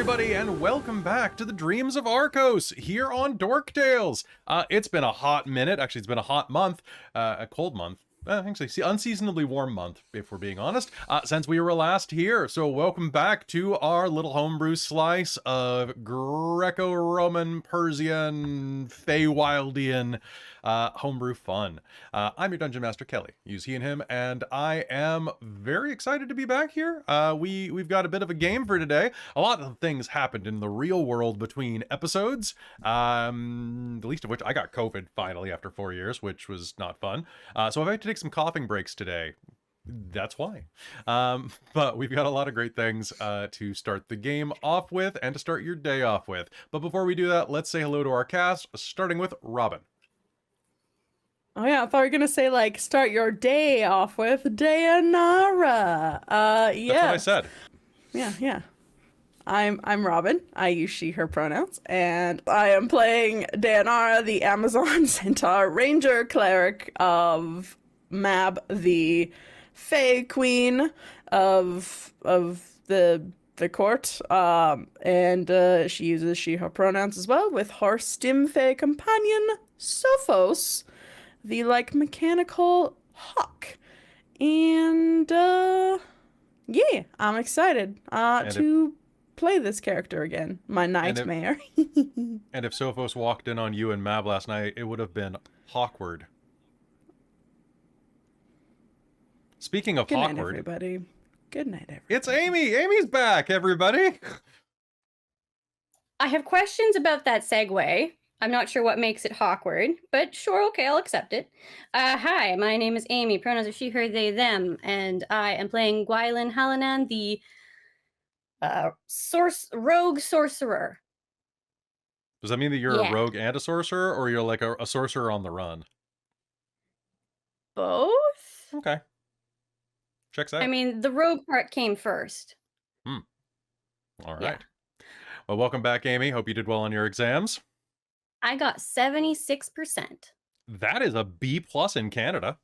everybody, and welcome back to the Dreams of Arkos here on Dork Tales. It's been a hot minute. Actually, it's been a hot month, a cold month. Actually, unseasonably warm month, if we're being honest, since we were last here. So welcome back to our little homebrew slice of Greco-Roman, Persian, Feywildian homebrew fun. I'm your Dungeon Master, Kelle. Use he and him, and I am very excited to be back here. We've got a bit of a game for today. A lot of things happened in the real world between episodes, the least of which I got COVID finally after 4 years, which was not fun. So I've had to take some coughing breaks today. That's why. But we've got a lot of great things to start the game off with and to start your day off with. But before we do that, let's say hello to our cast, starting with Robin. Oh yeah, I thought you were gonna say like start your day off with Deianera. Yeah. That's what I said. Yeah. I'm Robin. I use she, her pronouns, and I am playing Deianera, the Amazon Centaur Ranger Cleric of Mab, the Fae Queen of the court. And she uses she, her pronouns as well, with her Stim Fae companion Sophos, the mechanical hawk. And yeah, I'm excited to play this character again. My nightmare. And if Sophos walked in on you and Mab last night, it would have been awkward. Speaking of Good awkward, night, everybody. Good night, everybody. It's Amy. Amy's back, everybody. I have questions about that segue. I'm not sure what makes it awkward, but sure, okay, I'll accept it. Hi, my name is Amy. Pronouns are she, her, they, them, and I am playing Gwylan Halenan, the rogue sorcerer. Does that mean that you're a rogue and a sorcerer, or you're like a sorcerer on the run? Both? Okay. Checks out. I mean, the rogue part came first. All right. Yeah. Well, welcome back, Amy. Hope you did well on your exams. I got 76%. That is a B+ in Canada.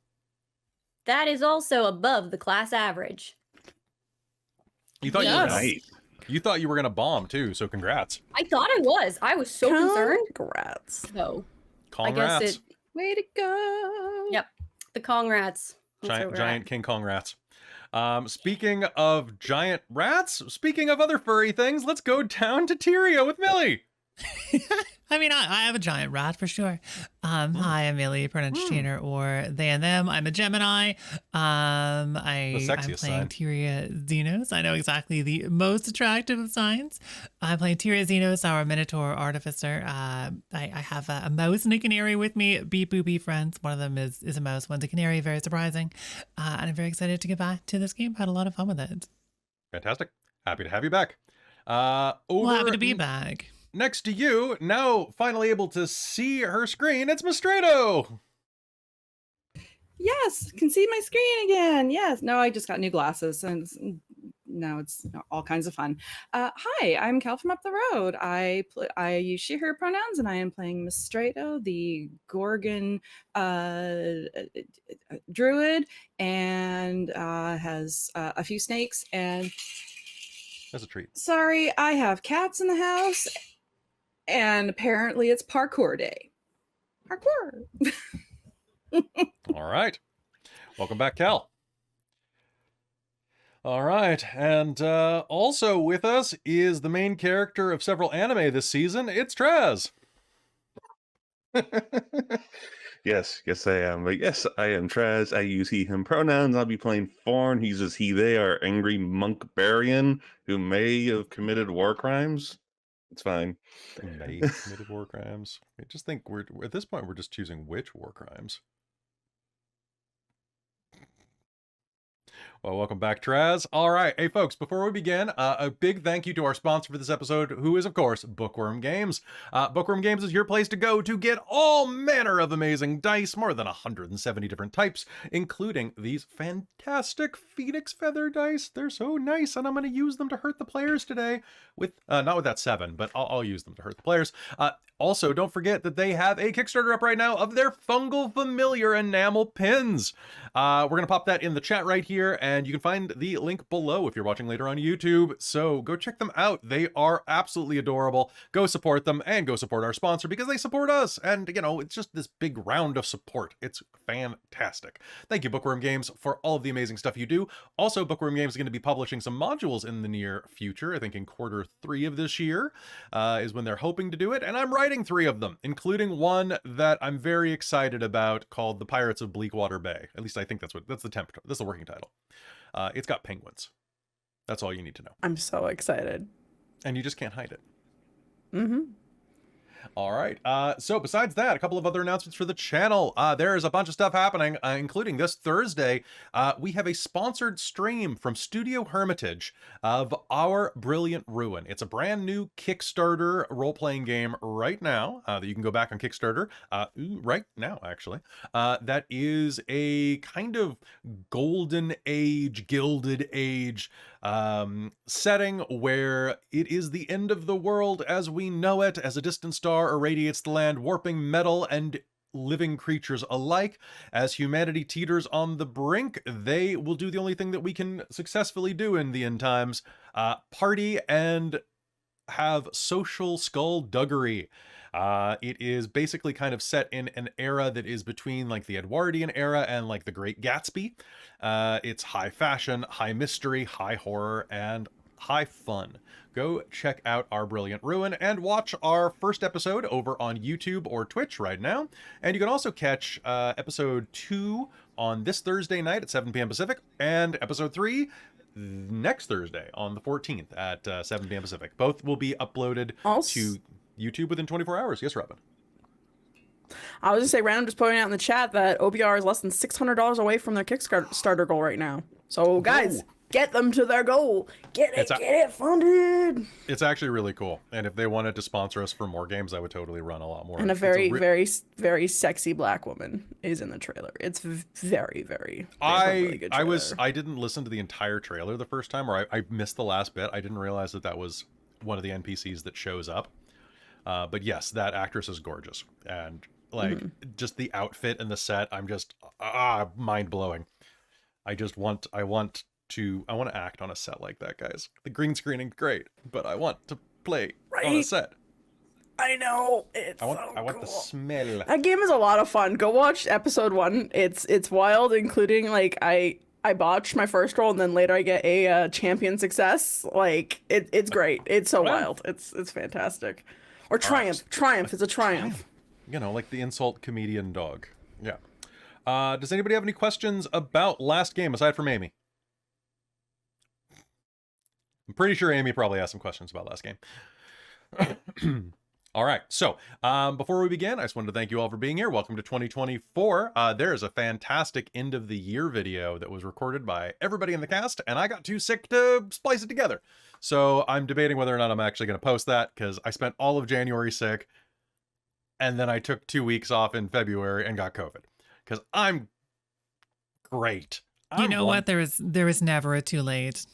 That is also above the class average. You thought Yes. you thought you were gonna bomb too, so congrats. I thought I was. I was so concerned. Congrats. So Congrats. I guess it. Way to go. Yep. The congrats. Giant King Kong rats. Speaking of giant rats, speaking of other furry things, let's go down to Tyria with Millie. I mean, I have a giant rat for sure. Hi, I'm Millie, pronouns Tanner or they and them. I'm a Gemini. I'm playing sign. Tyria Zenos. I know exactly the most attractive of signs. I'm playing Tyria Zenos, our Minotaur Artificer. I have a mouse and a canary with me. Beep boop beep friends. One of them is a mouse, one's a canary. Very surprising. And I'm very excited to get back to this game. Had a lot of fun with it. Fantastic. Happy to have you back. Happy to be back. Next to you, now finally able to see her screen, it's Mystredo! Yes, can see my screen again. Yes. No, I just got new glasses and now it's all kinds of fun. Hi, I'm Kelle from up the road. I use she, her pronouns, and I am playing Mystredo, the Gorgon druid, and has a few snakes. And That's a treat. sorry, I have cats in the house, and apparently it's parkour day. Parkour. All right. Welcome back, Kelle. All right, and also with us is the main character of several anime this season. It's Traz. Yes, I am. But yes, I am Traz. I use he, him pronouns. I'll be playing Forn. He uses he, they, our angry monk Barian who may have committed war crimes. It's fine. May committed war crimes. I just think at this point we're just choosing which war crimes. Well, welcome back, Traz. All right. Hey, folks, before we begin, a big thank you to our sponsor for this episode, who is, of course, Bookworm Games. Bookworm Games is your place to go to get all manner of amazing dice, more than 170 different types, including these fantastic Phoenix Feather dice. They're so nice, and I'm going to use them to hurt the players today. With not with that 7, but I'll use them to hurt the players. Also, don't forget that they have a Kickstarter up right now of their Fungal Familiar enamel pins. We're going to pop that in the chat right here, and you can find the link below if you're watching later on YouTube. So go check them out. They are absolutely adorable. Go support them and go support our sponsor because they support us. And, you know, it's just this big round of support. It's fantastic. Thank you, Bookworm Games, for all of the amazing stuff you do. Also, Bookworm Games is going to be publishing some modules in the near future. I think in Q3 of this year is when they're hoping to do it. And I'm writing 3 of them, including one that I'm very excited about called The Pirates of Bleakwater Bay. At least I think that's the working title. It's got penguins. That's all you need to know. I'm so excited. And you just can't hide it. Mm-hmm. All right. So besides that, a couple of other announcements for the channel. There's a bunch of stuff happening, including this Thursday. We have a sponsored stream from Studio Hermitage of Our Brilliant Ruin. It's a brand new Kickstarter role-playing game right now that you can go back on Kickstarter right now, actually. That is a kind of golden age, gilded age setting where it is the end of the world as we know it, as a distant star irradiates the land, warping metal and living creatures alike. As humanity teeters on the brink, they will do the only thing that we can successfully do in the end times, party and have social skullduggery. It is basically kind of set in an era that is between like the Edwardian era and like the Great Gatsby. It's high fashion, high mystery, high horror, and high fun. Go check out Our Brilliant Ruin and watch our first episode over on YouTube or Twitch right now. And you can also catch episode 2 on this Thursday night at 7 p.m. Pacific and episode 3 next Thursday on the 14th at 7 p.m. Pacific. Both will be uploaded to YouTube within 24 hours. Yes, Robin. I was gonna say, random, just pointing out in the chat that OBR is less than $600 away from their Kickstarter goal right now. So guys, get them to their goal. Get it funded. It's actually really cool. And if they wanted to sponsor us for more games, I would totally run a lot more. And a very sexy black woman is in the trailer. It's very, very. Really good trailer. I didn't listen to the entire trailer the first time, or I missed the last bit. I didn't realize that was one of the NPCs that shows up. But yes, that actress is gorgeous, and like just the outfit and the set, I'm just mind blowing. I want to act on a set like that, guys. The green screening great, but I want to play on a set. I know. I want the smell. That game is a lot of fun. Go watch episode 1. It's wild, including like I botched my first roll and then later I get a champion success. Like it's great. It's so wild. It's fantastic. Or triumph. Triumph is a triumph. You know, like the insult comedian dog. Yeah. Does anybody have any questions about last game aside from Amy? I'm pretty sure Amy probably has some questions about last game. All right. So before we begin, I just wanted to thank you all for being here. Welcome to 2024. There is a fantastic end of the year video that was recorded by everybody in the cast, and I got too sick to splice it together. So I'm debating whether or not I'm actually going to post that because I spent all of January sick, and then I took 2 weeks off in February and got COVID because I'm great. You know what? There is never a too late.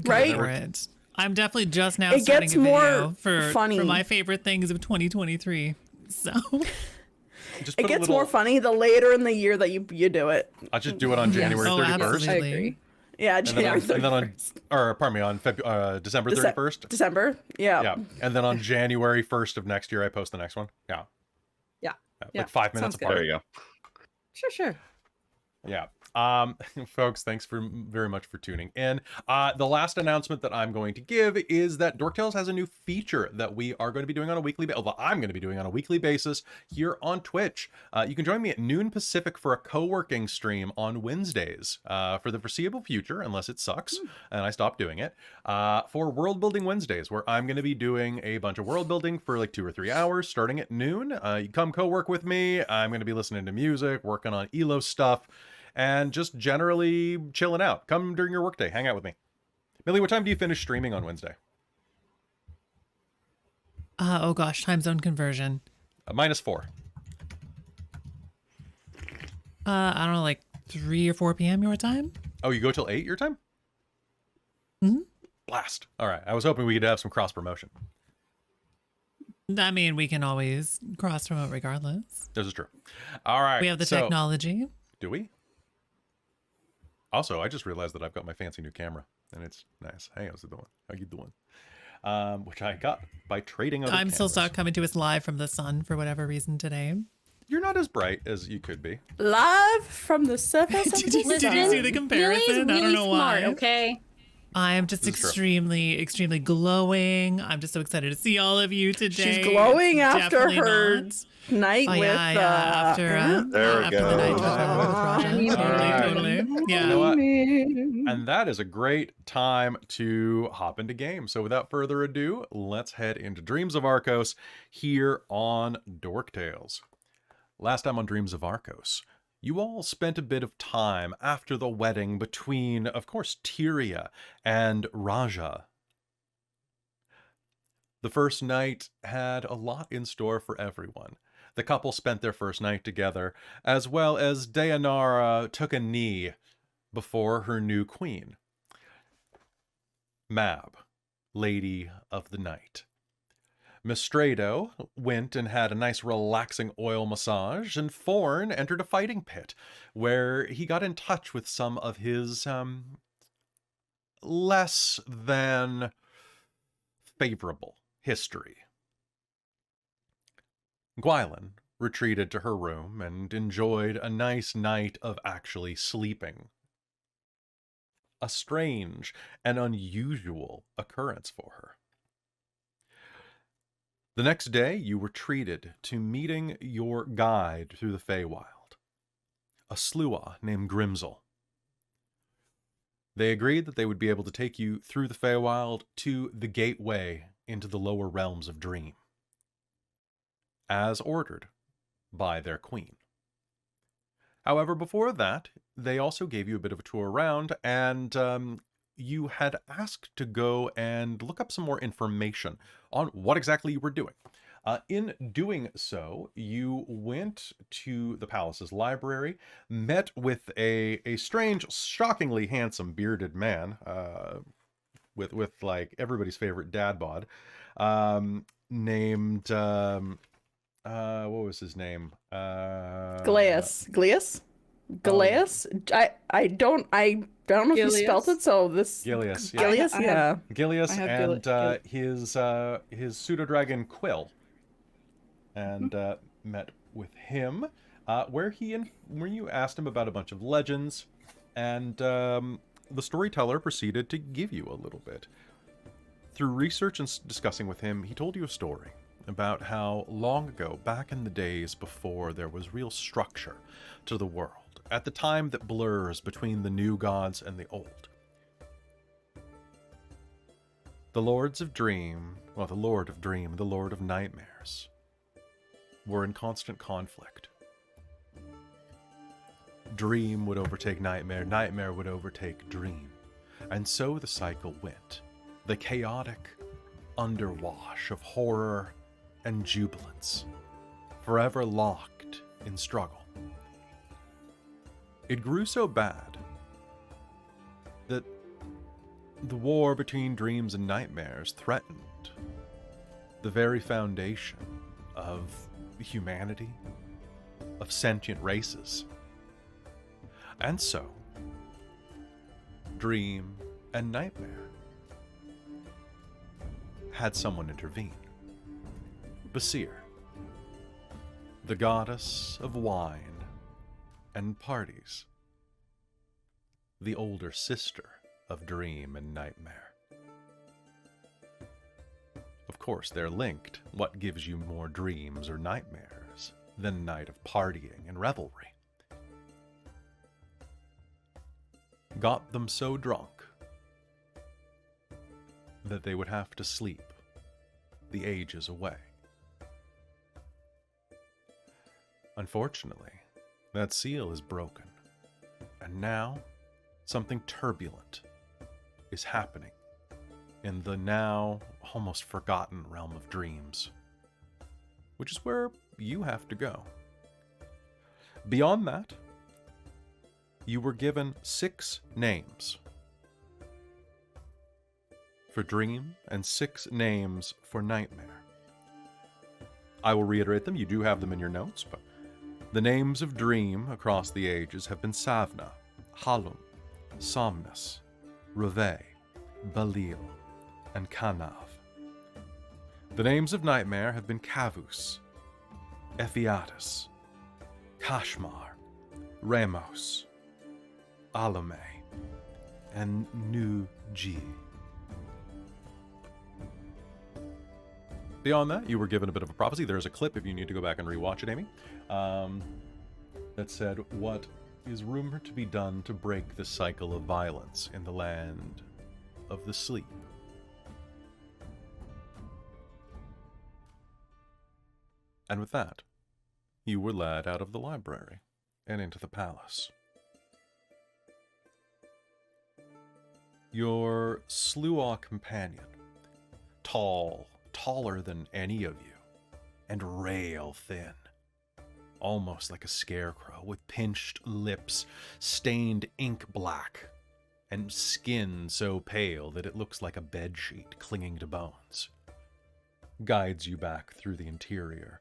Right? For it. I'm definitely just now it starting gets a video more for funny. For my favorite things of 2023. So it gets more funny the later in the year that you do it. I'll just do it on January 31st. Absolutely. I agree. Yeah, January 31st. On December 31st. December, yeah. Yeah, and then on January 1st of next year, I post the next one. Yeah. Like 5 minutes apart. There you go. Sure. Yeah. Folks, thanks very much for tuning in. The last announcement that I'm going to give is that Dork Tales has a new feature that we are going to be doing on a weekly basis. I'm going to be doing on a weekly basis here on Twitch. You can join me at noon Pacific for a co-working stream on Wednesdays for the foreseeable future, unless it sucks and I stop doing it, for World Building Wednesdays, where I'm going to be doing a bunch of world building for like 2 or 3 hours starting at noon. You come co-work with me. I'm going to be listening to music, working on Ylos stuff, and just generally chilling out. Come during your workday, hang out with me. Millie, what time do you finish streaming on Wednesday? oh gosh, time zone conversion. -4. I don't know, like 3 or 4 p.m. your time. Oh, you go till 8 your time? Mm-hmm. Blast. All right. I was hoping we could have some cross promotion. I mean, we can always cross promote regardless. This is true. All right. We have the technology. Do we? Also, I just realized that I've got my fancy new camera, and it's nice. Hey, how's it doing? How you doing? Which I got by trading other I'm still cameras. stuck coming to us live from the sun for whatever reason today. You're not as bright as you could be. Live from the surface of Did the you see sun. the comparison? Millie's really I don't know smart, why. okay? I am just This is true. extremely glowing. I'm just so excited to see all of you today. She's glowing It's after definitely her not. night Oh, with yeah. After There we after go. the night with Honeymoon. Totally. Yeah. You know what? And that is a great time to hop into game. So without further ado, let's head into Dreams of Arkos here on Dork Tales. Last time on Dreams of Arkos, you all spent a bit of time after the wedding between, of course, Tyria and Raja. The first night had a lot in store for everyone. The couple spent their first night together, as well as Deianera took a knee before her new queen, Mab, Lady of the Night. Mystredo went and had a nice relaxing oil massage, and Forn entered a fighting pit, where he got in touch with some of his less than favorable history. Gwylan retreated to her room and enjoyed a nice night of actually sleeping. A strange and unusual occurrence for her. The next day, you were treated to meeting your guide through the Feywild, a slua named Grimzel. They agreed that they would be able to take you through the Feywild to the gateway into the lower realms of Dream, as ordered by their queen. However, before that, they also gave you a bit of a tour around, and you had asked to go and look up some more information on what exactly you were doing. In doing so, you went to the palace's library, met with a strange, shockingly handsome bearded man, with like everybody's favorite dad bod, named what was his name? Galeas. I don't know if you spelt it, so this Gilius, yeah. Galeas, I yeah. have- Gilius I and have his pseudo-dragon Quill, and met with him, where you asked him about a bunch of legends, and the storyteller proceeded to give you a little bit. Through research and discussing with him, he told you a story about how long ago, back in the days before there was real structure to the world, at the time that blurs between the new gods and the old, the Lord of Dream, the Lord of Nightmares, were in constant conflict. Dream would overtake Nightmare, Nightmare would overtake Dream, and so the cycle went. The chaotic underwash of horror and jubilance, forever locked in struggle. It grew so bad that the war between dreams and nightmares threatened the very foundation of humanity, of sentient races. And so, Dream and Nightmare had someone intervene. Basir, the goddess of wine and parties, the older sister of Dream and Nightmare. Of course, they're linked. What gives you more dreams or nightmares than a night of partying and revelry? Got them so drunk that they would have to sleep the ages away. Unfortunately, that seal is broken, and now something turbulent is happening in the now almost forgotten realm of dreams, which is where you have to go. Beyond that, you were given 6 names for Dream and 6 names for Nightmare. I will reiterate them. You do have them in your notes, but the names of Dream across the ages have been Savna, Halum, Somnus, Reveille, Belil, and Kanav. The names of Nightmare have been Kavus, Ephiatus, Kashmar, Ramos, Alame, and Nu-Ji. Beyond that, you were given a bit of a prophecy. There is a clip if you need to go back and rewatch it, Amy, that said what is rumored to be done to break the cycle of violence in the land of the sleep. And with that, you were led out of the library and into the palace. Your Sluaw companion, taller than any of you, and rail thin, almost like a scarecrow, with pinched lips, stained ink black, and skin so pale that it looks like a bedsheet clinging to bones, guides you back through the interior.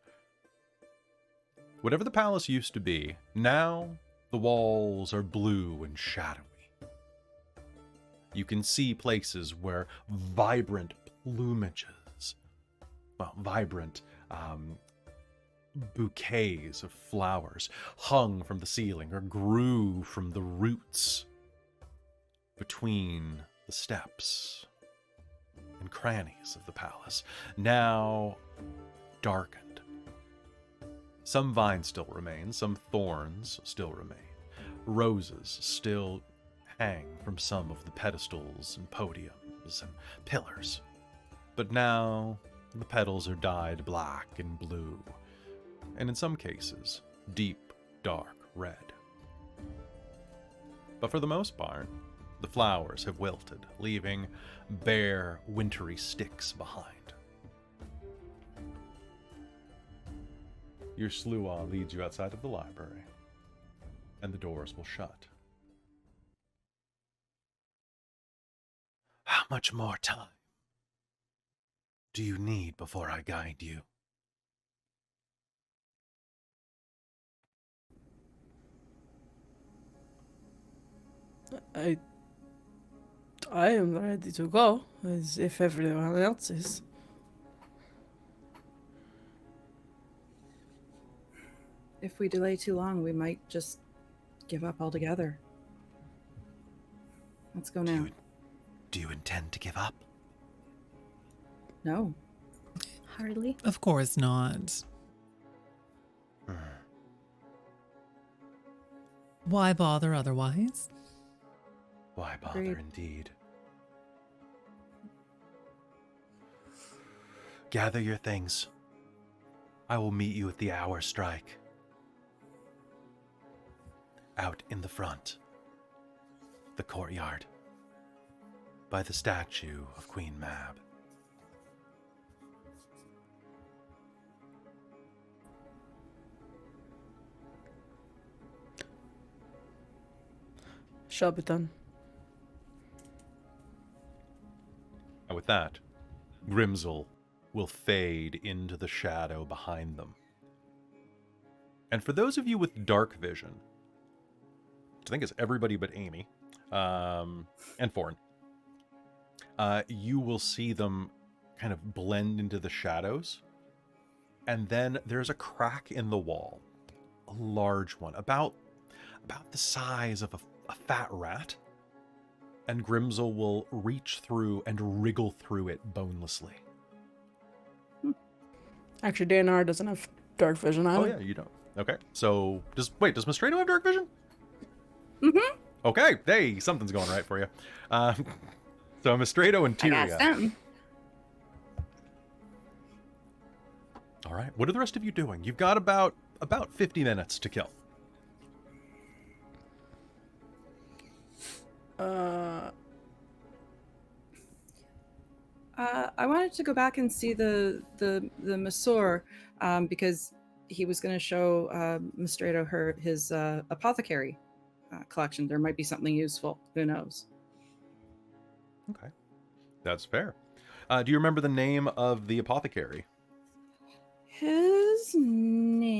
Whatever the palace used to be, now the walls are blue and shadowy. You can see places where vibrant plumages, vibrant bouquets of flowers hung from the ceiling or grew from the roots between the steps and crannies of the palace, now darkened. Some vines still remain, some thorns still remain. Roses still hang from some of the pedestals and podiums and pillars. But now the petals are dyed black and blue, and in some cases, deep, dark red. But for the most part, the flowers have wilted, leaving bare, wintry sticks behind. Your Sluaw leads you outside of the library, and the doors will shut. How much more time do you need before I guide you? I am ready to go, as if everyone else is. If we delay too long, we might just give up altogether. Let's go now. Do you intend to give up? No. Hardly. Of course not. Why bother otherwise? Why bother, Agreed. indeed? Gather your things. I will meet you at the hour strike. Out in the front. The courtyard. By the statue of Queen Mab. Shall be done. And with that, Grimsel will fade into the shadow behind them. And for those of you with dark vision, which I think is everybody but Amy, and Forn, you will see them kind of blend into the shadows. And then there's a crack in the wall, a large one, about the size of a fat rat. And Grimsel will reach through and wriggle through it bonelessly. Actually, Deianera doesn't have dark vision either. Oh yeah, you don't. Okay, so does Mystredo have dark vision? Mm-hmm. Okay, hey, something's going right for you. So Mystredo and I got Tyria. some. All right, what are the rest of you doing? You've got about 50 minutes to kill. I wanted to go back and see the Masseur, because he was going to show Mystredo his apothecary collection. There might be something useful. Who knows? Okay, that's fair. Do you remember the name of the apothecary? His name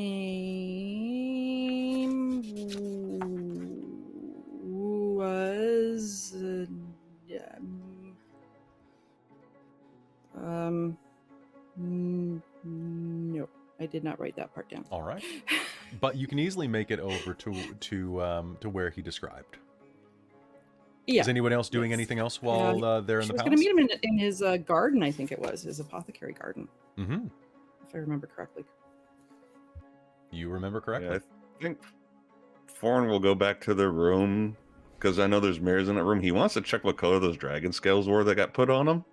was No, I did not write that part down. All right. But you can easily make it over to where he described. Yeah. Is anyone else doing Yes. anything else while they're in She the was palace? going to meet him in his garden, I think it was, his apothecary garden, Mm-hmm. if I remember correctly. You remember correctly? Yeah, I think Forn will go back to their room because I know there's mirrors in that room. He wants to check what color those dragon scales were that got put on him.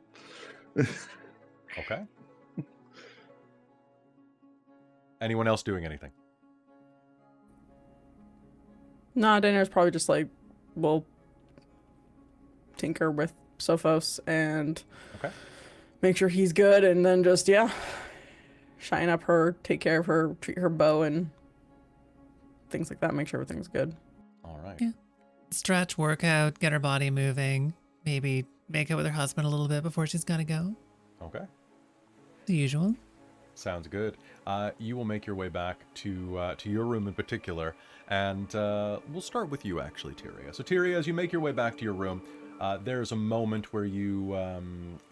Okay. Anyone else doing anything? Nah, Deianera's probably just like, we'll tinker with Sophos and Okay. make sure he's good, and then just, yeah, shine up her, take care of her, treat her bow, and things like that, make sure everything's good. All right. Yeah. Stretch, workout, get her body moving. Maybe make out with her husband a little bit before she's got to go. Okay. The usual. Sounds good. You will make your way back to your room in particular, and we'll start with you actually, Tyria. So Tyria, as you make your way back to your room, there's a moment where you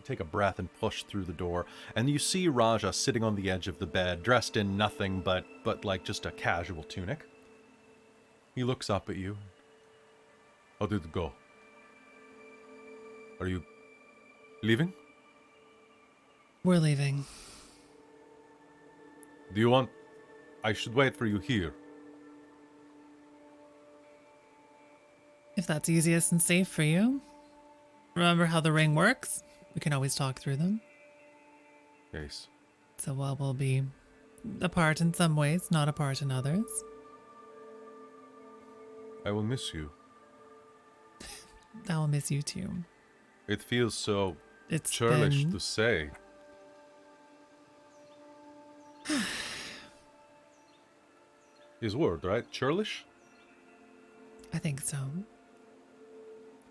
take a breath and push through the door, and you see Raja sitting on the edge of the bed, dressed in nothing but like just a casual tunic. He looks up at you. How did it go? Are you leaving? We're leaving. Do you want... I should wait for you here. If that's easiest and safe for you. Remember how the ring works? We can always talk through them. Yes. So while we'll be apart in some ways, not apart in others. I will miss you. I will miss you too. It feels so It's churlish been... to say. His word, right? Churlish? I think so.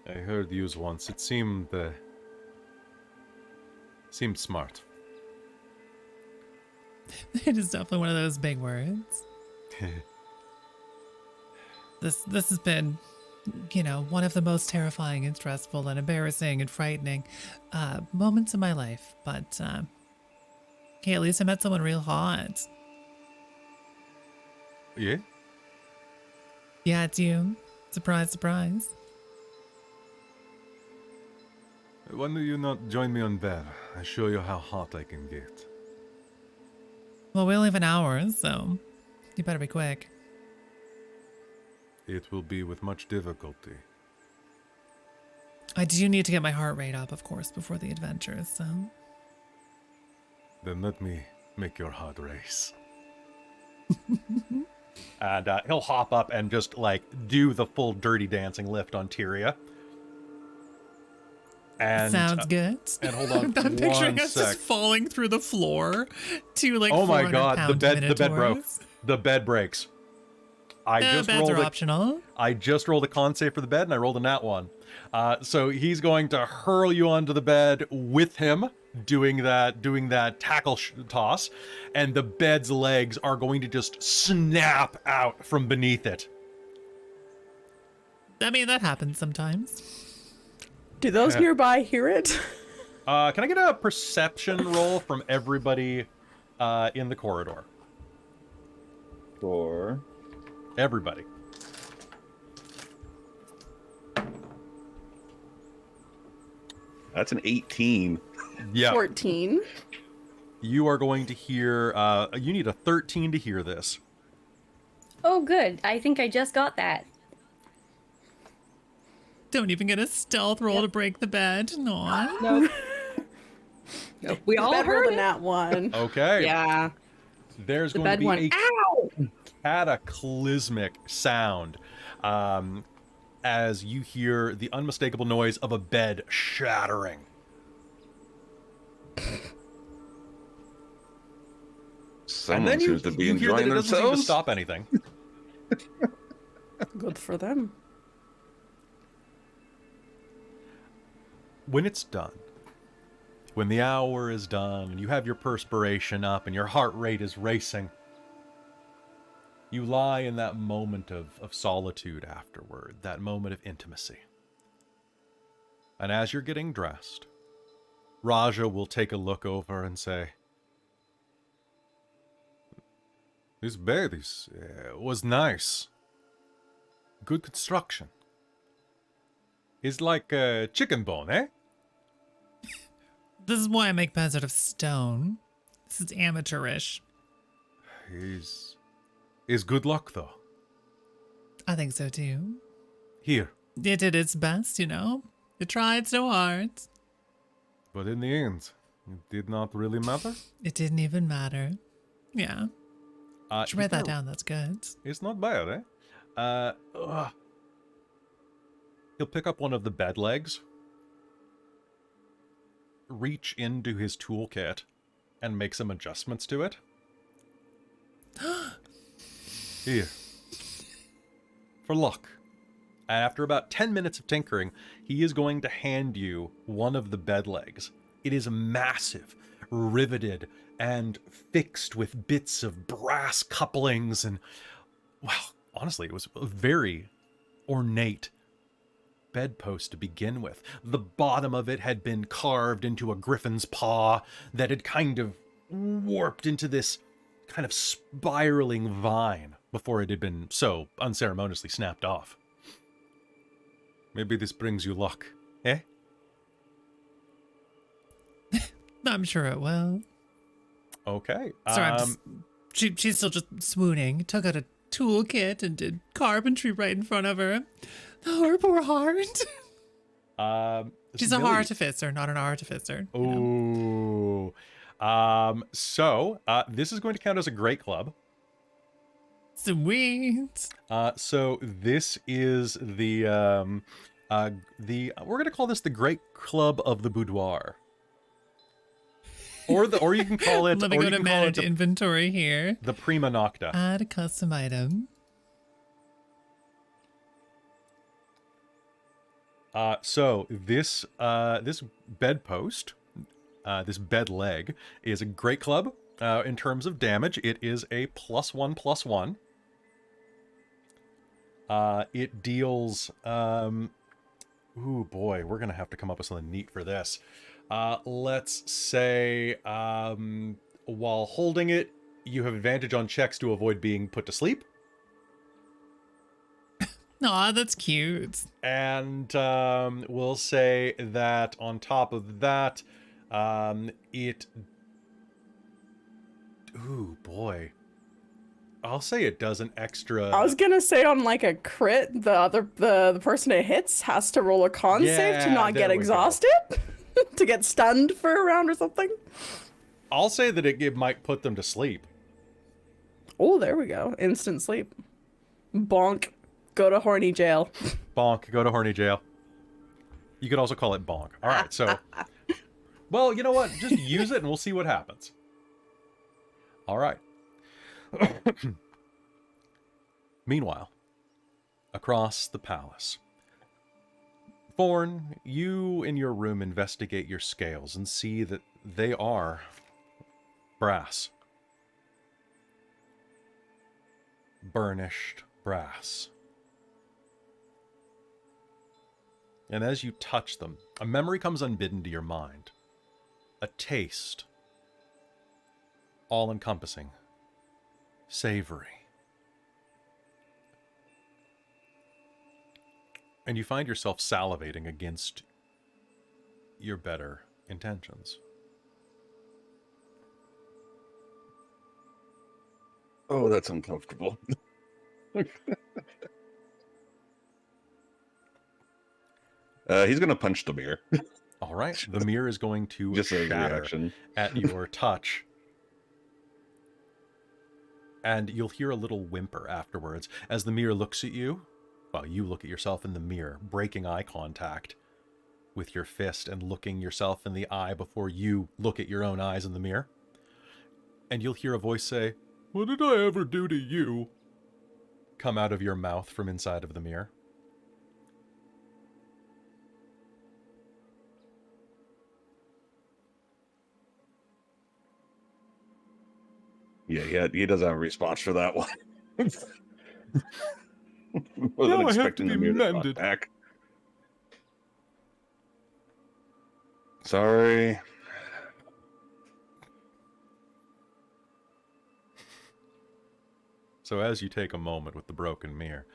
I heard used once. It seemed seemed smart. It is definitely one of those big words. This has been, one of the most terrifying and stressful and embarrassing and frightening moments in my life. But hey, at least I met someone real hot. Yeah? Yeah, it's you. Surprise, surprise. Why do you not join me on Belle? I show you how hot I can get. Well, we only have an hour, so you better be quick. It will be with much difficulty. I do need to get my heart rate up, of course, before the adventure, so... Then let me make your heart race. And he'll hop up and just, do the full Dirty Dancing lift on Tyria. And, Sounds good. And hold on I'm picturing one us sec. just falling through the floor to, Oh my god, the 400-pound bed broke. minotaurs. The bed breaks. Beds are optional. I just rolled a con save for the bed, and I rolled a nat 1. So he's going to hurl you onto the bed with him, doing that tackle toss, and the bed's legs are going to just snap out from beneath it. I mean, that happens sometimes. Do those nearby hear it? Can I get a perception roll from everybody in the corridor? For Everybody. that's an 18. Yeah. 14. You are going to hear, you need a 13 to hear this. Oh, good. I think I just got that. Don't even get a stealth roll to break the bed. No. Nope. Nope. We all Bed heard rolled a it. nat 1. Okay. Yeah. There's The going to bed be one. a Ow! cataclysmic sound as you hear the unmistakable noise of a bed shattering. Someone And then seems to be you hear that enjoying it doesn't seem to themselves. stop anything. Good for them. When it's done, when the hour is done and you have your perspiration up and your heart rate is racing, you lie in that moment of solitude afterward, that moment of intimacy. And as you're getting dressed, Raja will take a look over and say, "This bed was nice. Good construction. It's like a chicken bone, eh?" This is why I make beds out of stone. This is amateurish. Is good luck, though. I think so too. Here. It did its best, you know. It tried so hard. But in the end, it did not really matter. It didn't even matter. Yeah. Should write that down. That's good. It's not bad, eh? He'll pick up one of the bed legs, reach into his toolkit, and make some adjustments to it. Here. For luck. And after about 10 minutes of tinkering, he is going to hand you one of the bed legs. It is massive, riveted, and fixed with bits of brass couplings, and, well, honestly, it was a very ornate bedpost to begin with. The bottom of it had been carved into a griffin's paw that had kind of warped into this kind of spiraling vine before it had been so unceremoniously snapped off. Maybe this brings you luck, eh? I'm sure it will. Okay. Sorry, she's still just swooning. Took out a toolkit and did carpentry right in front of her. Oh, her poor heart. She's a artificer, not an artificer. Oh. So this is going to count as a great club. Sweet. So this is the we're gonna call this the Great Club of the Boudoir. Or you can call it. Let me go to manage inventory here. The Prima Nocta. Add a custom item. So this bedpost, this bed leg, is a great club. In terms of damage, it is a +1/+1. It deals. Ooh boy, we're gonna have to come up with something neat for this. Let's say, while holding it, you have advantage on checks to avoid being put to sleep. Aw, that's cute. And we'll say that on top of that, it... Ooh, boy. I'll say it does an extra... I was gonna say on like a crit, the person it hits has to roll a con save to not get exhausted, to get stunned for a round or something. I'll say that it might put them to sleep. Oh, there we go. Instant sleep. Bonk. Go to horny jail. Bonk. Go to horny jail. You could also call it bonk. All right, so... Well, you know what? Just use it and we'll see what happens. All right. Meanwhile, across the palace, Forn, you in your room investigate your scales and see that they are brass. Burnished brass. And as you touch them, a memory comes unbidden to your mind. A taste. All-encompassing. Savory. And you find yourself salivating against your better intentions. Oh, that's uncomfortable. He's gonna punch the mirror. All right, the mirror is going to Just a shatter reaction. at your touch. And you'll hear a little whimper afterwards as the mirror looks at you. Well, you look at yourself in the mirror, breaking eye contact with your fist and looking yourself in the eye before you look at your own eyes in the mirror. And you'll hear a voice say, "What did I ever do to you?" come out of your mouth from inside of the mirror. Yeah, he doesn't have a response for that one. Now I have to be mended. Back. Sorry. So as you take a moment with the broken mirror,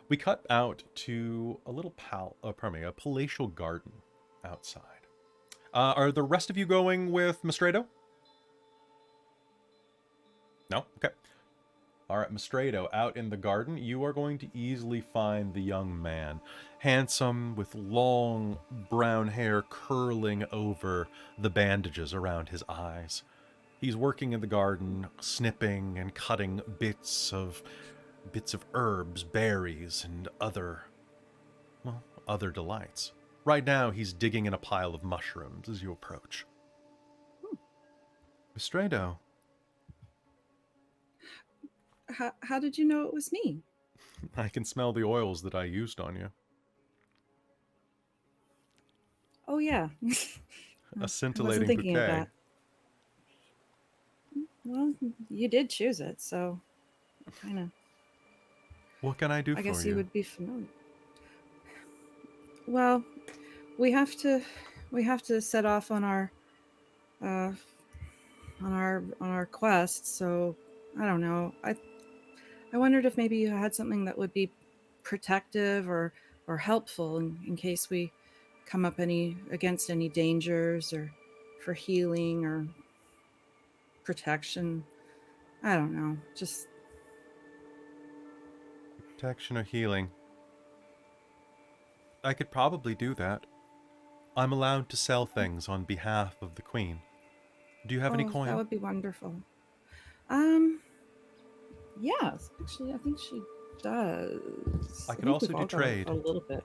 we cut out to a little a palatial garden outside. Are the rest of you going with Mystredo? No? Okay. All right, Mystredo, out in the garden, you are going to easily find the young man. Handsome, with long brown hair curling over the bandages around his eyes. He's working in the garden, snipping and cutting bits of herbs, berries, and other delights. Right now, he's digging in a pile of mushrooms as you approach. Mystredo. How did you know it was me? I can smell the oils that I used on you. Oh yeah. A scintillating bouquet. Of that. Well, you did choose it, so kind of. What can I do for you? I guess you would be familiar. Well, we have to set off on our quest. So I don't know. I wondered if maybe you had something that would be protective or helpful in case we come up against any dangers, or for healing or protection. I don't know. Just protection or healing. I could probably do that. I'm allowed to sell things on behalf of the Queen. Do you have any coin? That would be wonderful. Yes, actually, I think she does. I could also do trade. A little bit.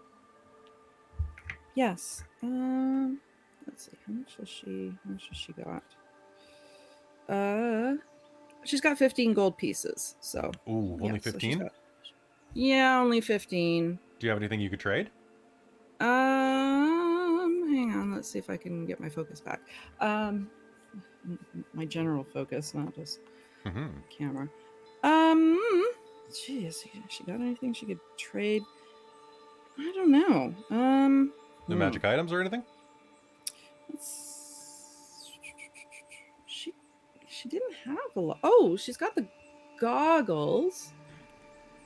Yes. Let's see. How much has she got? She's got 15 gold pieces. So. Ooh, only 15? Yeah, only 15. Do you have anything you could trade? Hang on. Let's see if I can get my focus back. My general focus, not just camera. Geez, she got anything she could trade? I don't know. No magic items or anything? She didn't have a lot. Oh, she's got the goggles.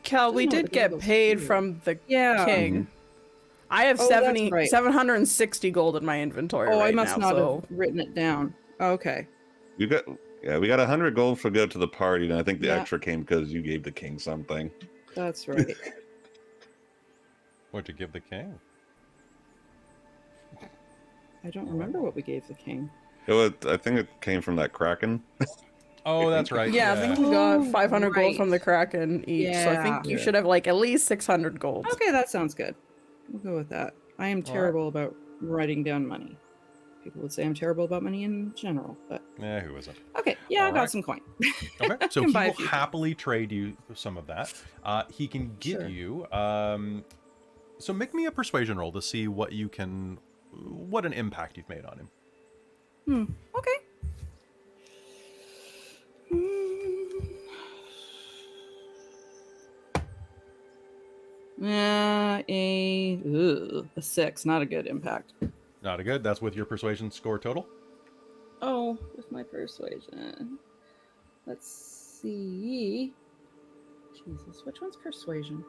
Kel, we did get paid from the king. I have 760 gold in my inventory right now. I must not have written it down. Okay. We got 100 gold for go to the party, and I think the extra came because you gave the king something. That's right. What'd you give the king? I don't remember what we gave the king. I think it came from that kraken. Oh, that's right. Yeah, I think we got 500 gold from the kraken each. So I think you should have like at least 600 gold. Okay, that sounds good. We'll go with that. I am terrible about writing down money. People would say I'm terrible about money in general, but who isn't? Okay, I got some coin. Okay, so he will happily trade you some of that. He can give you. So make me a persuasion roll to see what an impact you've made on him. Okay. A 6, not a good impact. Not a good. That's with your persuasion score total. Oh, with my persuasion. Let's see. Jesus, which one's persuasion?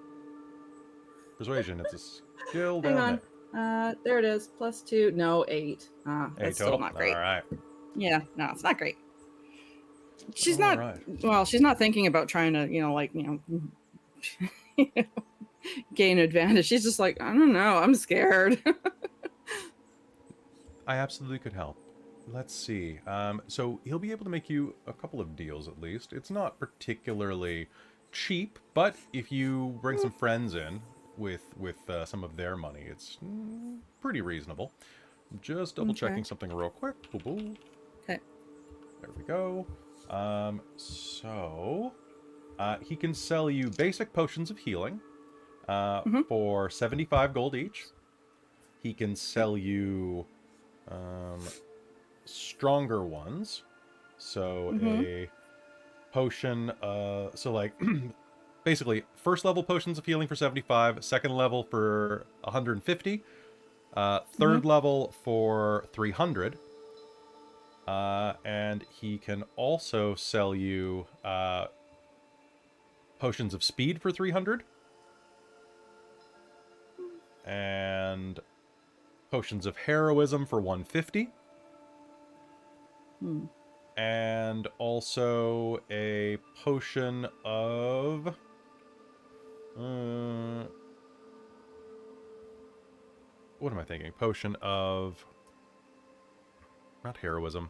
Persuasion. It's a skill Hang down on. There it is. +2. No, 8. 8 that's total. Still not great. All right. Yeah, no, it's not great. She's not. Right. Well, she's not thinking about trying to, gain advantage. She's just like, I don't know. I'm scared. I absolutely could help. Let's see. So he'll be able to make you a couple of deals at least. It's not particularly cheap, but if you bring some friends in with some of their money, it's pretty reasonable. I'm just double checking something real quick. Okay. There we go. So he can sell you basic potions of healing for 75 gold each. He can sell you stronger ones, so a potion so like basically first level potions of healing for 75, second level for 150, third level for 300, and he can also sell you potions of speed for 300. And potions of heroism for 150. And also a potion of... what am I thinking? Potion of... not heroism.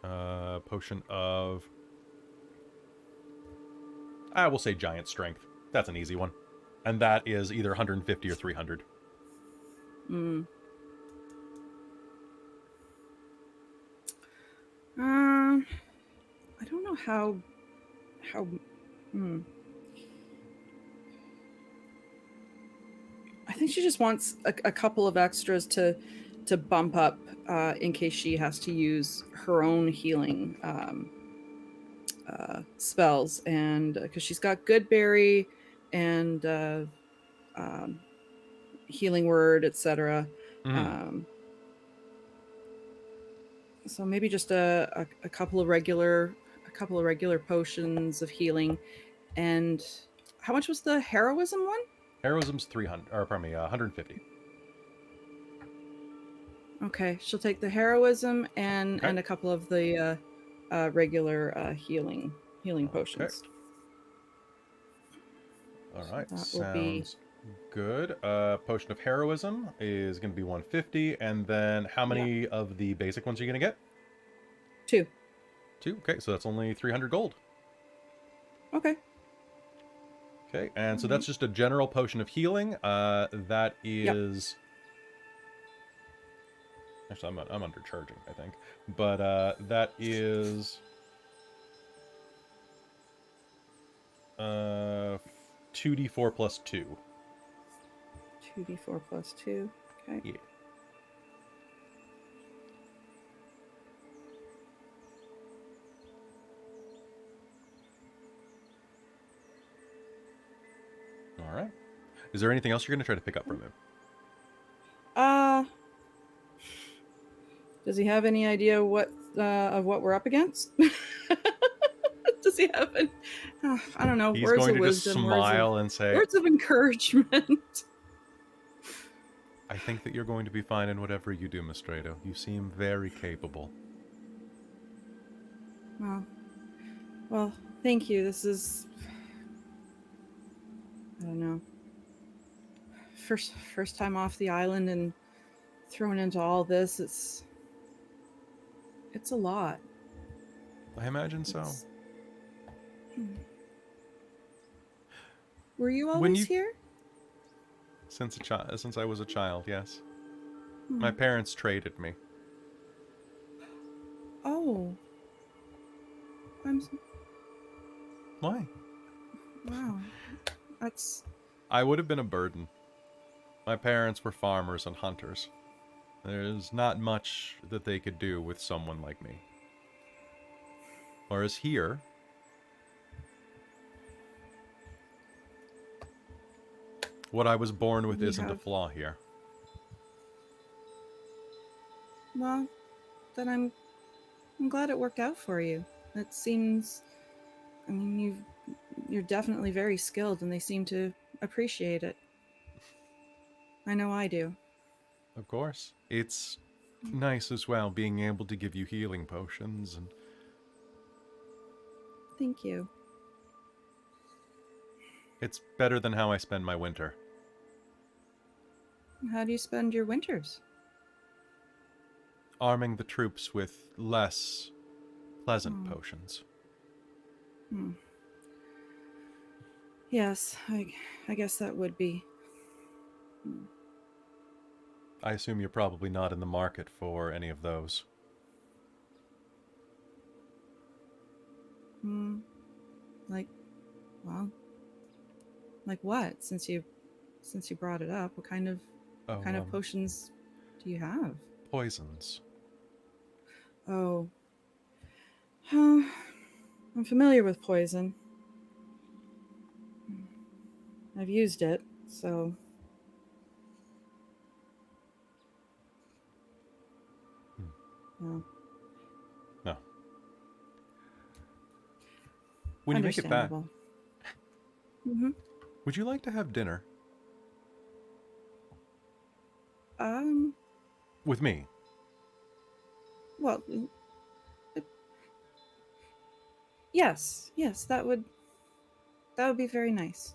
Potion of... I will say giant strength. That's an easy one. And that is either 150 or 300. I don't know how I think she just wants a couple of extras to bump up in case she has to use her own healing spells, and because she's got good berry and healing word, etc. So maybe just a couple of regular potions of healing. And how much was the heroism one? Heroism's 300, or pardon me, 150. Okay, she'll take the heroism and a couple of the regular healing potions. All right, That will be... sounds good. Potion of heroism is going to be 150, and then how many of the basic ones are you going to get? 2. 2. Okay, so that's only 300 gold. Okay. Okay, and so that's just a general potion of healing. That is... Actually, I'm undercharging, I think. But that is... 2d4 plus 2. 2d4 plus 2. Okay. Yeah. All right. Is there anything else you're going to try to pick up from him? Does he have any idea what we're up against? Does he have any, I don't know, He's words going of to wisdom, just smile and say, words of encouragement? I think that you're going to be fine in whatever you do, Mystredo. You seem very capable. Well, thank you. This is, I don't know, first time off the island and thrown into all this. It's a lot. I imagine so. Were you always here? Since I was a child, yes. My parents traded me. Oh. Why? Wow. That's... I would have been a burden. My parents were farmers and hunters. There's not much that they could do with someone like me. Whereas here, what I was born with isn't a flaw here. Well, then I'm glad it worked out for you. It seems, I mean, you're definitely very skilled, and they seem to appreciate it. I know I do. Of course. It's nice as well being able to give you healing potions and... Thank you. It's better than how I spend my winter. How do you spend your winters? Arming the troops with less pleasant potions. Yes, I guess that would be. I assume you're probably not in the market for any of those. Like, well, like what? Since you brought it up, what kind of potions do you have? Poisons. Oh. I'm familiar with poison. I've used it, so... Well, no. When you make it back... Mm-hmm. Would you like to have dinner with me? Well, yes, that would be very nice.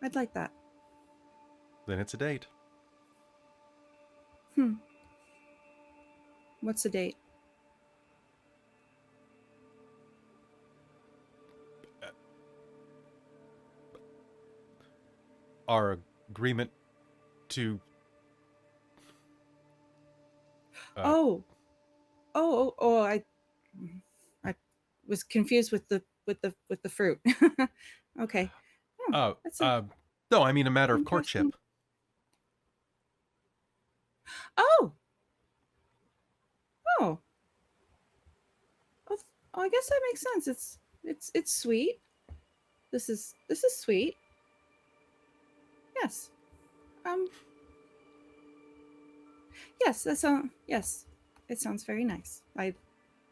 I'd like that. Then it's a date. What's the date? Our agreement to I was confused with the fruit. Okay. Oh, that's a no, I mean a matter of interesting- courtship. Oh. Oh. I guess that makes sense. It's sweet. This is sweet. Yes. Yes, yes. It sounds very nice. I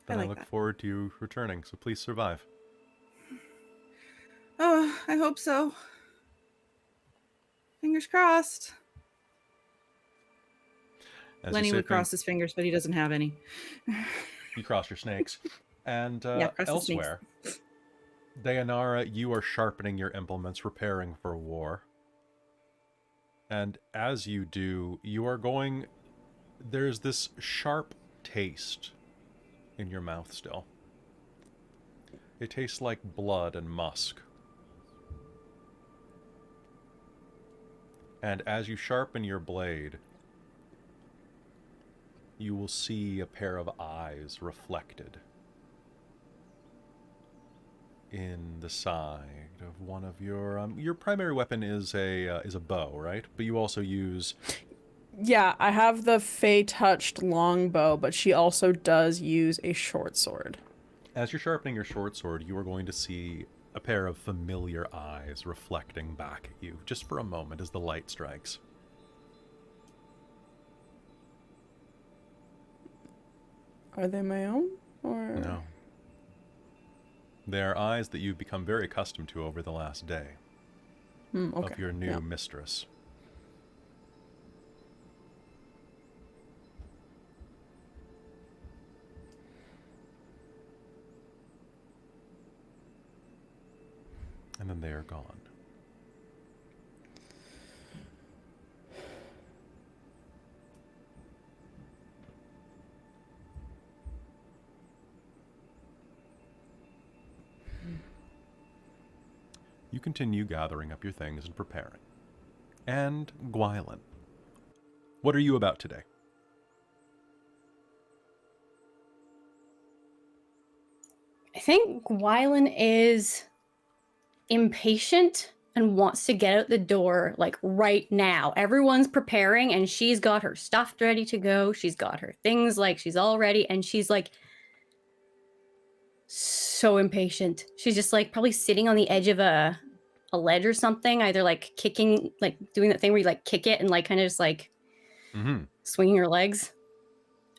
Then I like look that. forward to you returning, so please survive. Oh, I hope so. Fingers crossed. As Lenny you would sit cross his fingers, but he doesn't have any. you cross your snakes. And Yeah, cross the snakes. elsewhere, Deianera, you are sharpening your implements, preparing for war. And as you do, there's this sharp taste in your mouth still. It tastes like blood and musk. And as you sharpen your blade, you will see a pair of eyes reflected in the side of one of your primary weapon is a bow, right? But you also use Yeah, I have the Fey-touched longbow, but she also does use a short sword. as you're sharpening your short sword, you are going to see a pair of familiar eyes reflecting back at you just for a moment as the light strikes. Are they my own? Or No. They are eyes that you've become very accustomed to over the last day okay. of your new Yeah. mistress. And then they are gone. You continue gathering up your things and preparing. And Gwylan, what are you about today? I think Gwylan is impatient and wants to get out the door like right now. Everyone's preparing and she's got her stuff ready to go. She's got her things like she's all ready and she's like so impatient. She's just like probably sitting on the edge of a ledge or something, either like kicking, like doing that thing where you like kick it and like kind of just like swinging her legs.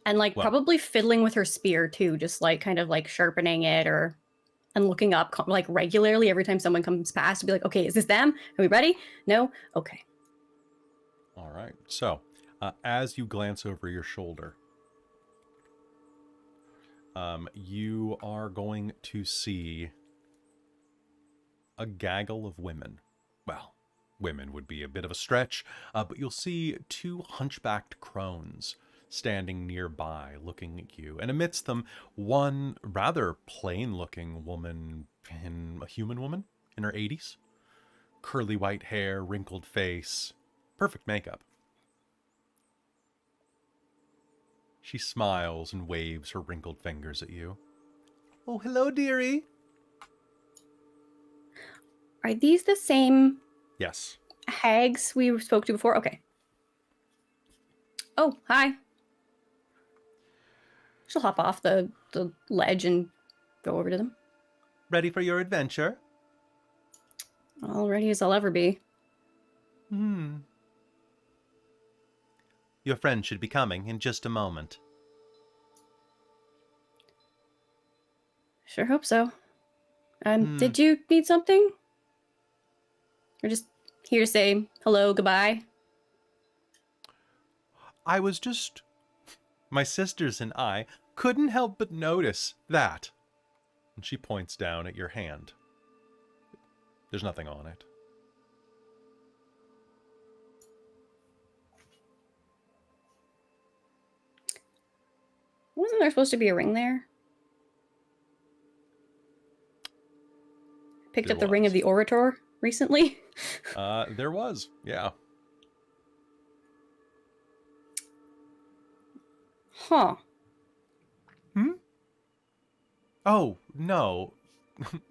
And like Well- probably fiddling with her spear too, just like kind of like sharpening it and looking up like regularly every time someone comes past to be like, okay, is this them? Are we ready? No? Okay. All right. So, as you glance over your shoulder, you are going to see a gaggle of women. Well, women would be a bit of a stretch, but you'll see two hunchbacked crones standing nearby looking at you. And amidst them, one rather plain-looking woman, a human woman in her 80s. Curly white hair, wrinkled face, perfect makeup. She smiles and waves her wrinkled fingers at you. Oh, hello, dearie. Are these the same Yes. hags we spoke to before? Okay. Oh, hi. She'll hop off the ledge and go over to them. Ready for your adventure? All ready as I'll ever be. Your friend should be coming in just a moment. Sure hope so. Did you need something? We're just here to say hello, goodbye. My sisters and I couldn't help but notice that. And she points down at your hand. There's nothing on it. Wasn't there supposed to be a ring there? Picked There up the ring of was. the Orator recently. There was, yeah. Huh. Oh, no.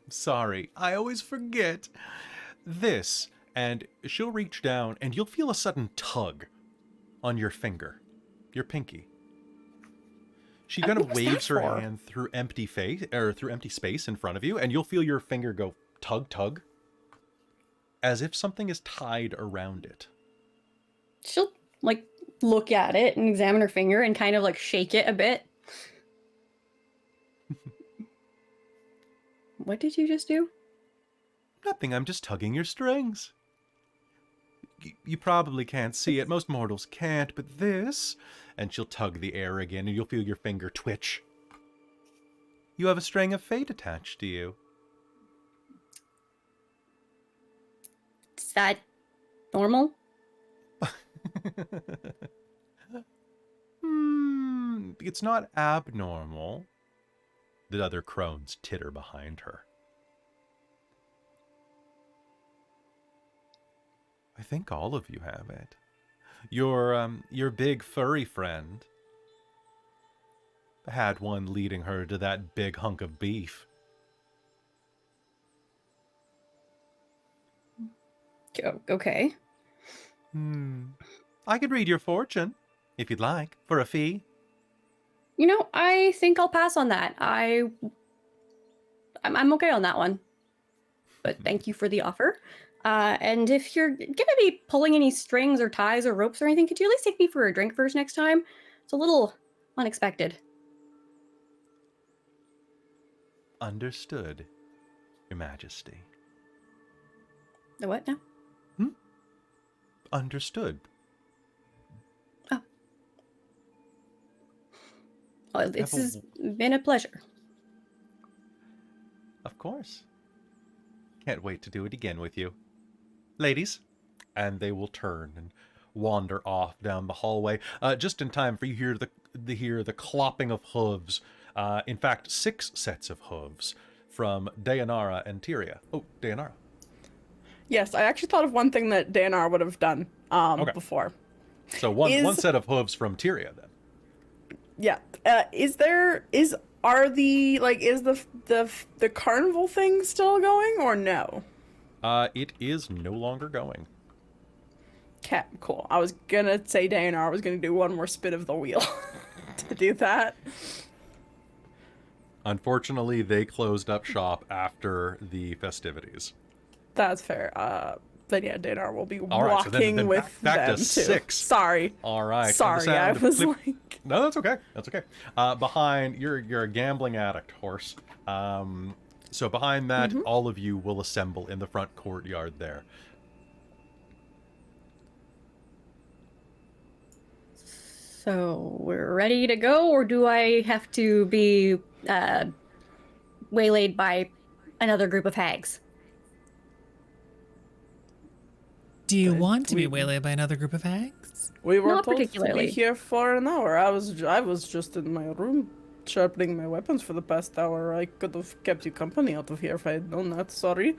Sorry, I always forget. This, and she'll reach down and you'll feel a sudden tug on your finger, your pinky. She kind of What's that waves her for? hand through empty space in front of you, and you'll feel your finger go tug, tug, as if something is tied around it. She'll like look at it and examine her finger and kind of like shake it a bit. What did you just do? Nothing, I'm just tugging your strings. You probably can't see it, most mortals can't, but this... And she'll tug the air again, and you'll feel your finger twitch. You have a string of fate attached to you. Is that normal? It's not abnormal. The other crones titter behind her. I think all of you have it. Your big furry friend had one leading her to that big hunk of beef. Okay. I could read your fortune, if you'd like, for a fee. You know, I think I'll pass on that. I'm okay on that one. But thank you for the offer. And if you're gonna be pulling any strings or ties or ropes or anything, could you at least take me for a drink first next time? It's a little unexpected. Understood, Your Majesty. The what now? Understood. Oh. Well, this has been a pleasure. Of course. Can't wait to do it again with you. Ladies. And they will turn and wander off down the hallway, just in time for you to hear the clopping of hooves. In fact, 6 sets of hooves from Deianera and Tyria. Oh, Deianera. Yes, I actually thought of one thing that Deianera would have done before. So one set of hooves from Tyria then. Yeah. Is the carnival thing still going or no? It is no longer going. Okay, cool. I was gonna say Deianera was gonna do one more spin of the wheel to do that. Unfortunately, they closed up shop after the festivities. That's fair. Then yeah, Deianera will be All right, so walking then with back them to too. 6. Sorry. All right. and the Sorry, I sound of was clip- like. No, that's okay. That's okay. Behind you're a gambling addict, horse. So behind that, all of you will assemble in the front courtyard there. So we're ready to go, or do I have to be waylaid by another group of hags? Do you want to be waylaid by another group of hags? We were Not told to particularly. be here for an hour. I was just in my room sharpening my weapons for the past hour. I could have kept you company out of here if I had known that. Sorry.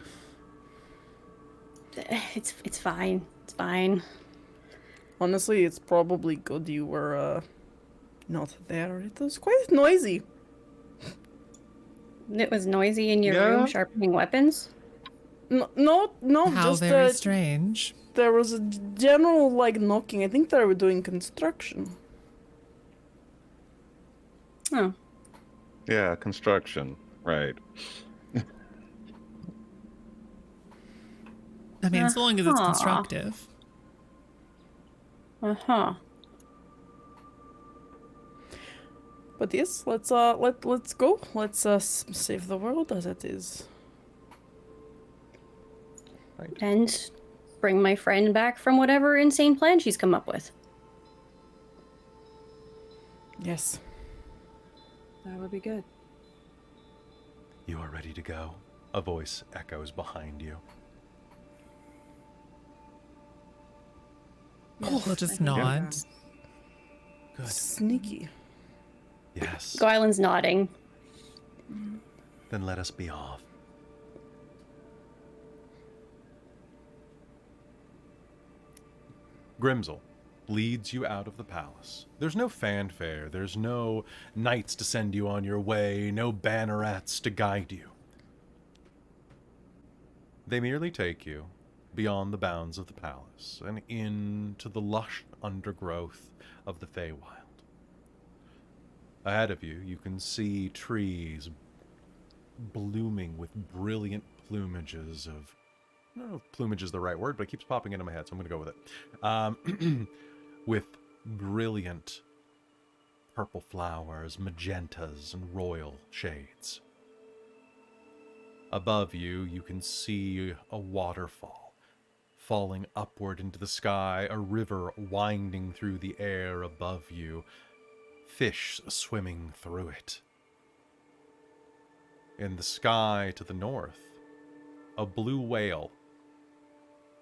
It's fine. It's fine. Honestly, it's probably good you were not there. It was quite noisy. It was noisy in your Yeah. room sharpening weapons. No, How just very strange. there was a general knocking. I think they were doing construction. Oh. Yeah, construction. Right. I mean, so long as it's Uh-huh. constructive. Uh-huh. But yes, let's go. Let's save the world as it is. And bring my friend back from whatever insane plan she's come up with. Yes. That would be good. You are ready to go? A voice echoes behind you. We'll just nod. Good. Sneaky. Yes. Gwylan's nodding. Then let us be off. Grimsel leads you out of the palace. There's no fanfare, there's no knights to send you on your way, no bannerets to guide you. They merely take you beyond the bounds of the palace and into the lush undergrowth of the Feywild. Ahead of you, you can see trees blooming with brilliant plumages of... I don't know if plumage is the right word, but it keeps popping into my head, so I'm going to go with it. With brilliant purple flowers, magentas, and royal shades. Above you, you can see a waterfall falling upward into the sky, a river winding through the air above you, fish swimming through it. In the sky to the north, a blue whale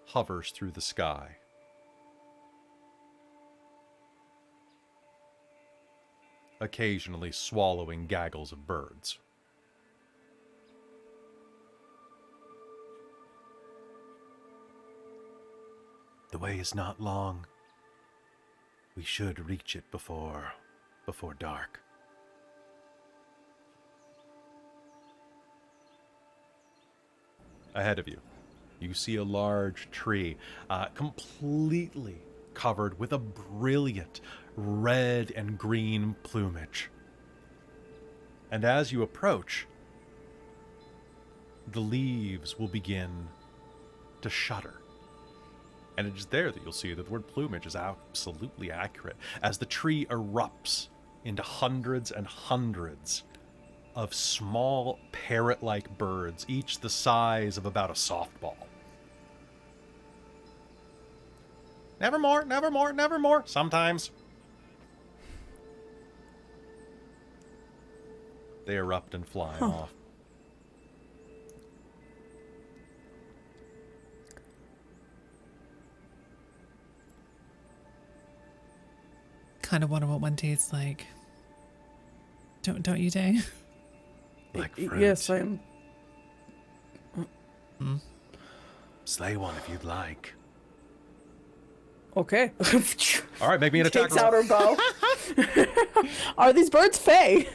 hovers through the sky. Occasionally swallowing gaggles of birds. The way is not long. We should reach it before dark. Ahead of you, you see a large tree, completely covered with a brilliant red and green plumage. And as you approach, the leaves will begin to shudder. And it is there that you'll see that the word plumage is absolutely accurate, as the tree erupts into hundreds and hundreds of small parrot-like birds, each the size of about a softball. Nevermore, nevermore, nevermore. Sometimes. They erupt and fly off. Kind of wonder what one tastes like. Don't you, Day? Like fruit. Yes, I am. Slay one if you'd like. Okay. All right, make me an attack Takes out roll. her bow. Are these birds fey?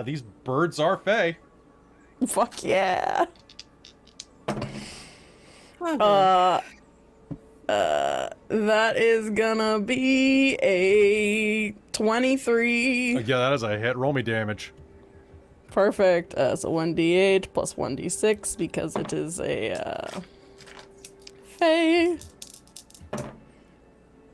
These birds are fey. Fuck yeah. That is gonna be a 23. Yeah, that is a hit. Roll me damage. Perfect. So 1d8 plus 1d6 because it is a fey.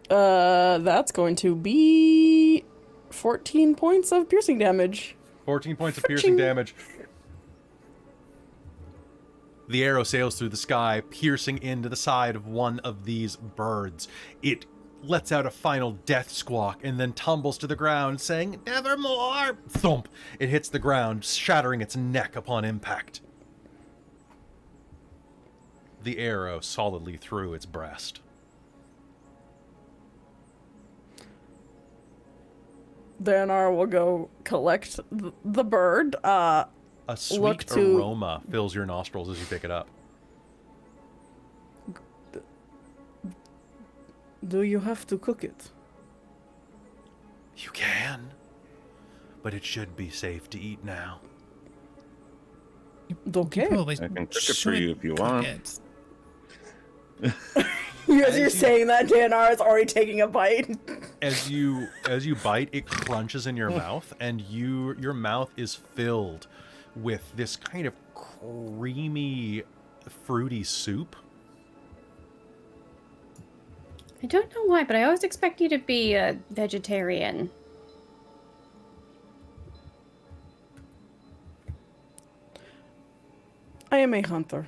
That's going to be 14 points of piercing damage. 14 points of piercing damage. The arrow sails through the sky, piercing into the side of one of these birds. It lets out a final death squawk and then tumbles to the ground, saying, "Nevermore!" Thump! It hits the ground, shattering its neck upon impact. The arrow solidly through its breast. Deianera will go collect the bird. A sweet aroma fills your nostrils as you pick it up. Do you have to cook it? You can, but it should be safe to eat now. Okay. Probably I can cook it for should you if you cook want. it. As you're saying that, Deianera is already taking a bite. As you bite, it crunches in your mouth, and your mouth is filled with this kind of creamy, fruity soup. I don't know why, but I always expect you to be a vegetarian. I am a hunter.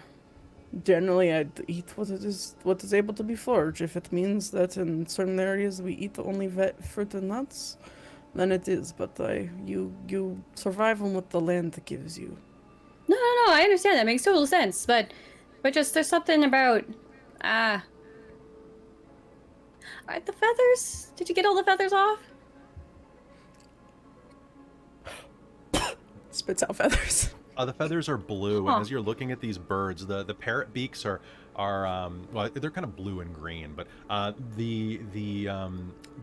Generally, I'd eat what is able to be foraged. If it means that in certain areas we eat only fruit and nuts, then it is. But you survive on what the land gives you. No, I understand. That makes total sense. But just there's something about the feathers. Did you get all the feathers off? Spits out feathers. The feathers are blue, and as you're looking at these birds, the parrot beaks are well, they're kind of blue and green, but the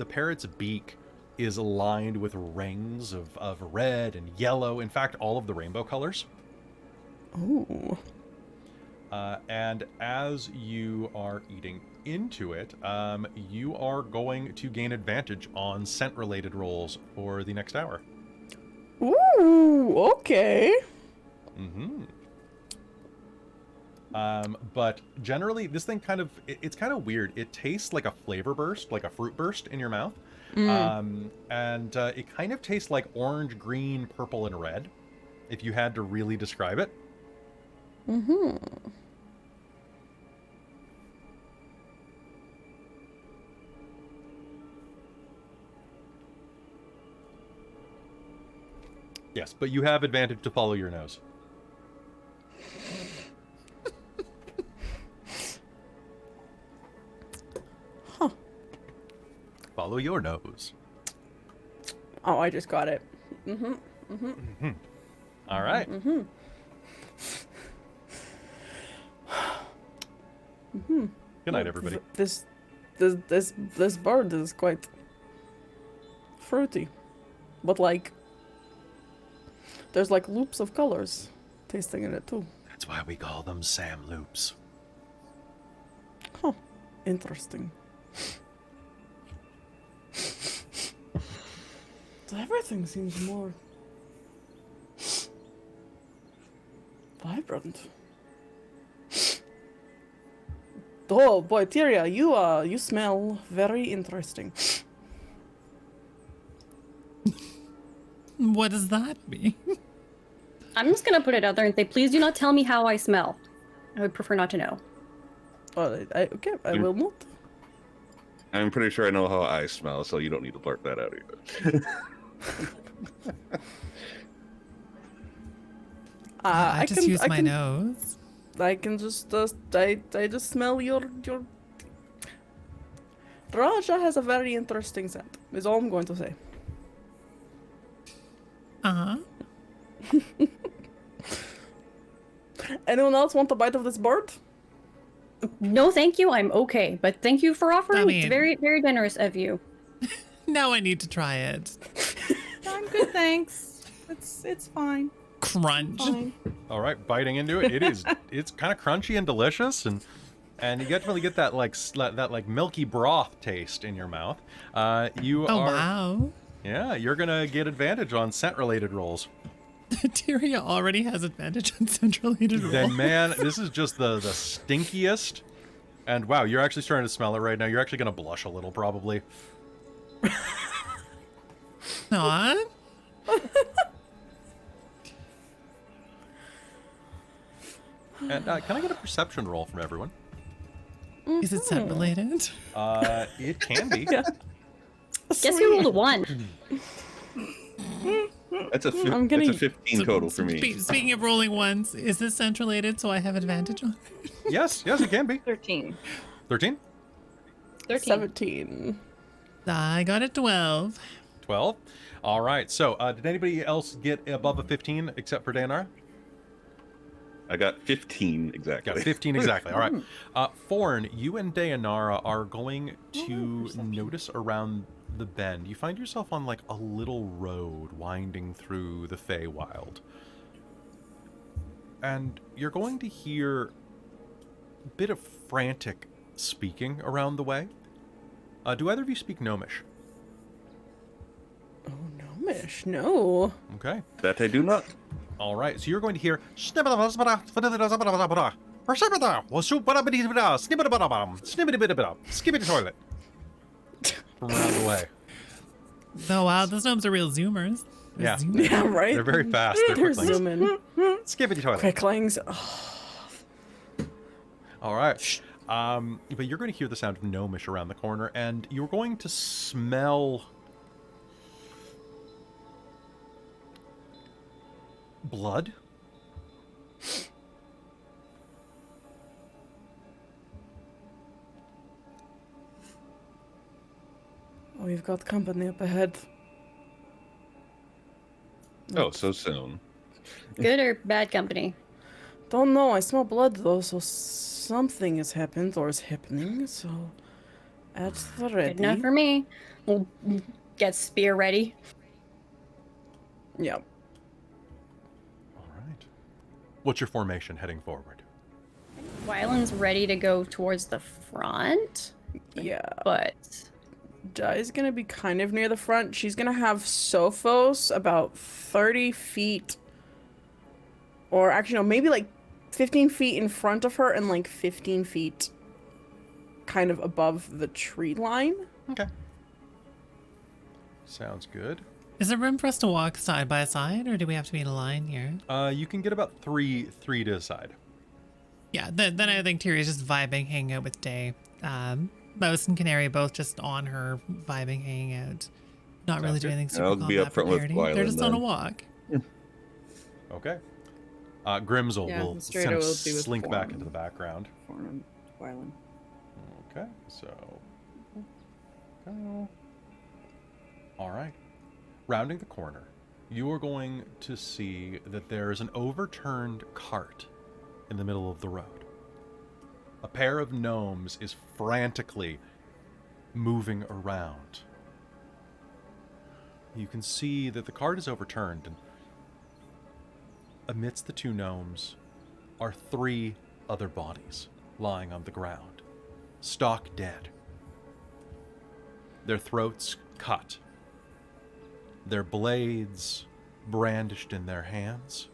parrot's beak is lined with rings of red and yellow. In fact, all of the rainbow colors. Ooh. And as you are eating into it, you are going to gain advantage on scent-related rolls for the next hour. Ooh, okay. But generally, this thing it's kind of weird. It tastes like a flavor burst, like a fruit burst in your mouth. And it kind of tastes like orange, green, purple, and red, if you had to really describe it. Yes, but you have advantage to follow your nose. Huh. Follow your nose. Oh, I just got it. All right. Good night, everybody. This bird is quite fruity, but like there's like loops of colors tasting in it too. That's why we call them Sam Loops. Huh. Interesting. Everything seems more vibrant. Oh boy, Tyria, you smell very interesting. What does that mean? I'm just gonna put it out there and say, please do not tell me how I smell. I would prefer not to know. Oh, okay, I will not. I'm pretty sure I know how I smell, so you don't need to blurt that out either. I just use my nose. I can just I just smell your Raja has a very interesting scent. Is all I'm going to say. Anyone else want a bite of this bird? No, thank you. I'm okay. But thank you for offering. It's very, very generous of you. Now I need to try it. I'm good, thanks. It's fine. Crunch. Fine. All right, biting into it. It's kind of crunchy and delicious, and you definitely get that like milky broth taste in your mouth. Wow. Yeah, you're gonna get advantage on scent-related rolls. Tyria already has advantage on scent-related rolls. Then, man, this is just the stinkiest. And wow, you're actually starting to smell it right now. You're actually gonna blush a little, probably. Not. And can I get a perception roll from everyone? Is it scent-related? It can be. Yeah. Guess who rolled a 1? That's a 15 total for me. Speaking of rolling ones, is this scent-related so I have advantage on it? Yes, it can be. 13. 13? 17. I got a 12. 12? All right, so did anybody else get above a 15 except for Deianera? I got 15 exactly. Got 15 exactly. All right. Forn, you and Deianera are going to notice around the bend. You find yourself on like a little road winding through the Feywild. And you're going to hear a bit of frantic speaking around the way. Do either of you speak Gnomish? Oh, Gnomish, no. Okay. That I do not. All right, so you're going to hear from around the way. Oh wow, those gnomes are real zoomers. Yeah. Yeah, right? They're very fast. They're They're quicklings. zooming. Skippity toilet. Quicklings. Oh. All right. But you're going to hear the sound of gnomish around the corner, and you're going to smell blood. We've got company up ahead. Oh, so soon. Good or bad company? Don't know. I smell blood though, so something has happened or is happening. So, at the ready. Good enough for me. We'll get spear ready. Yep. All right. What's your formation heading forward? Gwylan's ready to go towards the front, Yeah. but Jai's gonna be kind of near the front. She's gonna have Sophos about 30 feet, or actually no, maybe like 15 feet in front of her and like 15 feet kind of above the tree line. Okay. Sounds good. Is there room for us to walk side by side, or do we have to be in a line here? You can get about three to the side. Yeah, then I think Tyria's just vibing, hanging out with Day. Mouse and Canary both just on her, vibing, hanging out. Not really Sounds doing good. anything super I'll be combat up front with preparedy. They're Gwylan just on a then. walk. Okay. Grimsel Yeah, will Mystredo kind of will be with slink back Forn. into the background. Forn and Gwylan. Okay, so. Go. All right. Rounding the corner, you are going to see that there is an overturned cart in the middle of the road. A pair of gnomes is frantically moving around. You can see that the cart is overturned, and amidst the two gnomes are 3 other bodies lying on the ground, stock dead. Their throats cut, their blades brandished in their hands.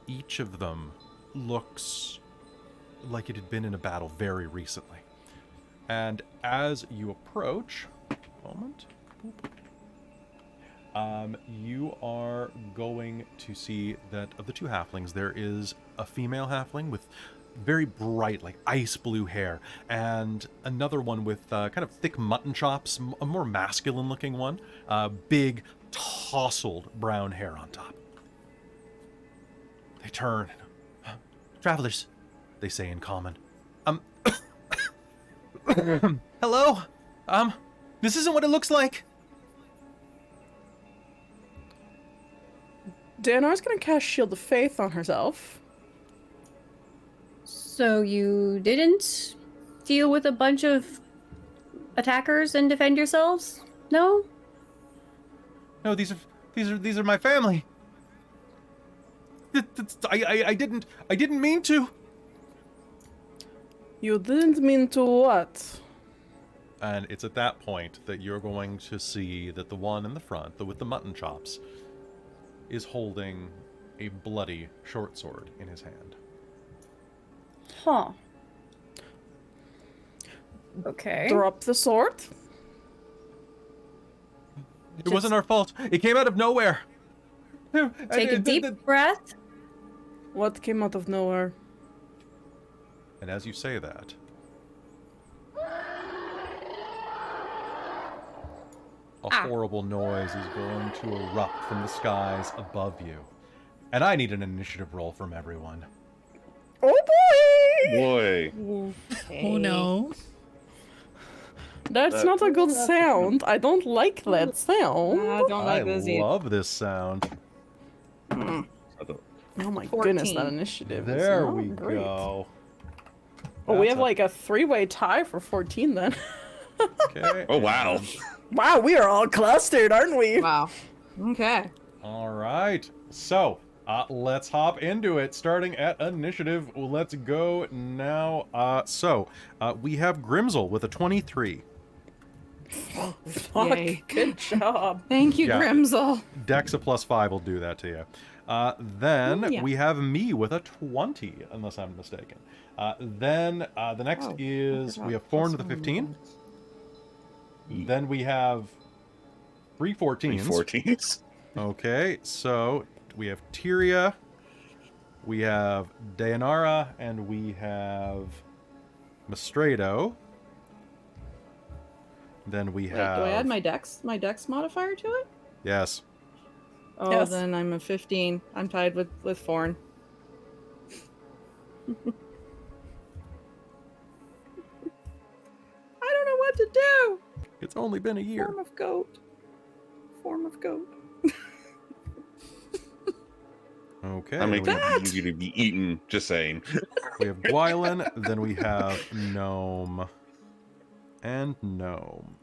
Each of them looks like it had been in a battle very recently. And as you approach, you are going to see that of the 2 halflings, there is a female halfling with very bright, like ice blue hair, and another one with kind of thick mutton chops, a more masculine looking one, big, tousled brown hair on top. They turn. Travelers, they say in common. Hello? This isn't what it looks like. Deianera's gonna cast Shield of Faith on herself. so you didn't deal with a bunch of attackers and defend yourselves? No? No, these are my family. I didn't mean to. You didn't mean to what? And it's at that point that you're going to see that the one in the front, with the mutton chops, is holding a bloody short sword in his hand. Huh. Okay. Drop the sword? It wasn't our fault. It came out of nowhere. Take a deep breath. What came out of nowhere? And as you say that, a horrible noise is going to erupt from the skies above you. And I need an initiative roll from everyone. Oh boy! Boy. Oh no. That's not a good sound. I don't like that sound. I don't like this either. love this sound. I don't- Oh my goodness, that 14. initiative is There not we great. go. Oh, we That's have like a 3-way tie for 14 then. Okay. Oh, wow. Wow, we are all clustered, aren't we? Wow. Okay. All right. So, let's hop into it. Starting at initiative, let's go now. We have Grimsel with a 23. Fuck, Yay. good job. Thank you, Yeah. Grimsel. Dex a +5 will do that to you. Then Yeah. we have me with a 20, unless I'm mistaken. Then the next Oh, is I we have forgot. Forn Plus with a one 15. bonus. Then we have 3 14s. 14s. Okay, so we have Tyria we have Deianera, and we have Mystredo. Then we Wait, have... do I add my dex modifier to it? Yes. Oh, Yes. then I'm a 15. I'm tied with Forn. I don't know what to do. It's only been a year. Form of goat. Form of goat. Okay. I make then it easy to be eaten, just saying. we have Gwylan, then we have Gnome. And Gnome.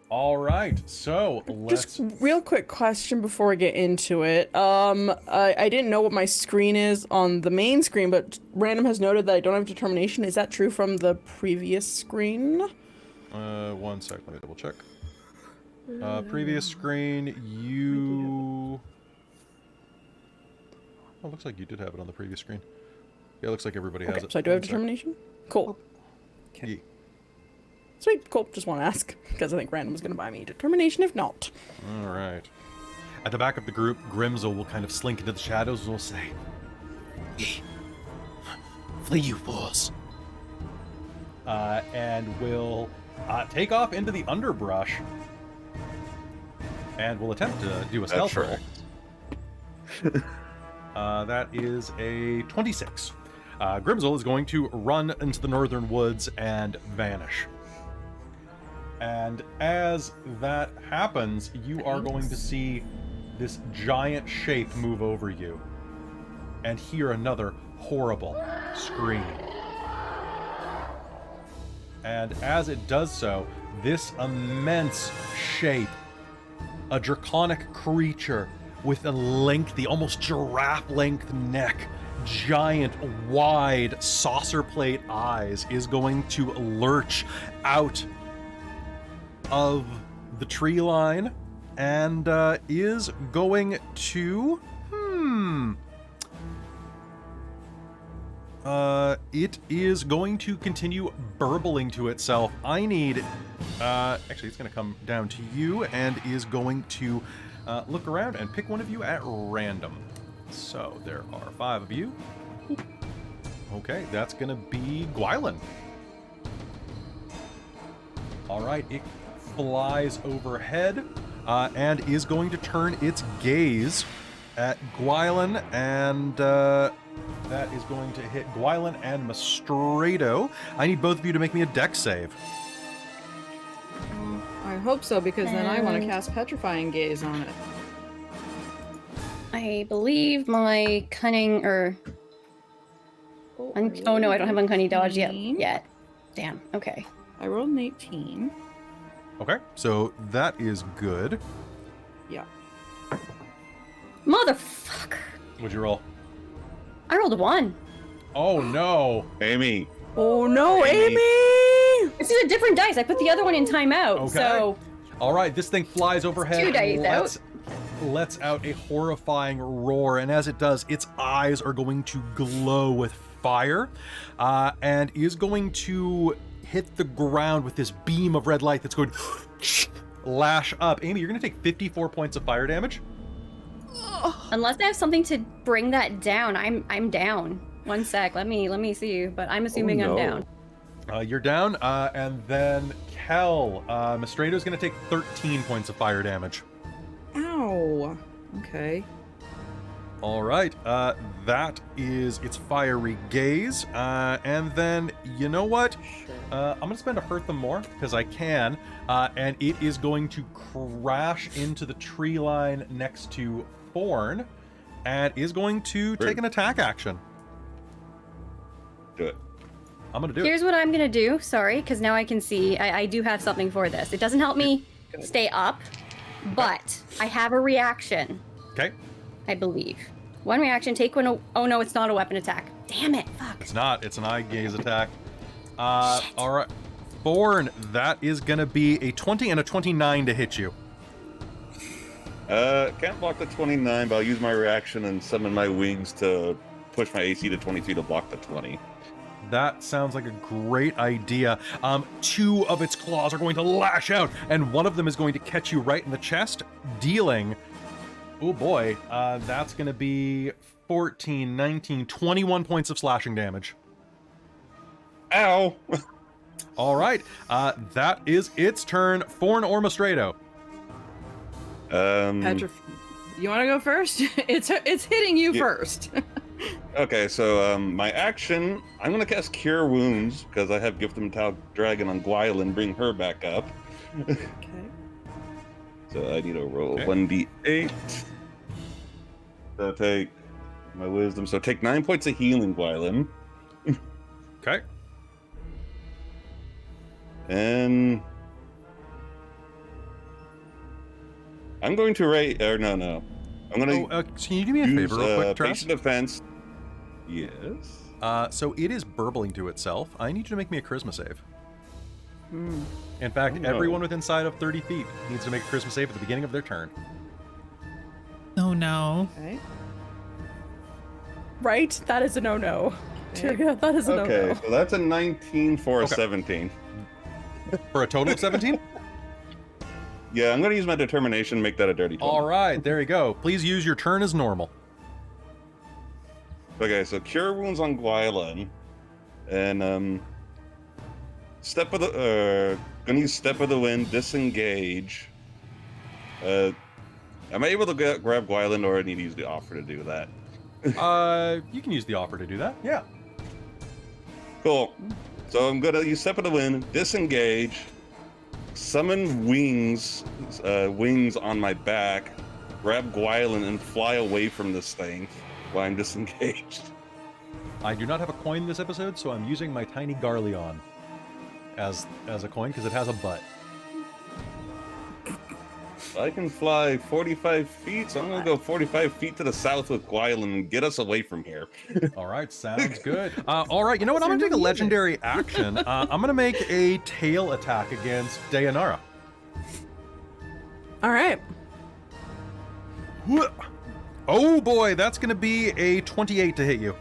All right, so let's... Just real quick question before we get into it. I didn't know what my screen is on the main screen, but Random has noted that I don't have determination. Is that true from the previous screen? 1 sec, let me double check. Previous screen, you... Oh, looks like you did have it on the previous screen. Yeah, it looks like everybody has Okay, it. so I do have 1 sec. determination? Cool. Yeah. Sweet, cool. Just want to ask, because I think Random is going to buy me determination if not. All right. At the back of the group, Grimzel will kind of slink into the shadows and will say, "Flee, you fools!" And will take off into the underbrush and will attempt to do a stealth roll. That is a 26. Grimzel is going to run into the northern woods and vanish. And as that happens, you are going to see this giant shape move over you and hear another horrible scream. And as it does so, this immense shape, a draconic creature with a lengthy, almost giraffe-length neck, giant, wide, saucer plate eyes, is going to lurch out of the tree line and is going to it is going to continue burbling to itself. I need actually it's going to come down to you and is going to look around and pick one of you at random. So there are 5 of you. Okay, that's going to be Gwylan. All right, it flies overhead and is going to turn its gaze at Gwylan, and that is going to hit Gwylan and Mystredo. I need both of you to make me a dex save. I hope so, because then I want to And- cast Petrifying Gaze on it. I believe my cunning or oh no, I don't have uncanny dodge yet. 18. Damn. Okay. I rolled an 18. Okay, so that is good. Yeah. Motherfucker. What'd you roll? I rolled a 1. Oh no! Amy, Oh no, Amy. Amy! This is a different dice. I put the other one in timeout. Okay. So All right, this thing flies overhead. 2 dice and lets out a horrifying roar, and as it does, its eyes are going to glow with fire, and is going to hit the ground with this beam of red light that's going to lash up. Amy, you're going to take 54 points of fire damage. unless I have something to bring that down, I'm down. 1 sec. Let me see. But I'm assuming I'm no. down. You're down, and then Kelle, Mystredo's going to take 13 points of fire damage. Ow. Okay. All right, that is its fiery gaze, and then you know what? I'm gonna spend a hurt them more because I can, and it is going to crash into the tree line next to Forn, and is going to take an attack action. do it. I'm gonna do Here's what I'm gonna do. Sorry, because now I can see. I do have something for this. It doesn't help me stay up, but I have a reaction. it. Okay, I believe. 1 reaction, take one. Oh no, it's not a weapon attack. Damn it! Fuck. it's not. It's an eye gaze attack. All right, Forn, that is gonna be a 20 and a 29 to hit you. Can't block the 29, but I'll use my reaction and summon my wings to push my AC to 22 to block the 20. That sounds like a great idea. 2 of its claws are going to lash out, and one of them is going to catch you right in the chest, dealing Oh boy, that's going to be 14, 19, 21 points of slashing damage. Ow! All right, that is its turn. Forn or Mystredo? You want to go first? It's hitting you first. Okay, so my action, I'm gonna cast Cure Wounds because I have Gift of Metallic Dragon on Gwylan, bring her back up. Okay. So I need to roll Okay. 1d8. So take my wisdom. So take 9 points of healing, Gwylan. Okay. And I'm going to rate. Or no. I'm gonna Can you do me a use favor real quick, Trash? patient defense. Yes. So it is burbling to itself. I need you to make me a charisma save. In fact, Oh, no. everyone within sight of 30 feet needs to make a charisma save at the beginning of their turn. Oh no. Okay. Right? That is a no-no. Okay. Tyria, that is a Okay, no-no. so that's a 19 for Okay. a 17. For a total of 17? Yeah, I'm going to use my determination to make that a dirty 20. All right, there you go. Please use your turn as normal. Okay, so Cure Wounds on Gwylan. And, Step of the, gonna use Step of the Wind, Disengage. Am I able to grab Gwylan, or I need to use the offer to do that? You can use the offer to do that. Yeah. Cool. So I'm gonna use Step of the Wind, Disengage, summon wings on my back, grab Gwylan, and fly away from this thing while I'm disengaged. I do not have a coin this episode, so I'm using my tiny Garleon as a coin because it has a butt. I can fly 45 feet, so I'm gonna go 45 feet to the south with Gwylan and get us away from here. All right, sounds good. All right, you know what? I'm going to take a legendary action. I'm going to make a tail attack against Deianera. All right. Oh boy, that's going to be a 28 to hit you.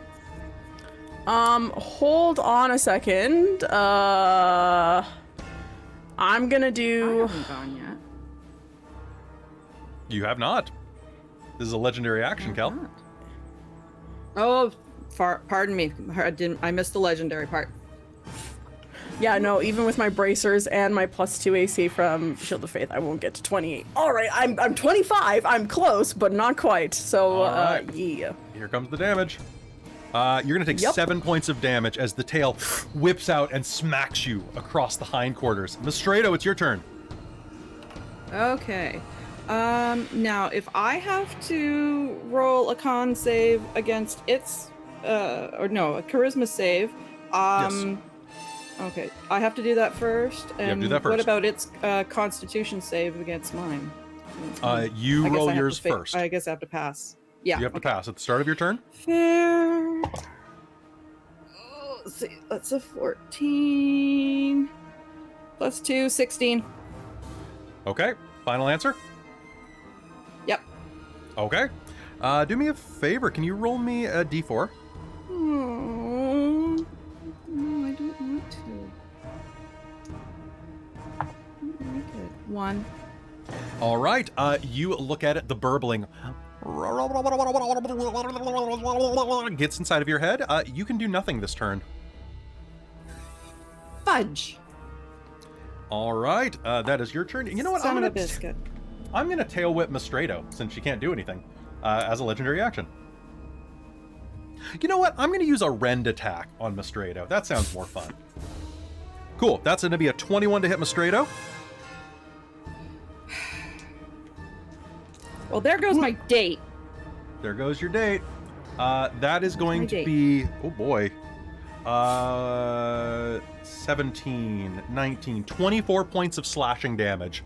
Hold on a second. I'm gonna I do. haven't gone yet. You have not. This is a legendary action, Kelle. Oh, pardon me. I missed the legendary part. Yeah, no. Even with my bracers and my +2 AC from Shield of Faith, I won't get to 28. All right, I'm 25. I'm close, but not quite. So, All right. yeah. Here comes the damage. You're going to take Yep. 7 points of damage as the tail whips out and smacks you across the hindquarters. Mystredo, it's your turn. Okay. Now, if I have to roll a con save against its, a charisma save, Yes. okay, I have to do that first. have to And do that what first. about its constitution save against mine? You I guess roll I have yours to fa- first. I guess I have to pass. Yeah. You have to pass at the start of your turn. Fair. Oh, let's see. That's a 14. +2, 16. Okay, final answer? Yep. Okay. Do me a favor. Can you roll me a d4? Oh, no, I don't want to. Very good. 1. All right. You look at it, the burbling gets inside of your head. You can do nothing this turn. Fudge. All right. That is your turn. You know what? Son of a biscuit. I'm going to tail whip Mystredo since she can't do anything as a legendary action. You know what? I'm going to use a rend attack on Mystredo. That sounds more fun. Cool. That's going to be a 21 to hit Mystredo. Well, there goes my date. There goes your date. That is going my to date? be, oh boy, 17, 19, 24 points of slashing damage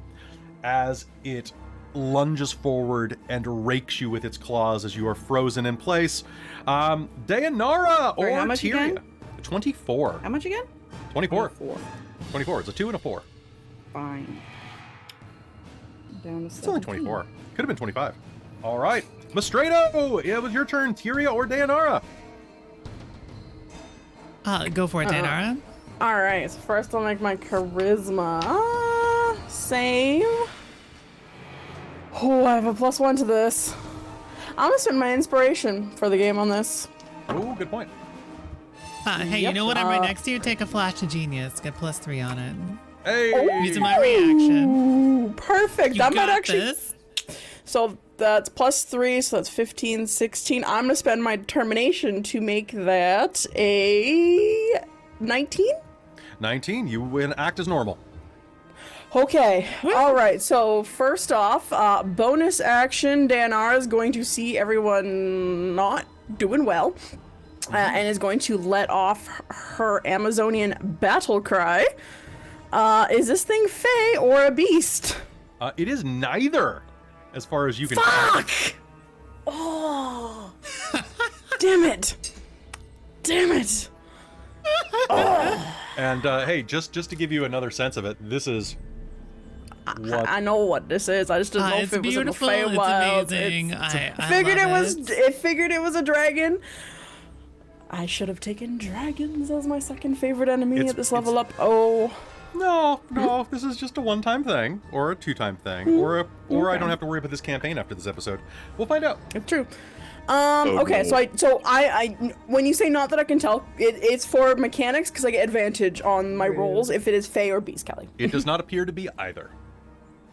as it lunges forward and rakes you with its claws as you are frozen in place. Deianera or Sorry, how much Tyria? again? 24. How much again? 24. 4. 24. It's a 2 and a 4. Fine. Down to It's only 24. Could have been 25. All right. Mystredo, it was your turn. Tyria or Deianera? Go for it, Deianera. All right. So first, I'll make my charisma save. Oh, I have a +1 to this. I'm gonna spend my inspiration for the game on this. Oh, good point. Hey, Yep, you know what? I'm right next to you. Take a flash of genius. Get +3 on it. Hey! Using my reaction. Ooh, perfect. You That might got actually. this. So that's +3, so that's 15, 16. I'm gonna spend my determination to make that a 19. 19, you win act as normal. Okay, all right. So first off, bonus action, Deianera is going to see everyone not doing well, and is going to let off her Amazonian battle cry. Is this thing fey or a beast? It is neither, as far as you can tell. Fuck! Oh! Damn it! Damn it! And hey, just to give you another sense of it, this is what I know what this is. I just didn't know It's if it was in the beautiful. Fey It's Wild. amazing. I I figured it love was. It figured it was a dragon. I should have taken dragons as my second favorite enemy It's- at this level up. Oh, no, this is just a one-time thing, or a two-time thing, or I don't have to worry about this campaign after this episode. We'll find out. it's true. Oh, Okay, no. so I when you say not that I can tell, it's for mechanics because I get advantage on my rolls if it is Fey or Beast, Kelly. It does not appear to be either.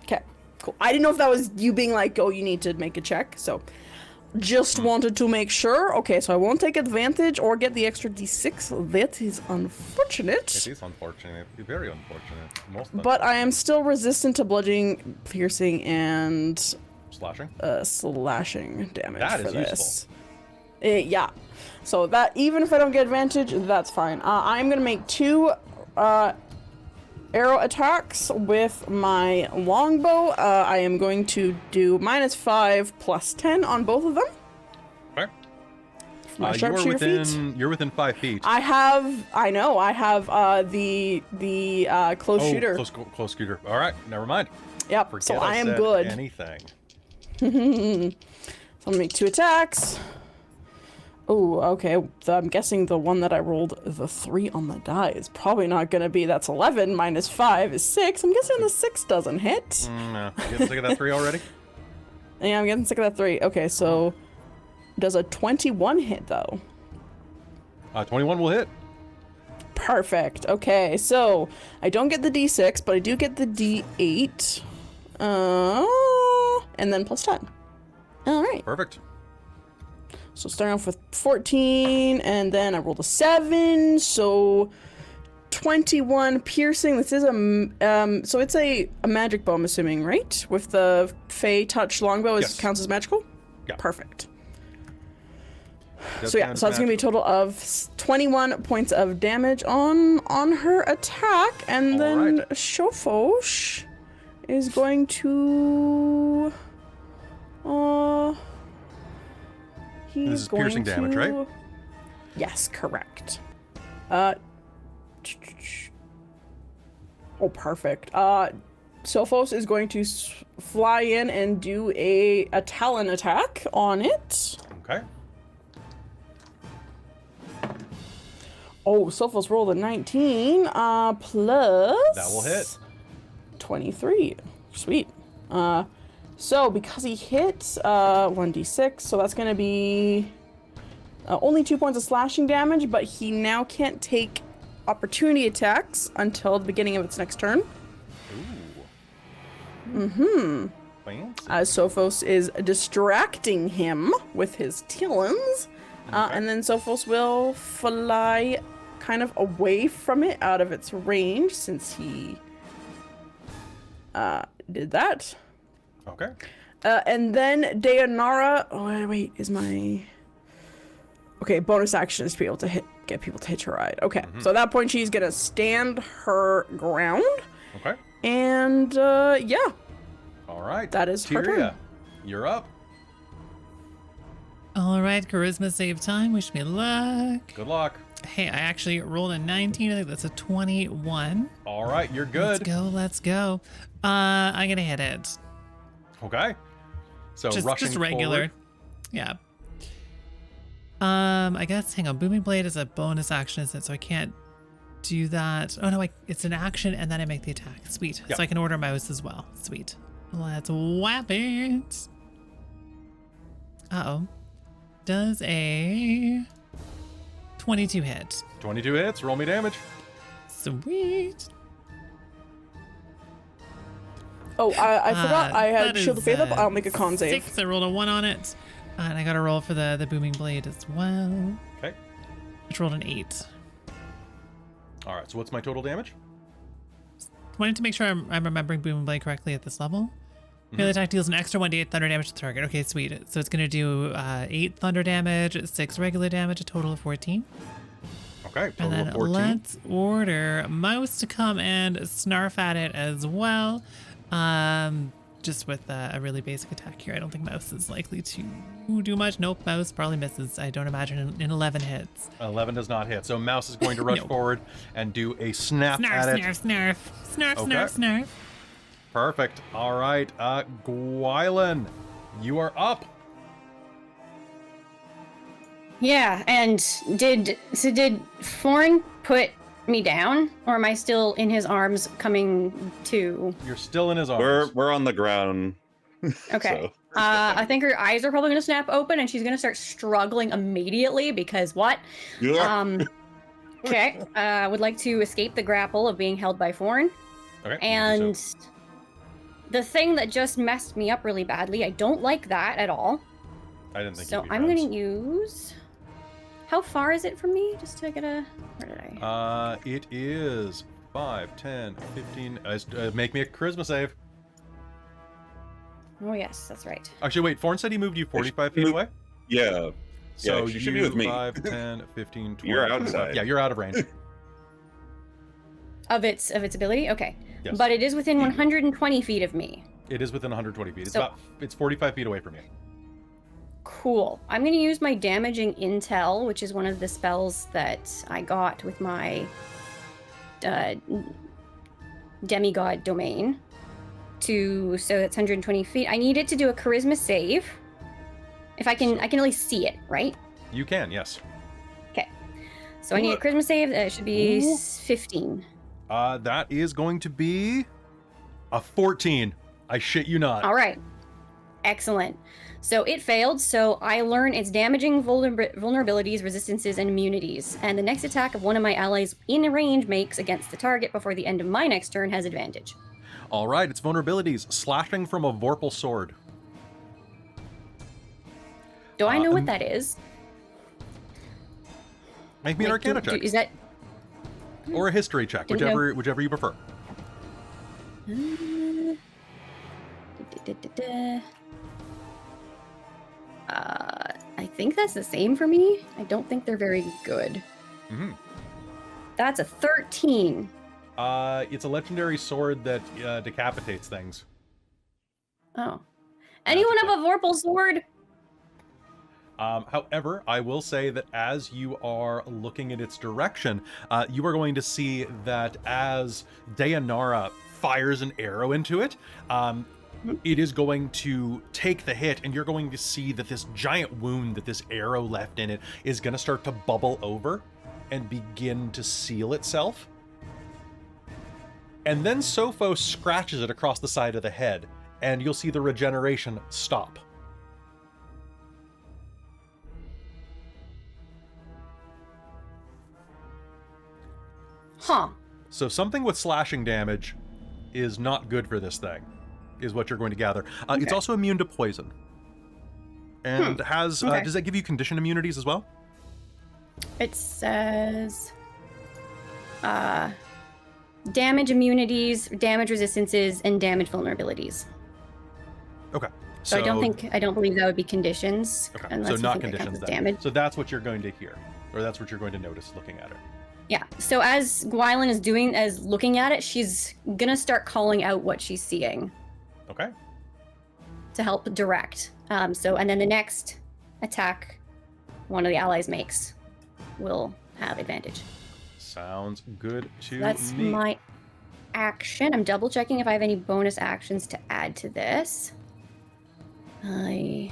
Okay, cool. I didn't know if that was you being like, oh, you need to make a check, so just wanted to make sure. Okay, so I won't take advantage or get the extra d6. That is unfortunate. It is unfortunate, very unfortunate. Most But I am still resistant to bludgeoning, piercing, and slashing. slashing damage That for is this. Yeah. So that even if I don't get advantage, that's fine. I'm gonna make 2 arrow attacks with my longbow. I am going to do -5 + 10 on both of them. Okay. My You are sharpshooter feat. you're within 5 feet. I have the close shooter. Close shooter. All right, never mind. Yep. Forget So I am said good. Anything. So I'm gonna make 2 attacks. Oh, okay. I'm guessing the one that I rolled the 3 on the die is probably not gonna be. That's 11 -5 is 6. I'm guessing the 6 doesn't hit. No. You getting sick of that 3 already? Yeah, I'm getting sick of that 3. Okay, so does a 21 hit though? 21 will hit. Perfect. Okay, so I don't get the d6, but I do get the d8. And then +10. All right. Perfect. So starting off with 14, and then I rolled a 7, so 21 piercing. This is so it's a magic bow, I'm assuming, right? With the Fey Touch longbow, Yes. counts as magical? Yeah. Perfect. Does So yeah, count so as that's gonna be a total of 21 points of damage on her attack, and then Alright. Shofosh is going to he's This is going piercing damage, right? to- Yes, correct. Oh, perfect. Sophos is going to fly in and do a talon attack on it. Okay. Oh, Sophos rolled a 19, plus... That will hit. 23. Sweet. So because he hit 1d6, so that's going to be only 2 points of slashing damage, but he now can't take opportunity attacks until the beginning of its next turn. Ooh. Fancy. As Sophos is distracting him with his talons. And then Sophos will fly kind of away from it, out of its range, since he did that. Okay. And then Deianera. Oh wait, is my okay? Bonus action is to be able to get people to hitch a ride. Okay, so at that point she's gonna stand her ground, Okay. and yeah, All right. That is her Tyria, turn. you're up. All right, charisma save time. Wish me luck. Good luck. Hey, I actually rolled a 19. I think that's a 21. All right, you're good. Let's go. I'm gonna hit it. Okay. So rushing Just regular. forward. Yeah. I guess, hang on, Booming Blade is a bonus action, isn't it? So I can't do that. Oh no, it's an action and then I make the attack. Sweet. Yeah. So I can order mouse as well. Sweet. Let's whap it. Uh-oh. Does a 22 hit. 22 hits. Roll me damage. Sweet. Oh, I forgot I had That Shield of is, Faith up. I'll make a con save. 6. I rolled a 1 on it. And I got a roll for the booming blade as well. Okay. Which rolled an 8. All right. So what's my total damage? Wanted to make sure I'm remembering booming blade correctly at this level. Melee attack deals an extra 1d8 thunder damage to the target. Okay, sweet. So it's going to do 8 thunder damage, 6 regular damage, a total of 14. Okay. And Total then of 14. let's order Mouse to come and snarf at it as well. Just with a really basic attack here. I don't think Mouse is likely to do much. Nope, Mouse probably misses. I don't imagine in 11 hits. 11 does not hit. So Mouse is going to rush Nope. forward and do a snap Snarf, at it. snarf, snarf. Snarf, Okay. snarf, snarf. Perfect. All right. Gwylan, you are up. Yeah, and did Forn put me down, or am I still in his arms coming to? You're still in his arms. We're on the ground. Okay. So. I think her eyes are probably gonna snap open, and she's gonna start struggling immediately because what? Yeah. Okay. Would like to escape the grapple of being held by Forn, Okay. and so- the thing that just messed me up really badly. I don't like that at all. I didn't think. So you'd be I'm friends. gonna use. How far is it from me? Just to get a. Where did I? It is 5, 10, 15. Make me a charisma save. Oh yes, that's right. Actually, wait. Forn said he moved you 45 feet away. Yeah. So she should be with me. 5, 10, 15, 20. You're outside. Yeah, you're out of range. Of its ability. Okay. Yes. But it is within 120 feet of me. It is within 120 feet. So- It's 45 feet away from you. Cool. I'm going to use my damaging intel, which is one of the spells that I got with my demigod domain. So that's 120 feet. I need it to do a charisma save. If I can, I can at least see it, right? You can, yes. Okay. So I need a charisma save. It should be 15. That is going to be a 14. I shit you not. All right. Excellent. So it failed, so I learn its damaging vulnerabilities, resistances, and immunities. And the next attack of one of my allies in range makes against the target before the end of my next turn has advantage. All right, its vulnerabilities. Slashing from a Vorpal sword. Do I know what that is? Make me an Like, Arcana check. Is that... Or a history check, Didn't know. whichever you prefer. I think that's the same for me. I don't think they're very good. Mm-hmm. That's a 13. It's a legendary sword that decapitates things. Oh. Anyone have a Vorpal sword? However, I will say that as you are looking in its direction, you are going to see that as Deianera fires an arrow into it, it is going to take the hit, and you're going to see that this giant wound that this arrow left in it is going to start to bubble over and begin to seal itself. And then Sophos scratches it across the side of the head, and you'll see the regeneration stop. Huh. So something with slashing damage is not good for this thing, is what you're going to gather. It's Okay. also immune to poison. And has, Okay. does that give you condition immunities as well? It says damage immunities, damage resistances, and damage vulnerabilities. Okay. So I don't believe that would be conditions. Okay, Unless so you not think that conditions counts as then. damage. So that's what you're going to hear, or that's what you're going to notice looking at it. Yeah. So as Gwylan is looking at it, she's gonna start calling out what she's seeing Okay. to help direct. And then the next attack one of the allies makes will have advantage. Sounds good to That's me. my action. I'm double checking if I have any bonus actions to add to this. I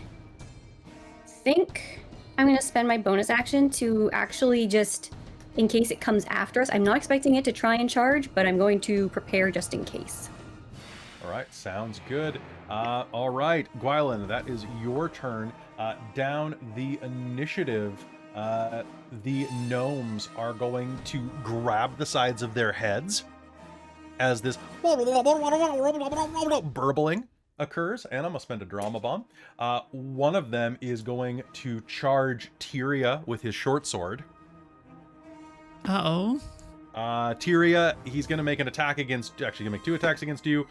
think I'm going to spend my bonus action to actually just, in case it comes after us, I'm not expecting it to try and charge, but I'm going to prepare just in case. All right, sounds good. All right, Gwylan, that is your turn. Down the initiative, the gnomes are going to grab the sides of their heads as this burbling occurs, and I'm gonna spend a drama bomb. One of them is going to charge Tyria with his short sword. Uh-oh. Tyria, he's going to make an attack against, actually going to make 2 attacks against you.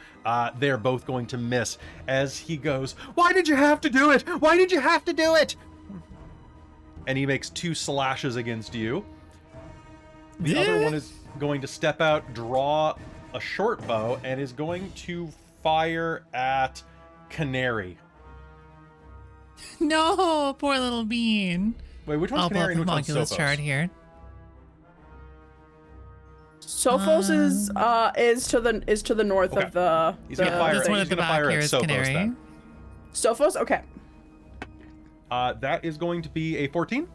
They're both going to miss as he goes, "Why did you have to do it? Why did you have to do it?" And he makes 2 slashes against you. The other one is going to step out, draw a short bow, and is going to fire at Canary. No, poor little bean. Wait, which one's I'll pull up Canary the and which one's homunculus Sophos? chart here. Sophos is to the north Okay. of the. He's gonna fire. This one He's at the gonna back fire here at is Sophos Canary. then. Sophos, okay. That is going to be a 14.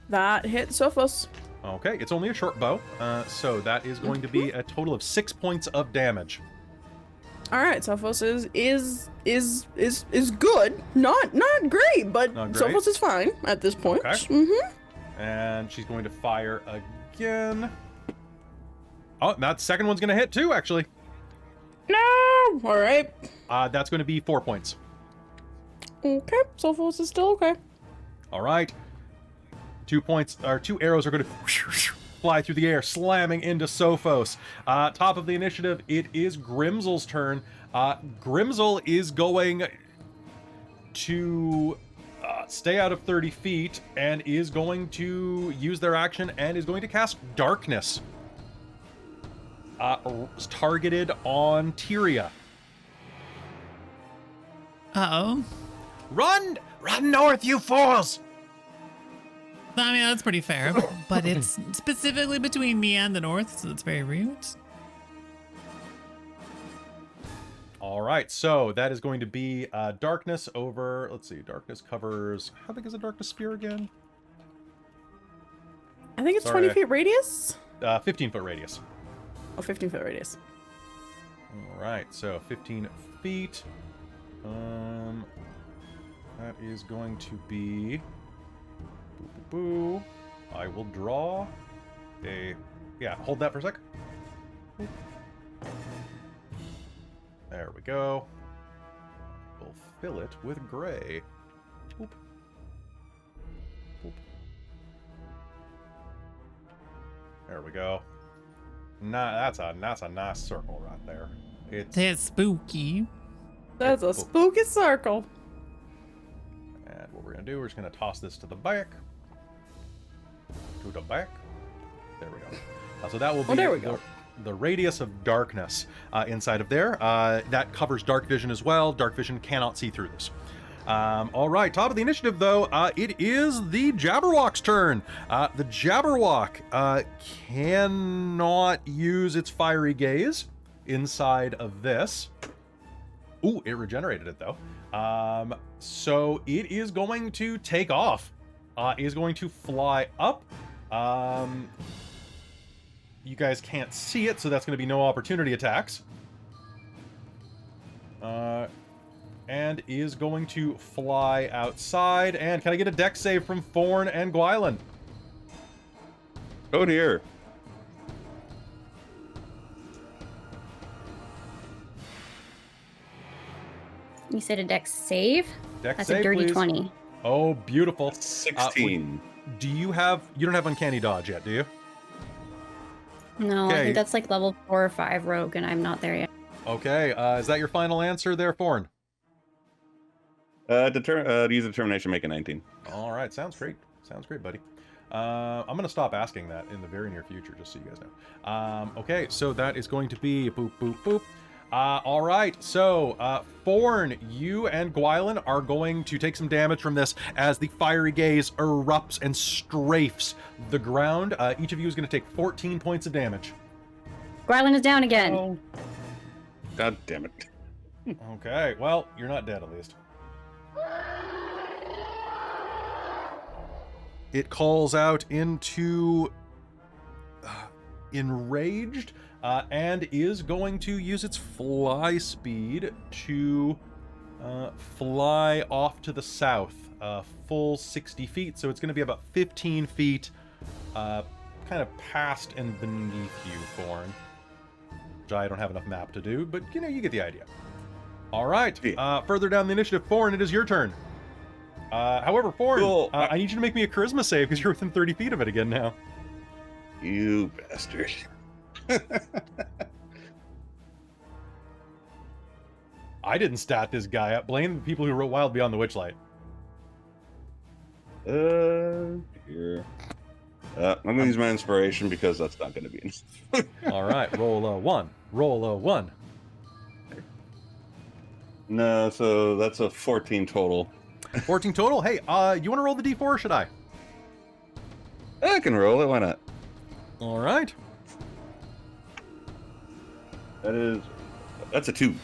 That hit Sophos. Okay, it's only a short bow, so that is going to be a total of 6 points of damage. All right, Sophos is good, not great, but Not great. Sophos is fine at this point. Okay. Mm-hmm. And she's going to fire again. Oh, that second one's going to hit too, actually. No. All right. That's going to be 4 points. Okay, Sophos is still okay. All right. 2 points, or 2 arrows are going to fly through the air, slamming into Sophos. Top of the initiative, it is Grimsel's turn. Grimsel is going to stay out of 30 feet and is going to use their action and is going to cast Darkness. Targeted on Tyria. Uh-oh. Run! Run north, you fools! I mean, that's pretty fair, but it's specifically between me and the north, so it's very rude. All right, so that is going to be darkness over, let's see, darkness covers, how big is a darkness sphere again? I think it's Sorry. 20 feet radius. 15-foot radius. Oh, 15-foot radius. All right, so 15 feet. That is going to be... Boo. I will draw a... Yeah, hold that for a sec. There we go. We'll fill it with gray. Boop. Boop. There we go. That's a nice circle right there. It's spooky. That's a spooky circle. And what we're gonna do, we're just gonna toss this to the back. To the back. There we go. So that will be there we go. the radius of darkness inside of there. That covers dark vision as well. Dark vision cannot see through this. All right, top of the initiative though, it is the Jabberwock's turn. The Jabberwock cannot use its fiery gaze inside of this. Ooh, it regenerated it though. So it is going to take off. It is going to fly up. You guys can't see it, so that's going to be no opportunity attacks. And is going to fly outside. And can I get a dex save from Forn and Gwylan? Oh dear. You said a dex save? Dex That's save, a dirty please. 20. Oh, beautiful. 16. You don't have uncanny dodge yet, do you? No, I Okay. think that's like level 4 or 5 rogue, and I'm not there yet. Okay, is that your final answer there, Forn? To use determination, make a 19. All right, sounds great. Sounds great, buddy. I'm going to stop asking that in the very near future, just so you guys know. Okay, so that is going to be boop, boop, boop. All right, so Forn, you and Gwylan are going to take some damage from this as the fiery gaze erupts and strafes the ground. Each of you is going to take 14 points of damage. Gwylan is down again. Oh. God damn it. Okay, well, you're not dead at least. It calls out into enraged. and is going to use its fly speed to fly off to the south, full 60 feet. So it's going to be about 15 feet kind of past and beneath you, Forn. Which I don't have enough map to do, but you get the idea. All right, further down the initiative, Forn, it is your turn. However, Forn, Cool. I need you to make me a charisma save because you're within 30 feet of it again now. You bastard. I didn't stat this guy up. Blame the people who wrote Wild Beyond the Witchlight. Here. I'm gonna use my inspiration because that's not gonna be enough. All right, roll a 1. Roll a 1. No, so that's a 14 total. 14 total. Hey, you want to roll the d4 or should I? I can roll it, why not? All right. That's a 2.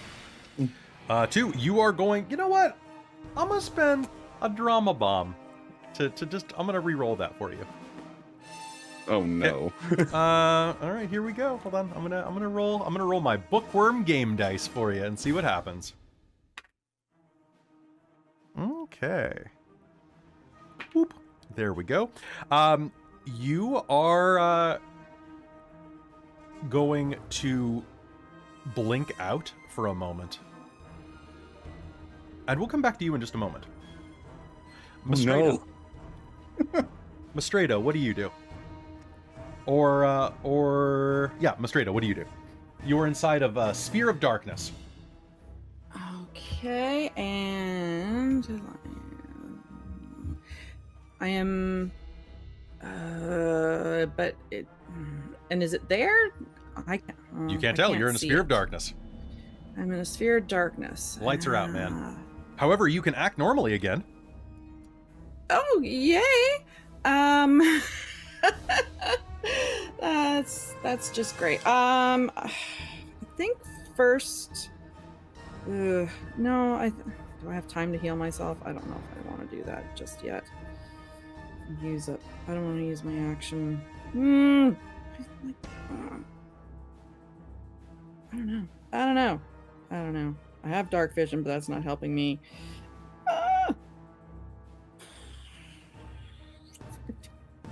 2. You are going. You know what? I'm gonna spend a drama bomb to just. I'm gonna re-roll that for you. Oh no. All right, here we go. Hold on. I'm gonna roll my bookworm game dice for you and see what happens. Okay. Whoop. There we go. You are going to blink out for a moment. And we'll come back to you in just a moment. Mystredo. Mystredo, what do you do? Mystredo, what do you do? You're inside of a sphere of darkness. Okay, and I am. But it. And is it there? I can't. You can't tell. You're in a sphere of darkness. I'm in a sphere of darkness. Lights are out, man. However, you can act normally again. Oh, yay! That's just great. I think first. No, do I have time to heal myself? I don't know if I want to do that just yet. Use it. I don't want to use my action. I don't know. I have dark vision, but that's not helping me.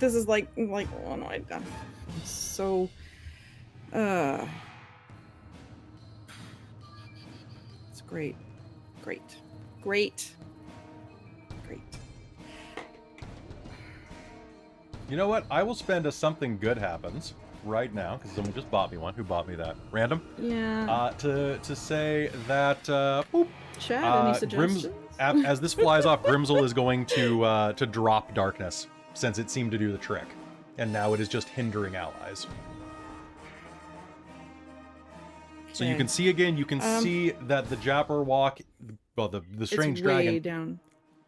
This is like oh no, I'm so it's great. You know what? I will spend a something good happens right now because someone just bought me one. Who bought me that? Random. Yeah. To say that. Boop. Chad, any suggestions? As this flies off, Grimsel is going to drop darkness since it seemed to do the trick, and now it is just hindering allies. So you can see again. You can see that the Jabberwock, well, the strange it's way dragon, down.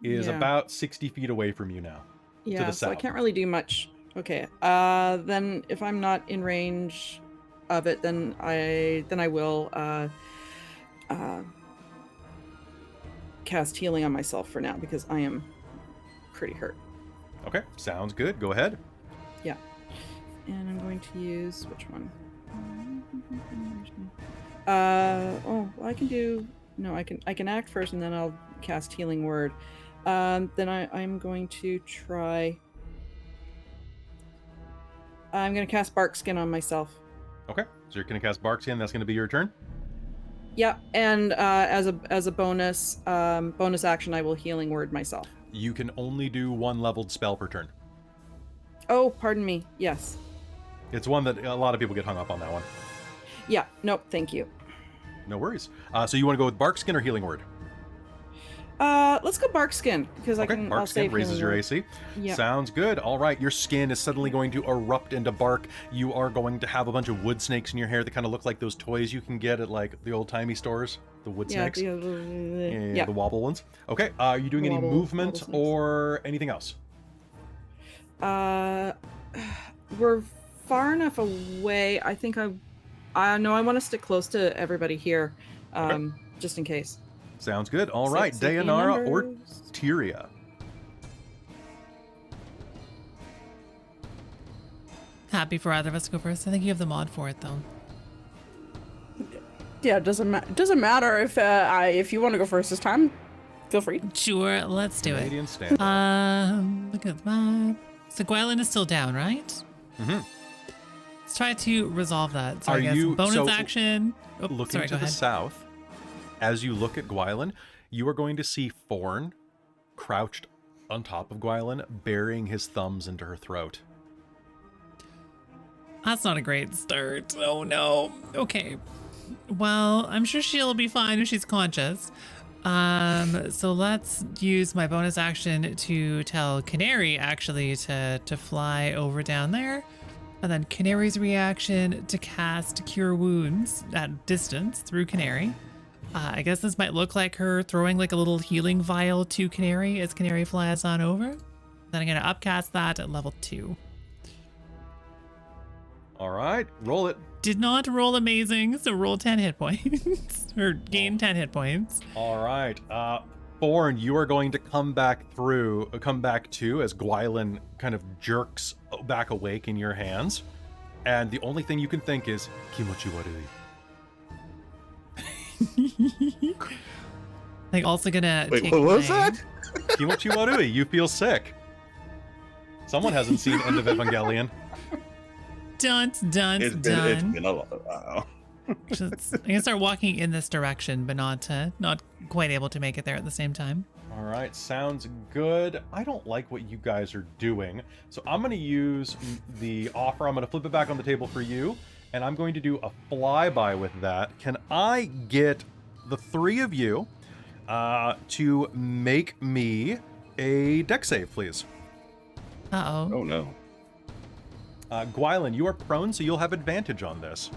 is Yeah. about 60 feet away from you now. Yeah, to the so I south. can't really do much. Okay. Then if I'm not in range of it, then I will cast healing on myself for now because I am pretty hurt. Okay, sounds good. Go ahead. Yeah. And I'm going to use which one? I can do I can act first and then I'll cast healing word. Then I'm going to try. I'm going to cast Bark Skin on myself. Okay, so you're going to cast Barkskin. That's going to be your turn. Yeah, and as a bonus action, I will healing word myself. You can only do one leveled spell per turn. Oh, pardon me. Yes. It's one that a lot of people get hung up on that one. Yeah. Nope. Thank you. No worries. So you want to go with Barkskin or healing word? Let's go Bark Skin because Okay, I'll Bark Skin save raises healing your word. AC. Yeah. Sounds good. All right, your skin is suddenly going to erupt into bark. You are going to have a bunch of wood snakes in your hair that kind of look like those toys you can get at like the old-timey stores. The wood snakes. Yeah. The wobble ones. Okay, are you doing any Wobble movement snakes. or anything else? We're far enough away. I think I know I want to stick close to everybody here, just in case. Sounds good. All So- right, so team Deianera or members. Tyria. Happy for either of us to go first. I think you have the mod for it, though. Yeah, it doesn't matter if you want to go first this time. Feel free. Sure, let's do it. Canadian standard. Look at that. So Gwylan is still down, right? Mm-hmm. Let's try to resolve that. So Are I guess you- bonus so action. Oh, Looking sorry, to go the ahead. south, as you look at Gwylan, you are going to see Forn crouched on top of Gwylan, burying his thumbs into her throat. That's not a great start. Oh no. Okay. Well, I'm sure she'll be fine if she's conscious. So let's use my bonus action to tell Canary actually to fly over down there. And then Canary's reaction to cast Cure Wounds at distance through Canary. I guess this might look like her throwing like a little healing vial to Canary as Canary flies on over. Then I'm going to upcast that at level 2. All right, roll it. Did not roll amazing, so roll 10 hit points. Or gain 10 hit points. All right, Forn, you are going to come back too, as Gwylan kind of jerks back awake in your hands. And the only thing you can think is, Kimochi warui. Like also gonna Wait, take what was my- that? Kimochi warui, you feel sick. Someone hasn't seen End of Evangelion. Dun, dun, It's dun. been a while. Just, I'm gonna start walking in this direction, but not quite able to make it there at the same time. All right, sounds good. I don't like what you guys are doing, so I'm going to use the offer. I'm going to flip it back on the table for you, and I'm going to do a flyby with that. Can I get the three of you to make me a deck save, please? Uh-oh. Oh no. Gwylan, you are prone, so you'll have advantage on this.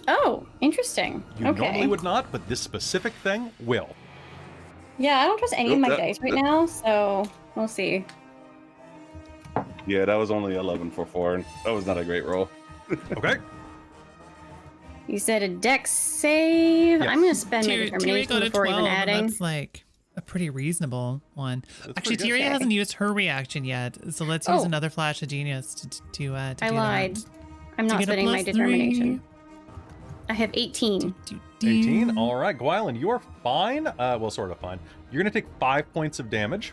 Oh, interesting. You Okay. normally would not, but this specific thing will. Yeah, I don't trust any of my Nope, dice right now, so we'll see. Yeah, that was only 11 for Forn. That was not a great roll. Okay. You said a dex save. Yes. I'm going to spend my Tyria determination got a before 12, even and adding. that's like a pretty reasonable one. That's Actually, pretty good. Tyria Okay. hasn't used her reaction yet, so let's use Oh. another flash of genius to do I that. lied. I'm To not get a spending my +3. determination. I have 18. 18. All right, Gwylan, you are fine. Well, sort of fine. You're going to take 5 points of damage.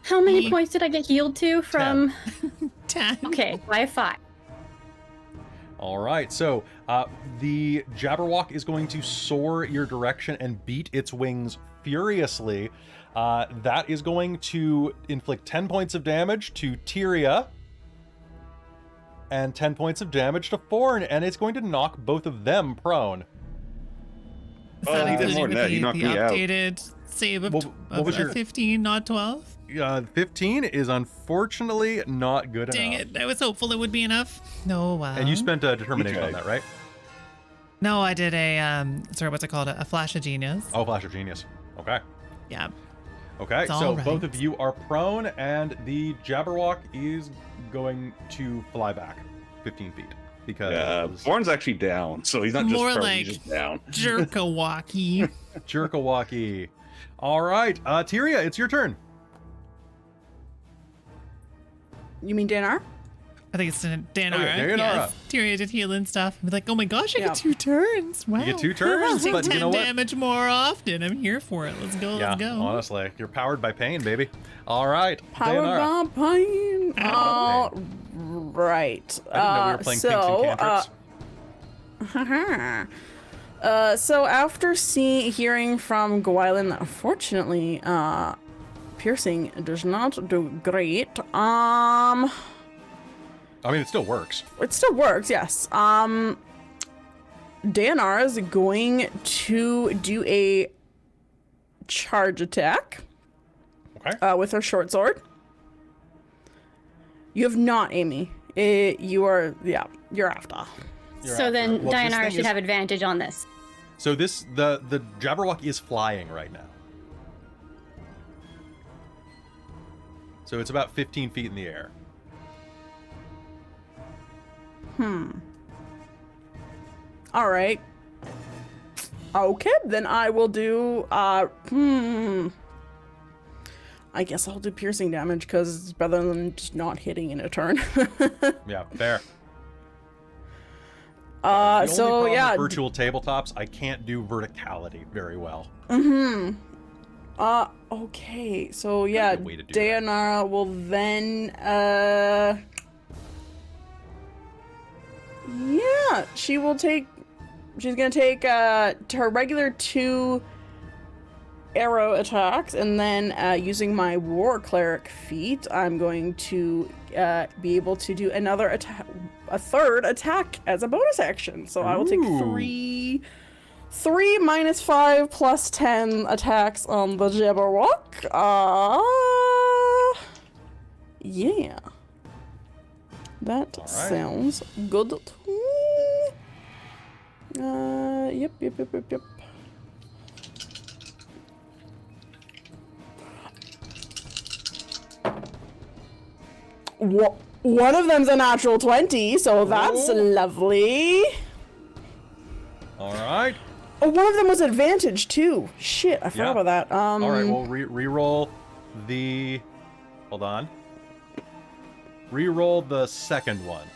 How many Ye- points did I get healed to from? 10. Okay, I have 5. All right, so the Jabberwock is going to soar your direction and beat its wings furiously. That is going to inflict 10 points of damage to Tyria and 10 points of damage to Forn, and it's going to knock both of them prone. Is Oh, that he did including more than with that. He knocked the me out. updated save of, What was of your- 15, not 12? 15 is unfortunately not good Dang enough. it. I was hopeful it would be enough. No, wow. And you spent a determination Okay. on that, right? No, I did a, sorry, what's it called? A flash of genius. Oh, Flash of Genius. Okay. Yeah. Okay, It's so all both right. of you are prone, and the Jabberwock is going to fly back 15 feet because Yeah, Forn's actually down, so he's not just More prone, like- he's just down. Jerkawaki. Jerkawaki. All right, Tyria, it's your turn. You mean Danar? I think it's Deianera. Deianera. Yes. Tyria did healing stuff. I'm like, oh my gosh, I Yeah. get 2 turns. Wow. You get 2 turns, Take but 10 you know what? damage more often. I'm here for it. Let's go. Yeah, Let's go. honestly, you're powered by pain, baby. All right, Powered Deianera. by pain. All right. I didn't know we were playing Pinks and Cantrips. So after hearing from Gwylan, unfortunately, piercing does not do great. I mean, it still works. It still works, yes. Deianera is going to do a charge attack Okay. with her short sword. You have not, Amy. You're after. You're So after then it. Well, this Deianera thing should is- have advantage on this. So the Jabberwock is flying right now. So it's about 15 feet in the air. All right. Okay, then I will do, I guess I'll do piercing damage because it's better than just not hitting in a turn. Yeah, fair. The only So problem yeah. with virtual tabletops, I can't do verticality very well. Okay. So yeah, good way to do Deianera will then yeah, she's gonna take her regular 2 arrow attacks, and then using my war cleric feat, I'm going to be able to do another attack, a third attack as a bonus action. So I will take Ooh. 3 minus 5 plus 10 attacks on the Jabberwock. Yeah. That right. sounds good to me. Yep. One of them's a natural 20, so that's lovely. All right. Oh, one of them was advantage too. Shit, I forgot Yeah. about that. All right, well, re-roll the... Hold on. Re-roll the second one.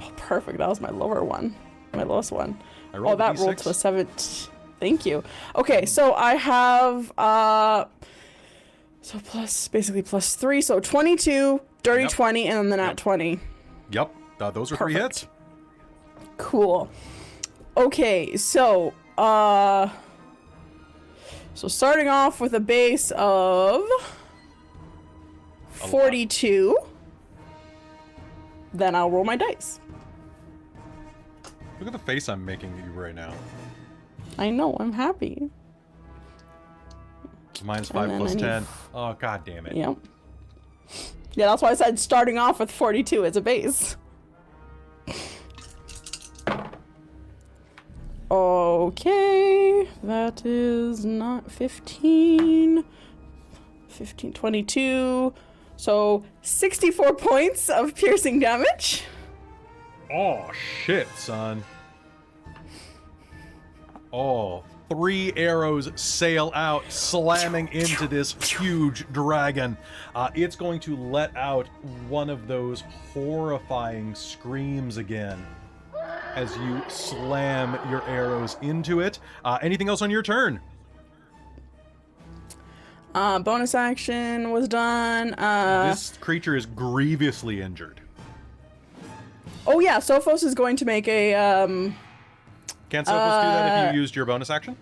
Oh, perfect. That was my lower one. My lowest one. I rolled that a rolled D6. to a 7. Thank you. Okay, so I have so basically plus 3, so 22, dirty Yep. 20, and then the nat 20. Yep, those are 3 Perfect. hits. Cool. Okay, so starting off with a base of 42, then I'll roll my dice. Look at the face I'm making at you right now. I know, I'm happy. Minus And 5 then plus I need 10. Oh, god damn it. Yep. Yeah, that's why I said starting off with 42 as a base. Okay, that is not 15, 22, so 64 points of piercing damage. Oh, shit, son. Oh, 3 arrows sail out, slamming into this huge dragon. It's going to let out one of those horrifying screams again as you slam your arrows into it. Anything else on your turn? Bonus action was done. This creature is grievously injured. Oh yeah, Sophos is going to make a Can't Sophos do that if you used your bonus action?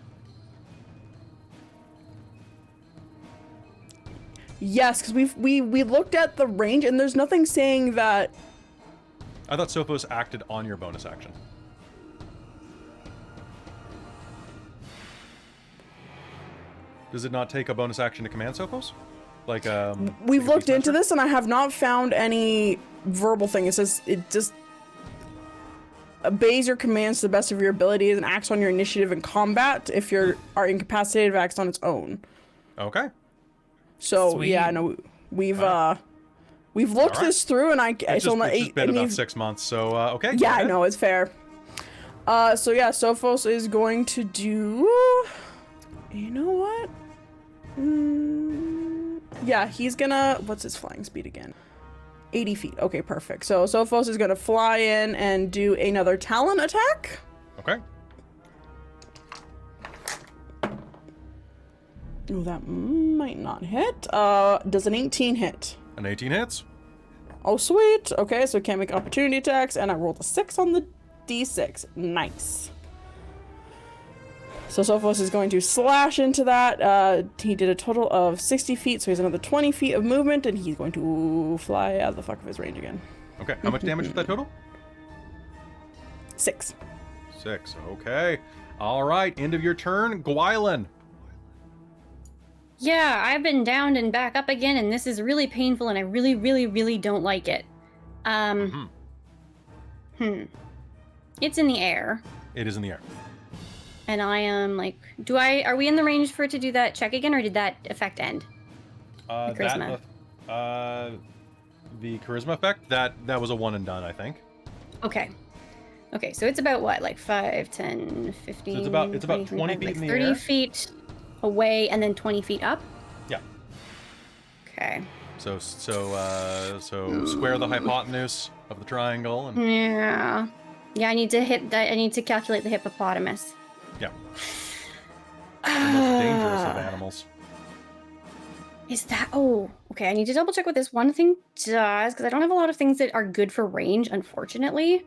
yes, because we looked at the range and there's nothing saying that. I thought Sophos acted on your bonus action. Does it not take a bonus action to command Sophos? Like, We've like a looked into Beastmaster? this and I have not found any verbal thing. It says it just obeys your commands to the best of your abilities and acts on your initiative in combat if you are incapacitated or acts on its own. Okay. So Sweet. yeah, no, we've looked Alright. this through and It's just been about 6 months, so, okay. go Yeah, I ahead. know, it's fair. So yeah, Sophos is going to do... You know what? Yeah, he's gonna... What's his flying speed again? 80 feet. Okay, perfect. So Sophos is gonna fly in and do another talon attack. Okay. Oh, that might not hit. Does an 18 hit? An 18 hits. Oh, sweet. Okay, so can't make opportunity attacks, and I rolled a 6 on the d6. Nice. So Sophos is going to slash into that. He did a total of 60 feet, so he has another 20 feet of movement, and he's going to fly out of the fuck of his range again. Okay, how much damage is that total? 6. 6, okay. All right, end of your turn. Gwylan. Yeah, I've been downed and back up again, and this is really painful, and I really, really, really don't like it. It's in the air, It is in the air. and I am like, are we in the range for it to do that check again, or did that effect end? Charisma. The charisma effect, that was a one and done, I think. Okay, so it's about what, like 5, 10, 15, So it's about 20 25, feet like in the 30 air. feet away, and then 20 feet up? Yeah. Okay. So square the hypotenuse of the triangle, and Yeah. Yeah, I need to calculate the hippopotamus. Yeah. The most dangerous of animals. Is that... Oh, okay. I need to double check what this one thing does, because I don't have a lot of things that are good for range, unfortunately.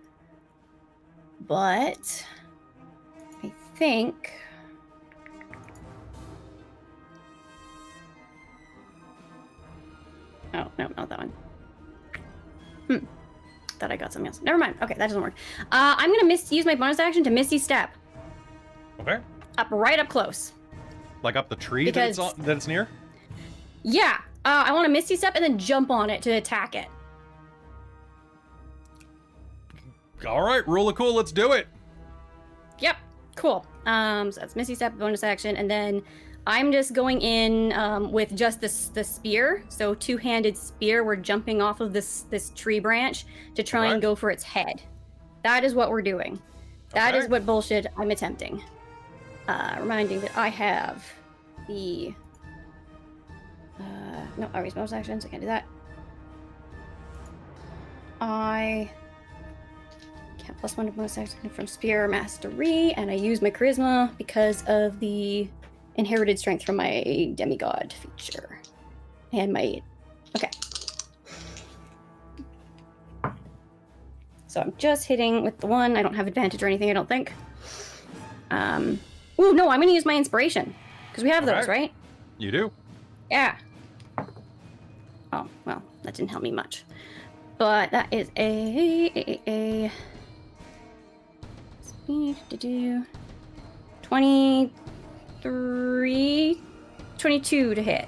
But... I think... Oh, no, not that one. Thought I got something else. Never mind. Okay, that doesn't work. I'm gonna use my bonus action to Misty Step. Okay. Right up close. Like up the tree that it's near? Yeah. I want to Misty Step and then jump on it to attack it. All right, rule of cool, let's do it. Yep. Cool. So that's Misty Step, bonus action, and then I'm just going in with just the spear. So two-handed spear. We're jumping off of this tree branch to try and go for its head. That is what we're doing. That is what bullshit I'm attempting. Reminding that I have the... no, I raised bonus actions. I can't do that. I can't +1 to bonus action from Spear Mastery, and I use my Charisma because of the inherited strength from my demigod feature. And my... Okay. So I'm just hitting with the one. I don't have advantage or anything, I don't think. Ooh, no, I'm going to use my inspiration. Because we have those, right? You do. Yeah. Oh, well, that didn't help me much. But that is a speed to do 23, 22 to hit.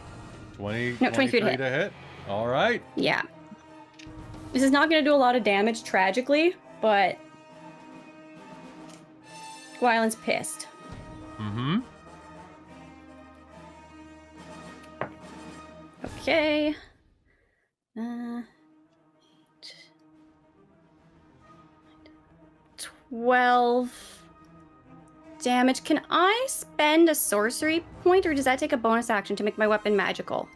23 to hit. All right. Yeah. This is not going to do a lot of damage, tragically, but Gwylan's pissed. Mm-hmm. Okay. 12 damage. Can I spend a sorcery point, or does that take a bonus action to make my weapon magical?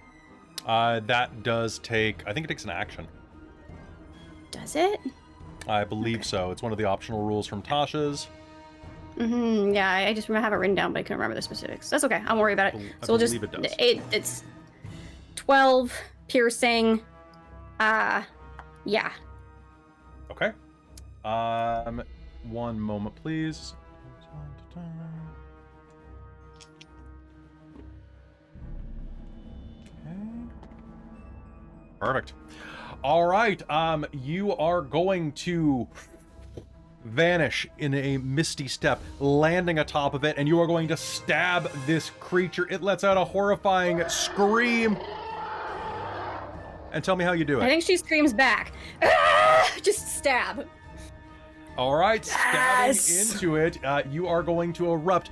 That does take... I think it takes an action. Does it? I believe so. It's one of the optional rules from Tasha's. Yeah, I just have it written down, but I couldn't remember the specifics. That's okay. I won't worry about it. So we'll just... it does. It's 12 piercing. Yeah. Okay. One moment, please. Okay. Perfect. All right. You are going to vanish in a misty step, landing atop of it, and you are going to stab this creature. It lets out a horrifying scream. And tell me how you do it. I think she screams back. Ah! Just stab. All right, stabbing into it, you are going to erupt,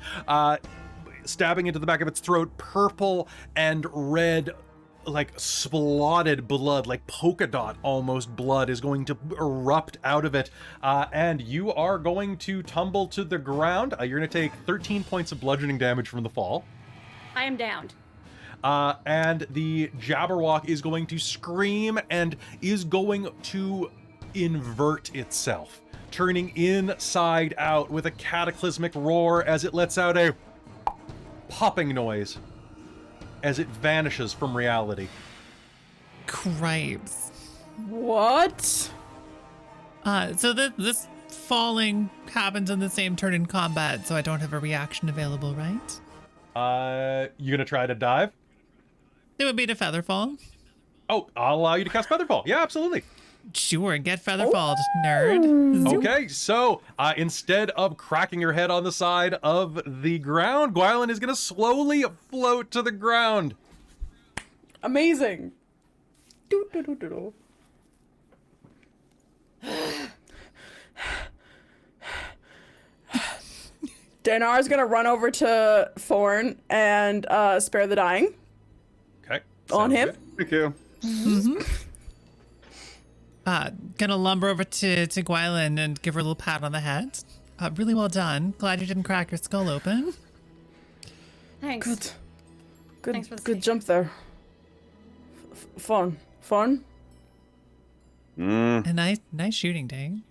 stabbing into the back of its throat. Purple and red, like splotted blood, like polka dot almost blood is going to erupt out of it, and you are going to tumble to the ground. You're going to take 13 points of bludgeoning damage from the fall. I am downed. And the Jabberwock is going to scream and is going to invert itself, turning inside out with a cataclysmic roar as it lets out a popping noise as it vanishes from reality. Cripes. What? So this falling happens in the same turn in combat, so I don't have a reaction available, right? You gonna try to dive? It would be to Featherfall. Oh, I'll allow you to cast Featherfall. Yeah, absolutely. Sure, get Featherfall, nerd. Zoop. Okay, so instead of cracking your head on the side of the ground, Gwylan is gonna slowly float to the ground. Amazing. Deianera's gonna run over to Forn and spare the dying. Okay. On sounds him. good. Thank you. Gonna lumber over to Gwylan and give her a little pat on the head. Really well done. Glad you didn't crack your skull open. Thanks. Thanks for the Good save. jump there. Fun. A nice shooting, Dane.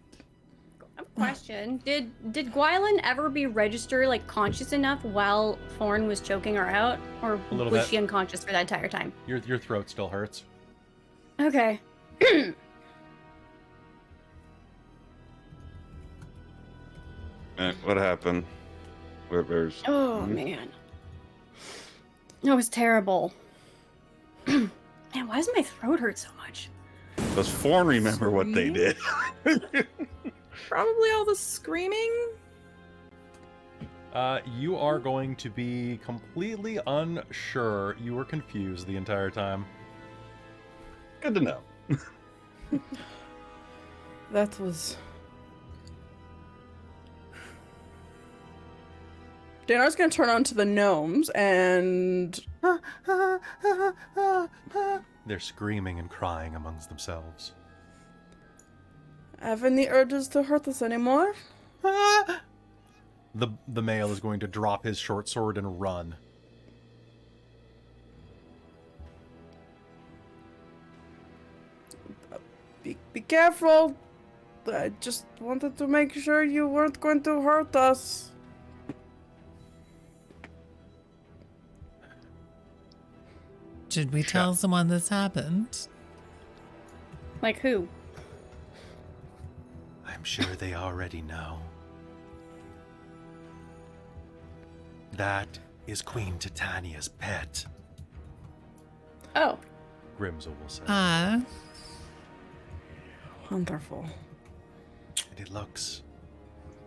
question. Did Gwylan ever be registered, like, conscious enough while Forn was choking her out? Or A little was bit. she unconscious for that entire time? Your throat still hurts. Okay. What happened? Where's... Oh, man. That was terrible. Man, why does my throat hurt so much? Does Forn remember what they did? Probably all the screaming. You are going to be completely unsure. You were confused the entire time. Good to know. That was... Deianera's gonna turn on to the gnomes and... They're screaming and crying amongst themselves. Have any urges to hurt us anymore? The male is going to drop his short sword and run. Be careful. I just wanted to make sure you weren't going to hurt us. Should we tell someone this happened? Like who? I'm sure they already know. That is Queen Titania's pet, Oh. Grimsel will say. Wonderful. And it looks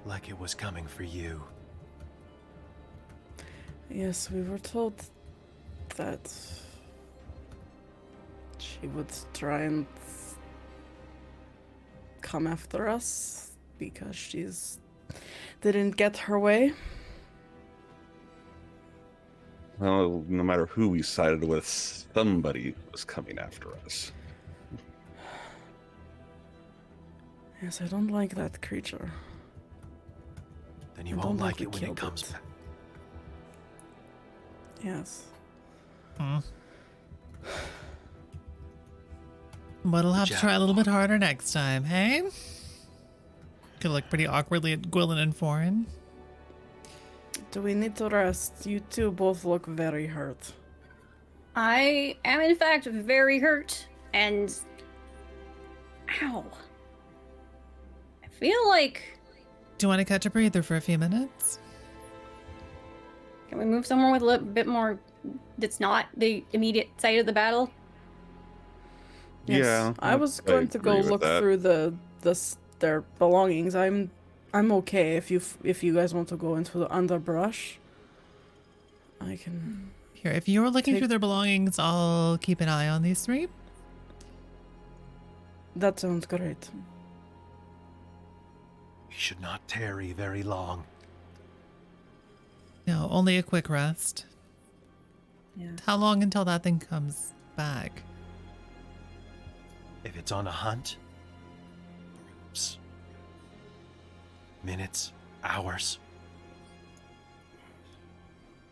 like it was coming for you. Yes, we were told that she would try and come after us because she's didn't get her way. Well, no matter who we sided with, somebody was coming after us. Yes, I don't like that creature. Then you I won't don't like think it we when it killed comes it. back. Yes. But we'll have to try a little bit harder next time, hey? Could look pretty awkwardly at Gwylan and Forn. Do we need to rest? You two both look very hurt. I am, in fact, very hurt, and... Ow. I feel like... Do you want to catch a breather for a few minutes? Can we move somewhere with a little bit more... that's not the immediate site of the battle? Yes, Yeah, I was going to go agree with look that. through their belongings. I'm okay if you guys want to go into the underbrush. I can. Here, if you're looking Take- through their belongings, I'll keep an eye on these three. That sounds great. We should not tarry very long. No, only a quick rest. Yeah. How long until that thing comes back? If it's on a hunt, perhaps minutes, hours.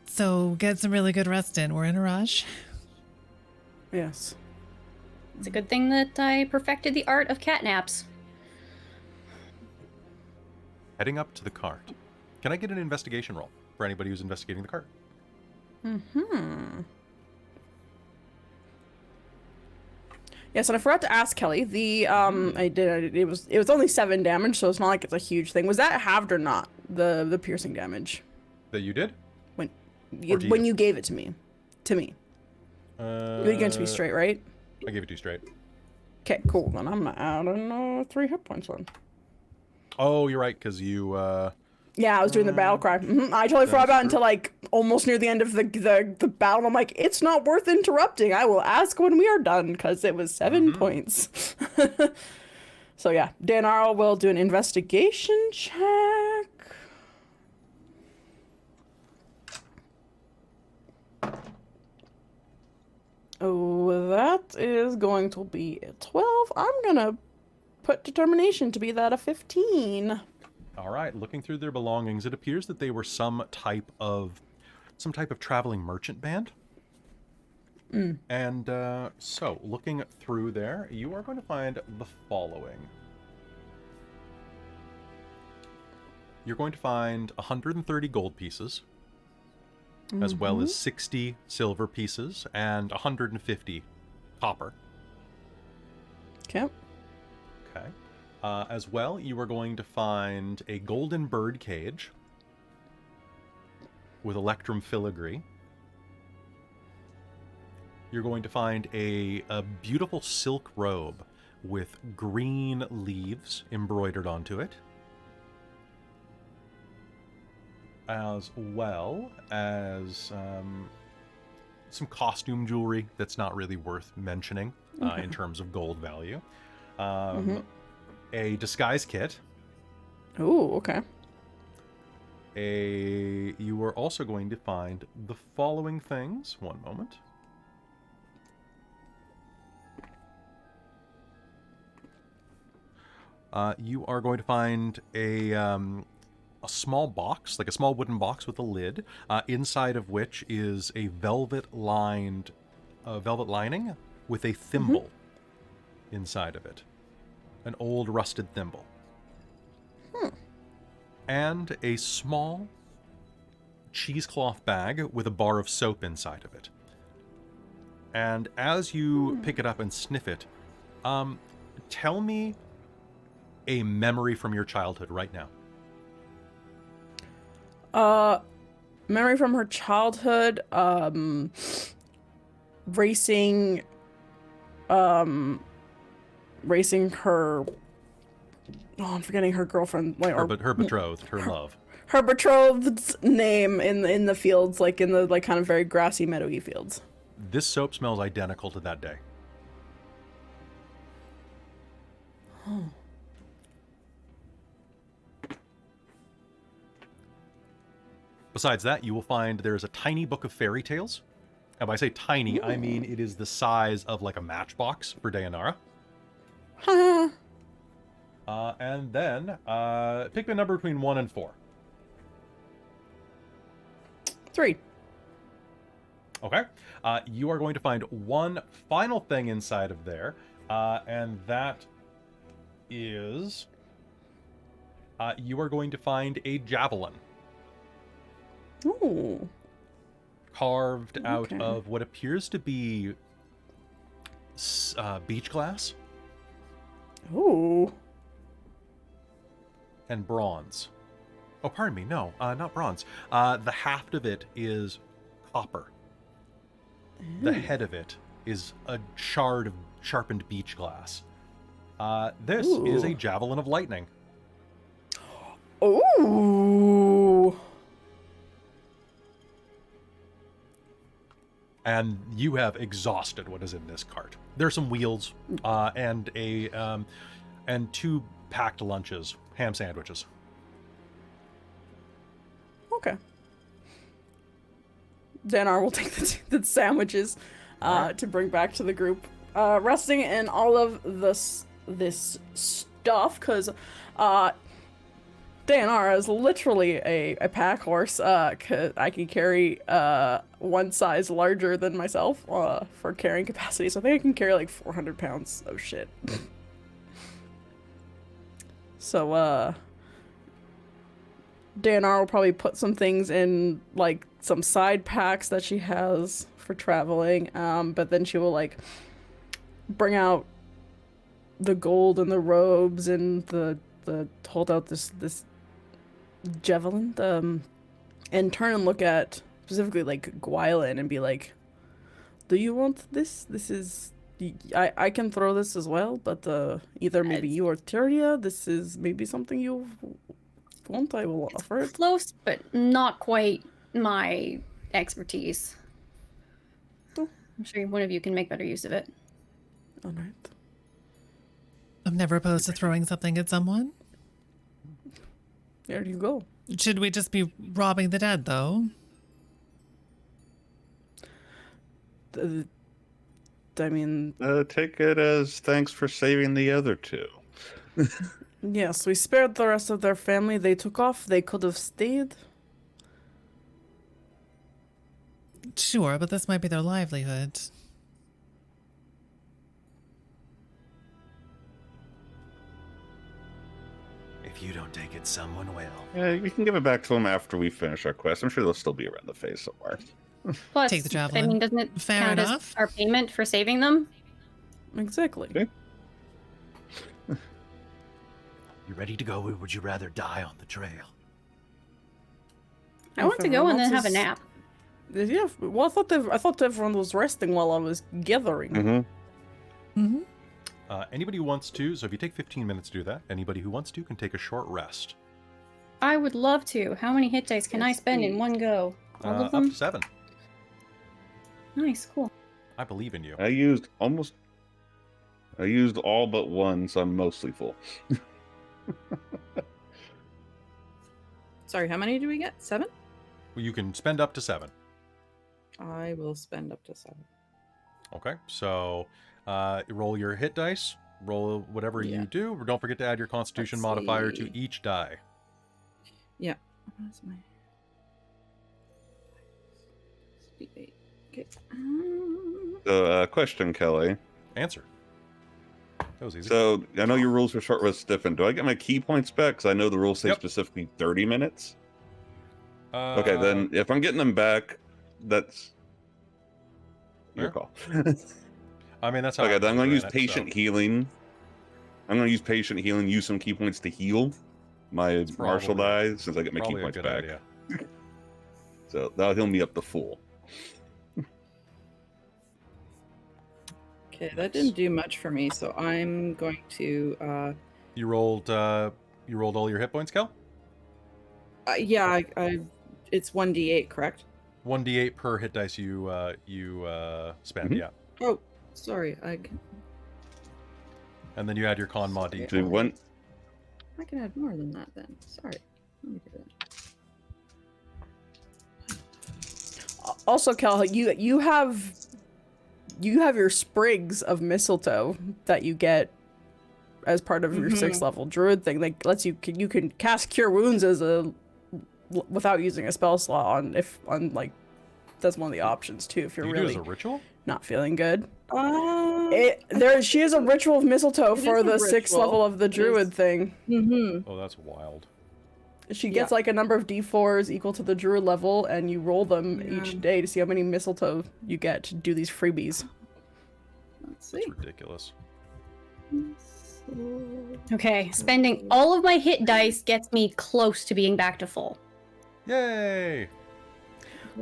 So get some really good rest in. We're in a rush. Yes. It's a good thing that I perfected the art of catnaps. Heading up to the cart. Can I get an investigation roll for anybody who's investigating the cart? Yes, and I forgot to ask Kelly. It was only 7 damage, so it's not like it's a huge thing. Was that halved or not? The piercing damage That you did? when Or to when you? you gave it to me. You gave it to me straight, right? I gave it to you straight. Okay, cool. Then I'm gonna add 3 hit points on. Oh, you're right, because you, Yeah, I was doing the battle cry. I totally forgot about it true. until like almost near the end of the battle. I'm like, it's not worth interrupting. I will ask when we are done because it was 7 points. So yeah, Deianera will do an investigation check. Oh, that is going to be a 12. I'm gonna put determination to be that a 15. all right, looking through their belongings, it appears that they were some type of traveling merchant band. And so, looking through there, you are going to find the following. you're going to find 130 gold pieces, as well as 60 silver pieces and 150 copper. Okay. Okay. As well, you are going to find a golden bird cage with electrum filigree. You're going to find a beautiful silk robe with green leaves embroidered onto it, as well as some costume jewelry that's not really worth mentioning in terms of gold value. A disguise kit. Ooh, okay. You are also going to find the following things. One moment. You are going to find a small box, like a small wooden box with a lid, inside of which is a velvet lining with a thimble inside of it. An old rusted thimble. And a small cheesecloth bag with a bar of soap inside of it. And as you pick it up and sniff it, tell me a memory from your childhood right now. Memory from her childhood, racing her, I'm forgetting her girlfriend, like, Her betrothed, her love. her betrothed's name in the fields, like in the like kind of very grassy meadowy fields. This soap smells identical to that day. Besides that, you will find there's a tiny book of fairy tales. And when I say tiny, I mean it is the size of like a matchbox for Deianera. And then, pick a number between 1 and 4. 3. Okay. You are going to find one final thing inside of there, and that is you are going to find a javelin. Ooh. Carved out of what appears to be beach glass. Ooh. And bronze. Oh, pardon me. No, not bronze. The haft of it is copper. The head of it is a shard of sharpened beach glass. This is a javelin of lightning. Ooh. And you have exhausted what is in this cart. There's some wheels and and 2 packed lunches, ham sandwiches. Okay. Deianera will take the sandwiches to bring back to the group, resting in all of this stuff, because Deianera is literally a pack horse. 'Cause I can carry one size larger than myself for carrying capacity, so I think I can carry like 400 pounds of shit. So Deianera will probably put some things in like some side packs that she has for traveling, but then she will like bring out the gold and the robes and the hold out this javelin, and turn and look at specifically like Gwylan and be like, do you want this? This is, I can throw this as well, but either maybe you or Tyria, this is maybe something you want, I will offer it. Close, but not quite my expertise. Oh. I'm sure one of you can make better use of it. All right. I'm never opposed to throwing something at someone. There you go. Should we just be robbing the dead, though? I mean, Take it as thanks for saving the other 2. yes, we spared the rest of their family. They took off. They could have stayed. Sure, but this might be their livelihood. If If you don't take it, someone will. Yeah, we can give it back to them after we finish our quest. I'm sure they'll still be around the face somewhere. Plus, Take the I javelin. mean, doesn't it Fair count enough. as our payment for saving them? Exactly. Okay. You ready to go, or would you rather die on the trail? I want to go and then have a nap. Yeah. Well, I thought everyone was resting while I was gathering. Mm-hmm. Mm-hmm. Anybody who wants to, so if you take 15 minutes to do that, anybody who wants to can take a short rest. I would love to. How many hit dice can I Yes, spend in please. one go? All of Up them? to 7. Nice, cool. I believe in you. I used all but one, so I'm mostly full. Sorry, how many do we get? 7? Well, you can spend up to 7. I will spend up to 7. Okay, so roll your hit dice. Roll whatever Yeah. you do. Don't forget to add your Constitution Let's modifier to see. each die. Yeah. Where's my... D8. Okay. So, question, Kelly. Answer. That was easy. So, I know your rules for short rest different. Do I get my key points back? Because I know the rules say Yep. specifically 30 minutes. Okay, then if I'm getting them back, that's your Yeah. call. I mean, that's how. Okay, I then I'm going to use ran it, patient healing. I'm going to use patient healing, use some key points to heal my martial probably- die since I get my key Probably a points good back. idea. So that'll heal me up to full. Okay, that didn't do much for me, so I'm going to... You rolled all your hit points, Kel? yeah, it's 1d8, correct? 1d8 per hit dice you spend, Mhm. yeah. Oh, sorry. And then you add your con mod Sorry. d4. So one, I can add more than that then. Sorry. Let me do that. Also, Kel, you have your sprigs of mistletoe that you get as part of your Mhm. 6th level druid thing. Like lets you can cast cure wounds as without using a spell slot on like that's one of the options too if you're You do really as a ritual? not feeling good. Mm-hmm. She has a ritual of mistletoe It for is a the 6th ritual. level of the It is. druid thing. Oh, that's wild. She gets Yeah. like a number of d4s equal to the druid level, and you roll them Yeah. each day to see how many mistletoe you get to do these freebies. Let's see. That's ridiculous. Okay, spending all of my hit dice gets me close to being back to full. Yay!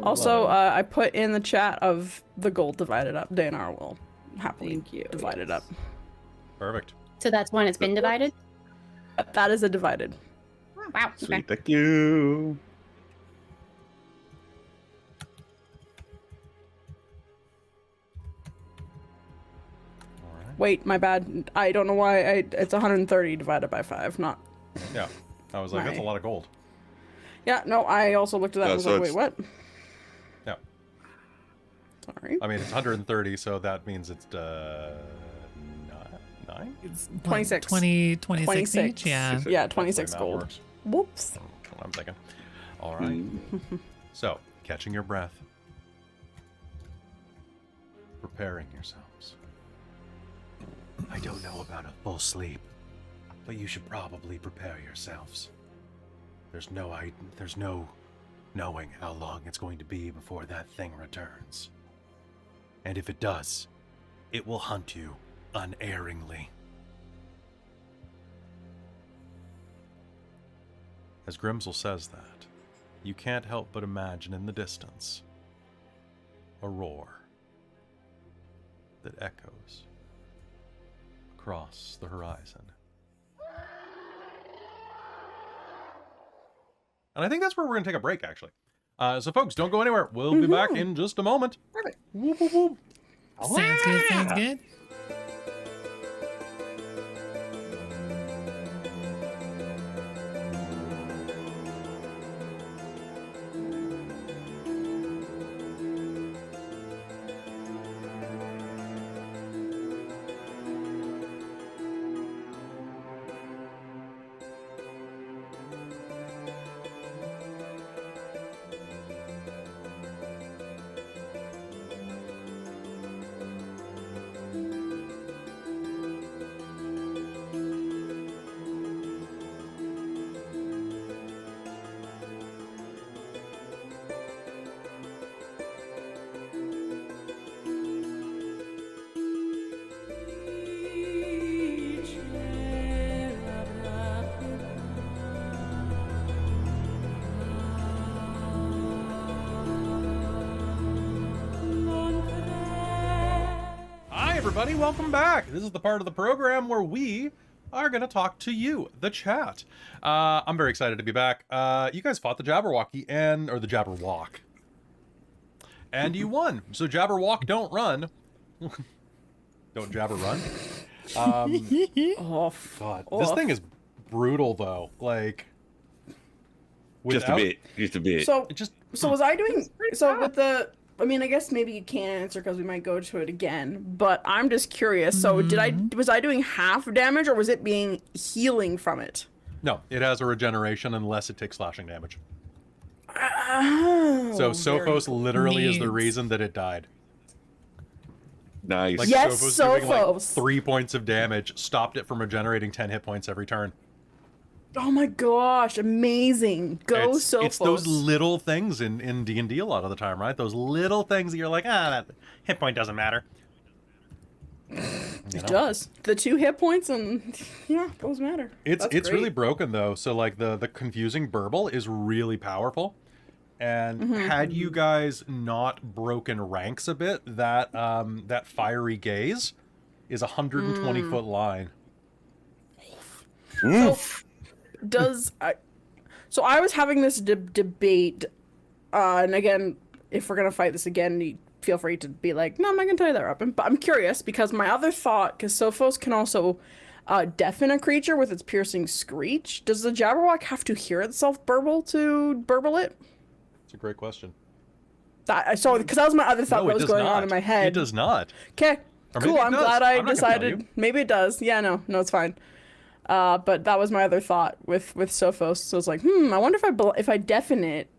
Also, Love I put in the chat of the gold divided up. Deianera will happily Thank you. divide it up. Perfect. So that's when it's been divided? That is a divided. Wow. Okay. sweet, thank you. All right. Wait, my bad. I don't know why. It's 130 divided by 5, not... Yeah. I was like, that's a My- lot of gold. Yeah, no, I also looked at that and was so like, wait, it's- what? Yeah. Sorry. I mean, it's 130, so that means it's 9? It's 26. 26 26. each, yeah. Six. Yeah, That's 26 the way math gold. works. Whoops. That's what I'm thinking. All right. Mm. So, catching your breath. Preparing yourselves. I don't know about a full sleep, but you should probably prepare yourselves. There's no knowing how long it's going to be before that thing returns. And if it does, it will hunt you unerringly. As Grimsel says that, you can't help but imagine in the distance a roar that echoes across the horizon. And I think that's where we're going to take a break, actually. So, folks, don't go anywhere. We'll be back in just a moment. Perfect. Whoop, whoop, whoop. Sounds good, sounds good. everybody. Welcome back. This is the part of the program where we are going to talk to you, the chat. I'm very excited to be back. You guys fought the Jabberwocky or the Jabberwock. And you won. So Jabberwock don't run. Don't Jabber run. Oh, God. This thing is brutal, though. Like... Just a bit. So, It just... so was I doing... So with the... I mean, I guess maybe you can't answer because we might go to it again, but I'm just curious. So was I doing half damage or was it being healing from it? No, it has a regeneration unless it takes slashing damage. Oh, So very Sophos literally is the Neat. reason that it died. Nice. Like Yes, Sophos doing like Sophos. 3 points of damage stopped it from regenerating 10 hit points every turn. Oh my gosh, amazing. Go it's, Sophos. It's those little things in D&D a lot of the time, right? Those little things that you're like, that hit point doesn't matter. It does. The 2 hit points and yeah, those matter. It's That's really great. broken though. So like the confusing burble is really powerful. And had you guys not broken ranks a bit, that that fiery gaze is a 120 foot line. Oof. So I was having this debate, and again, if we're gonna fight this again, you feel free to be like, no, I'm not gonna tell you that, Robin. But I'm curious because my other thought, because Sophos can also deafen a creature with its piercing screech. Does the Jabberwock have to hear itself burble to burble it? It's a great question. Because that was my other thought that was going on in my head. It does not. Okay, Or maybe cool. it I'm does. glad I I'm not gonna tell decided. you. Maybe it does. Yeah, no, it's fine. But that was my other thought with Sophos. So I was like, I wonder if I deafen it.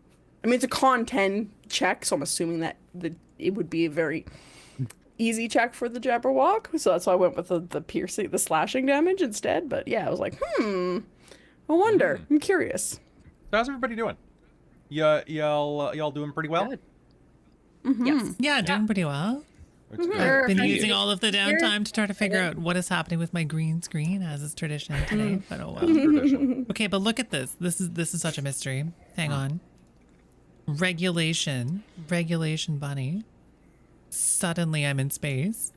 I mean, it's a con 10 check, so I'm assuming that it would be a very easy check for the Jabberwock. So that's why I went with the slashing damage instead. But yeah, I was like, I wonder. I'm curious. So how's everybody doing? Y'all doing pretty well? Yes. Yeah, doing pretty well. It's good. I've been Are you- using all of the downtime to try to figure out what is happening with my green screen, as is tradition today. But oh well. Tradition. Okay, but look at this. This is such a mystery. Hang on. Regulation bunny. Suddenly I'm in space.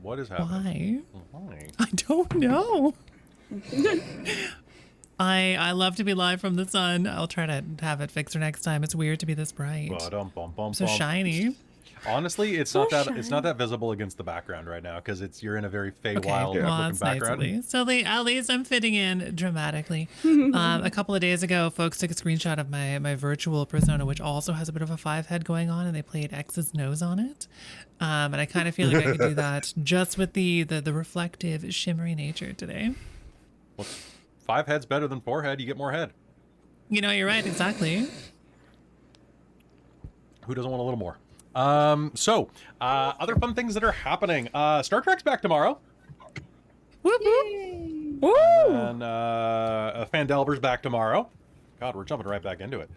What is happening? Why? Why? I don't know. I love to be live from the sun. I'll try to have it fixed for next time. It's weird to be this bright. So So shiny. Honestly, it's not that visible against the background right now because you're in a very Feywild Well, looking that's nice at background. least. So at least I'm fitting in dramatically. A couple of days ago, folks took a screenshot of my virtual persona, which also has a bit of a 5 head going on, and they played X's nose on it. And I kind of feel like I could do that just with the reflective, shimmery nature today. Well, 5 heads better than 4 head. You get more head. You know, you're right. Exactly. Who doesn't want a little more? Other fun things that are happening. Star Trek's back tomorrow. Whoop, whoop. Woo! And Fandelver's back tomorrow. God, we're jumping right back into it.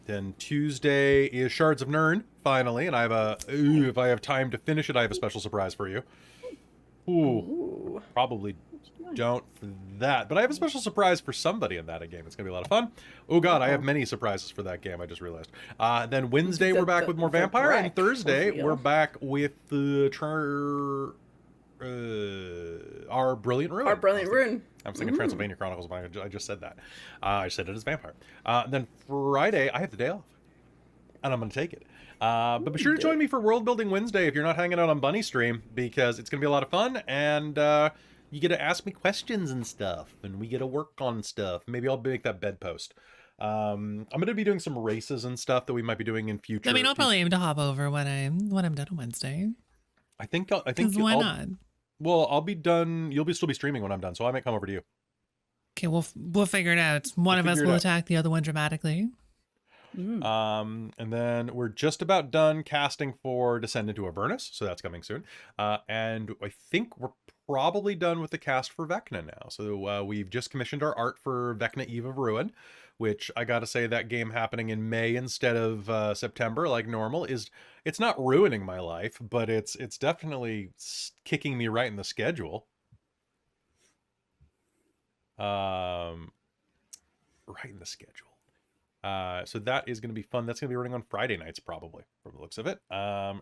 Then Tuesday is Shards of Nirn, finally, and if I have time to finish it, I have a special surprise for you. Ooh. Probably don't for that, but I have a special surprise for somebody in that game. It's gonna be a lot of fun. Oh god, I have many surprises for that game, I just realized. Then Wednesday we're back with more the Vampire, and wreck Thursday reveal. we're back with the our Brilliant Ruin. Our Brilliant Rune. I was thinking Transylvania Chronicles, but I just said that. I said it as Vampire. Then Friday, I have the day off. And I'm going to take it. But be sure to join me for World Building Wednesday if you're not hanging out on Bunny Stream, because it's going to be a lot of fun, and you get to ask me questions and stuff, and we get to work on stuff. Maybe I'll make that bedpost. I'm going to be doing some races and stuff that we might be doing in future. I mean, I'll probably aim to hop over when I'm done on Wednesday. I think 'Cause why not? Well, I'll be done. You'll still be streaming when I'm done, so I might come over to you. Okay, we'll figure it out. One of us figure it will out. attack the other one dramatically. And then we're just about done casting for Descend into Avernus, so that's coming soon. And I think we're probably done with the cast for Vecna now. So we've just commissioned our art for Vecna Eve of Ruin, which I gotta say, that game happening in May instead of September like normal it's not ruining my life, but it's definitely kicking me right in the schedule. Right in the schedule. So that is going to be fun. That's going to be running on Friday nights, probably, from the looks of it.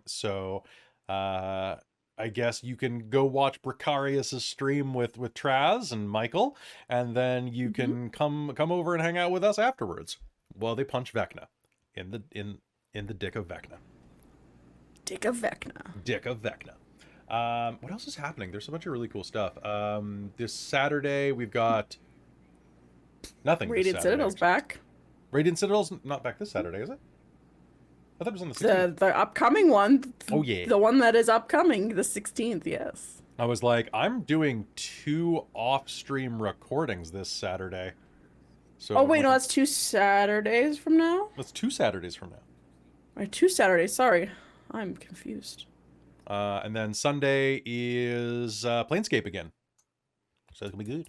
So I guess you can go watch Precarious' stream with Traz and Michael, and then you can come over and hang out with us afterwards while they punch Vecna in the dick of Vecna. Dick of Vecna. Dick of Vecna. What else is happening? There's a bunch of really cool stuff. This Saturday we've got nothing. Radiant Citadel's back. Radiant Citadel's not back this Saturday, is it? I thought it was on the 16th. The upcoming one. Oh, yeah. The one that is upcoming, the 16th, yes. I was like, I'm doing 2 off-stream recordings this Saturday. So Oh, wait, no, that's 2 Saturdays from now? That's 2 Saturdays from now. Right, 2 Saturdays, sorry. I'm confused. And then Sunday is Planescape again. So it's going to be good.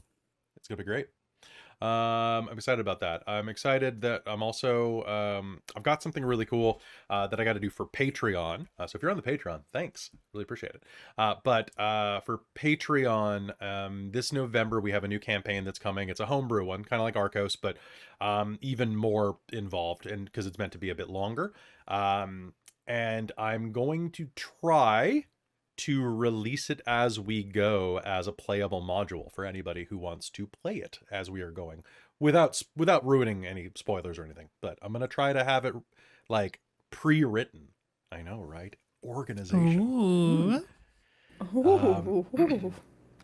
It's going to be great. I'm excited about that. I'm excited that I'm also, I've got something really cool that I got to do for Patreon. So if you're on the Patreon, thanks. Really appreciate it. But for Patreon, this November, we have a new campaign that's coming. It's a homebrew one, kind of like Arkos, but even more involved, and because it's meant to be a bit longer. And I'm going to try to release it as we go as a playable module for anybody who wants to play it as we are going, without ruining any spoilers or anything. But I'm gonna try to have it like pre-written. I know, right? Organization.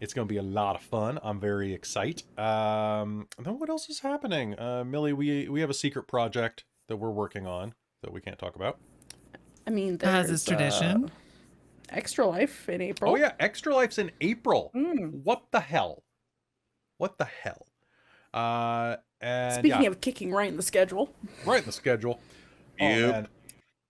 It's gonna be a lot of fun. I'm very excited. And then what else is happening? Millie, we have a secret project that we're working on that we can't talk about. I mean, as is tradition. Extra Life in April. Oh yeah, Extra Life's in April. Mm. What the hell? What the hell? And Speaking of kicking right in the schedule. right in the schedule. Yep. Oh, man.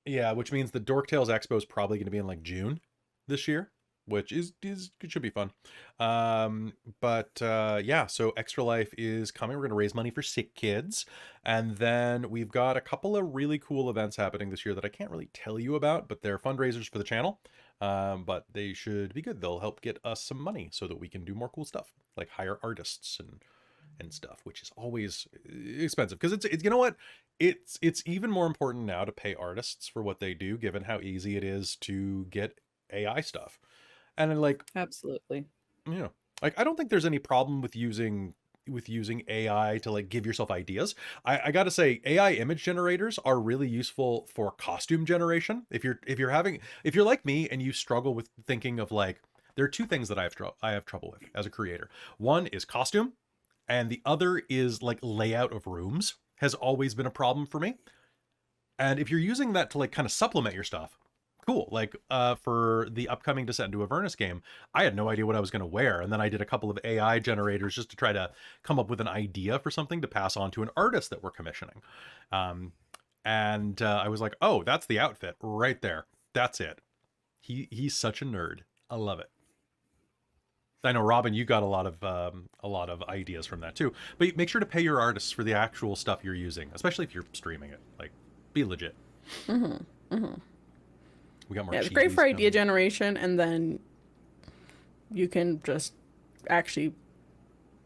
Yeah, which means the Dork Tales Expo is probably going to be in like June this year, which is it should be fun. Yeah, so Extra Life is coming. We're going to raise money for sick kids, and then we've got a couple of really cool events happening this year that I can't really tell you about, but they're fundraisers for the channel. But they should be good. They'll help get us some money so that we can do more cool stuff, like hire artists and stuff, which is always expensive because it's you know what, it's even more important now to pay artists for what they do, given how easy it is to get AI stuff. And then, like, Absolutely. you know, like I don't think there's any problem with using AI to like give yourself ideas. I gotta say, AI image generators are really useful for costume generation. If you're like me and you struggle with thinking of like, there are 2 things that I have trouble with as a creator. One is costume, and the other is like layout of rooms has always been a problem for me. And if you're using that to like kind of supplement your stuff, cool. Like for the upcoming Descent into Avernus game, I had no idea what I was going to wear, and then I did a couple of AI generators just to try to come up with an idea for something to pass on to an artist that we're commissioning. I was like, oh, that's the outfit right there. That's it. He's such a nerd. I love it. I know, Robin, you got a lot of ideas from that too. But make sure to pay your artists for the actual stuff you're using, especially if you're streaming it. Like, be legit. Mm-hmm. Mm-hmm. We got more. Yeah, it's great for idea generation, and then you can just actually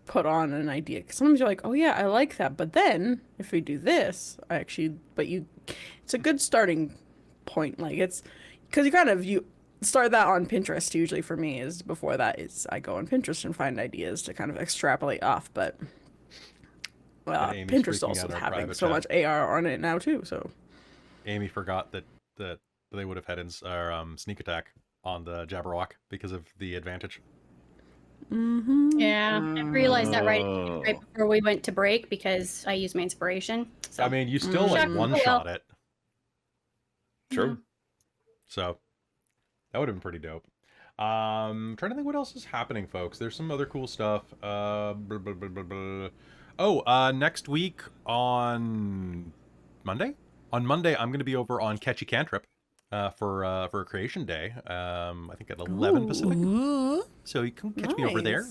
put on an idea. 'Cause sometimes you're like, oh yeah, I like that, but then if we do this, it's a good starting point. Like, it's because you start that on Pinterest. Usually for me, is before that is I go on Pinterest and find ideas to kind of extrapolate off. But Pinterest also having so much AR on it now too. So Amy forgot that they would have had sneak attack on the Jabberwock because of the advantage. Mm-hmm. Yeah, I realized that right before we went to break because I used my inspiration. So. I mean, you still like one-shot it. True. So that would have been pretty dope. Trying to think what else is happening, folks. There's some other cool stuff. Next week on Monday? On Monday, I'm going to be over on Catchy Cantrip for a creation day. I think at 11 Pacific. Ooh. So you can catch me over there.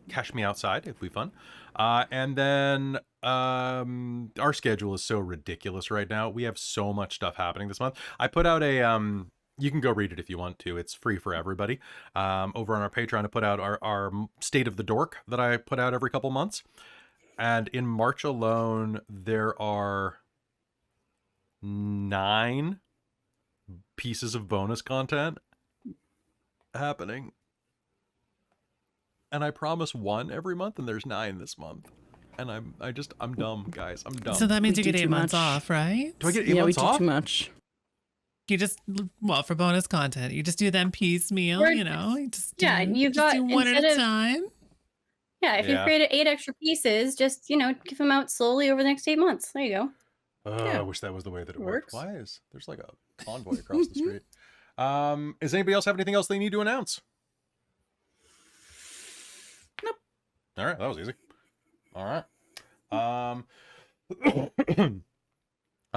Catch me outside. It'll be fun. And then our schedule is so ridiculous right now. We have so much stuff happening this month. I put out a... you can go read it if you want to. It's free for everybody. Over on our Patreon, I put out our State of the Dork that I put out every couple months. And in March alone, there are 9 pieces of bonus content happening. And I promise 1 every month, and there's 9 this month. And I'm dumb, guys. I'm dumb. So that means We you get do 8 too months much. off, right? Do I get 8 Yeah, we months do off? too much. You just, well, for bonus content, you just do them piecemeal, Or- you know? You just Yeah, you've just got- do one at instead a of- time. Yeah, if Yeah. you've created 8 extra pieces, just, give them out slowly over the next 8 months. There you go. Oh, Yeah. I wish that was the way that it Works. worked. Why is there's like a convoy across the street? Does anybody else have anything else they need to announce? Nope. All right, that was easy. All right.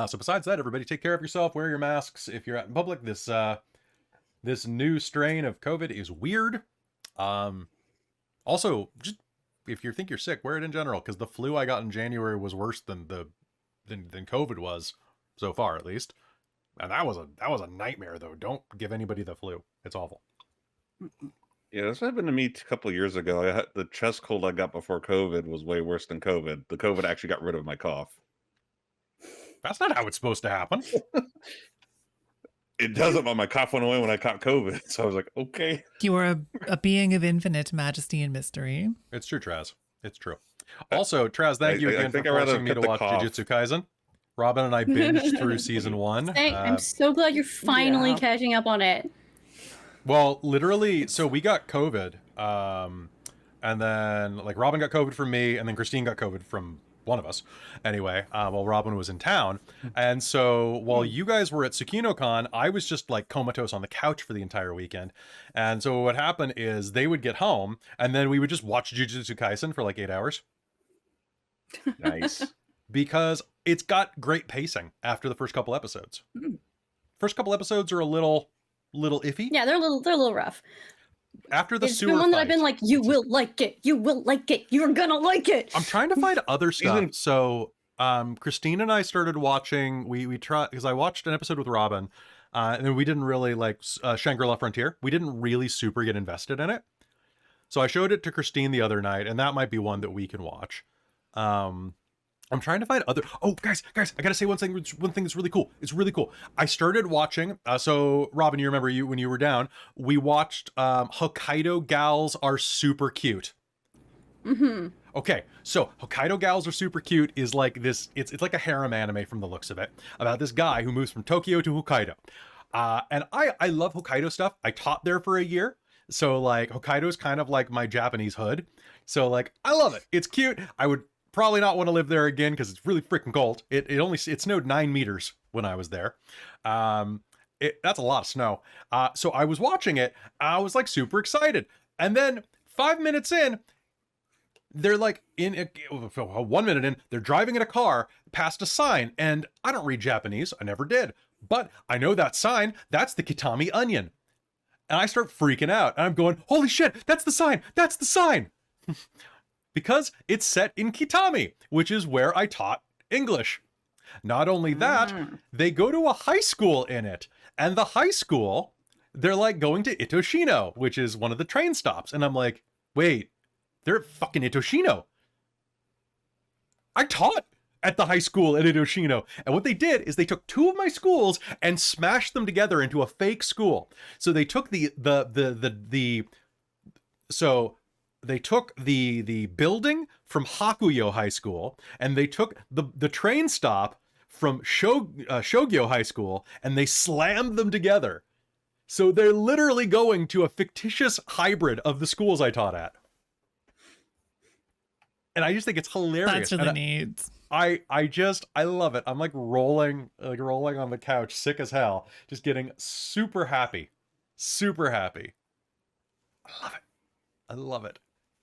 So besides that, everybody take care of yourself. Wear your masks if you're out in public. This new strain of COVID is weird. Also, just if you think you're sick, wear it in general, because the flu I got in January was worse than than COVID was so far, at least. And that was a nightmare, though. Don't give anybody the flu. It's awful. Yeah, this happened to me a couple of years ago. I had the chest cold I got before COVID was way worse than COVID. The COVID actually got rid of my cough. That's not how it's supposed to happen. It doesn't, but my cough went away when I caught COVID. So I was like, okay. You are a being of infinite majesty and mystery. It's true, Traz. It's true. Also, Traz, thank you I again for think I'd rather forcing me cut to the watch cough. Jujutsu Kaisen. Robin and I binged through season 1. I'm so glad you're finally Yeah. catching up on it. Well, literally, so we got COVID, and then like Robin got COVID from me, and then Christine got COVID from one of us. Anyway, while Robin was in town, and so while you guys were at SukinoCon, I was just like comatose on the couch for the entire weekend. And so what happened is they would get home, and then we would just watch Jujutsu Kaisen for like 8 hours. Nice. Because it's got great pacing after the first couple episodes. Mm. First couple episodes are a little iffy. Yeah, they're a little rough. After the It's sewer been one that fight, I've been like, you will like it. You will like it. You're gonna like it. I'm trying to find other stuff. Season- So, Christine and I started watching. We tried because I watched an episode with Robin, and then we didn't really like Shangri-La Frontier. We didn't really super get invested in it. So I showed it to Christine the other night, and that might be one that we can watch. I'm trying to find other. Oh, guys, I gotta say one thing that's really cool. It's really cool. I started watching. So, Robin, you remember when you were down, we watched Hokkaido Gals Are Super Cute. Mm-hmm. Okay, so Hokkaido Gals Are Super Cute is like this. It's like a harem anime from the looks of it, about this guy who moves from Tokyo to Hokkaido. And I love Hokkaido stuff. I taught there for a year. So like Hokkaido is kind of like my Japanese hood. So like I love it. It's cute. I would probably not want to live there again because it's really freaking cold. It snowed 9 meters when I was there. That's a lot of snow. So I was watching it. I was like super excited. And then 5 minutes in, they're like 1 minute in, they're driving in a car past a sign. And I don't read Japanese. I never did. But I know that sign. That's the Kitami Onion. And I start freaking out. And I'm going, holy shit, that's the sign. That's the sign. Because it's set in Kitami, which is where I taught English. Not only that, they go to a high school in it. And the high school, they're like going to Itoshino, which is one of the train stops. And I'm like, wait, they're at fucking Itoshino. I taught at the high school at Itoshino. And what they did is they took 2 of my schools and smashed them together into a fake school. So they took the building from Hakuyo High School, and they took the train stop from Shogyo High School, and they slammed them together. So they're literally going to a fictitious hybrid of the schools I taught at. And I just think it's hilarious. That's really And neat. I love it. I'm like rolling on the couch, sick as hell, just getting super happy. Super happy. I love it.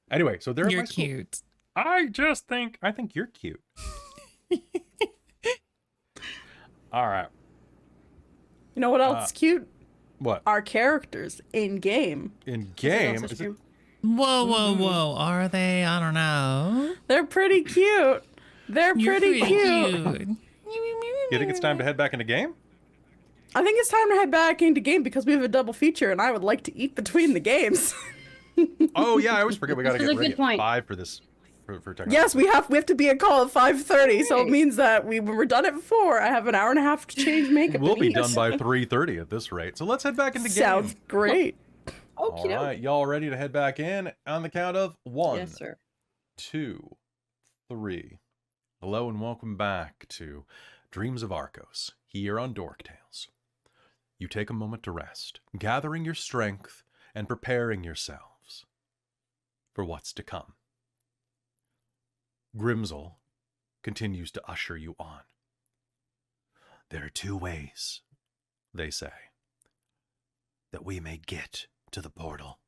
Anyway, so they're at You're my school. cute. I think you're cute. All right. You know what else is cute? What? Our characters in game. In game? That's Is it- true. Whoa. Are they? I don't know. They're pretty cute. They're You're pretty cute. you think it's time to head back into game? I think it's time to head back into game because we have a double feature and I would like to eat between the games. Oh yeah, I always forget we gotta This is get a ready good at point. 5 for this. For technology. Yes, we have to be at call at 5:30, so it means that when we're done at 4, I have an hour and a half to change makeup. We'll and be eat. done by 3:30 at this rate. So let's head back into game. Sounds great. Okie All right, y'all ready to head back in on the count of 1, Yes, sir. 2, 3. Hello and welcome back to Dreams of Arkos, here on Dork Tales. You take a moment to rest, gathering your strength and preparing yourselves for what's to come. Grimsel continues to usher you on. There are 2 ways, they say, that we may get to the portal.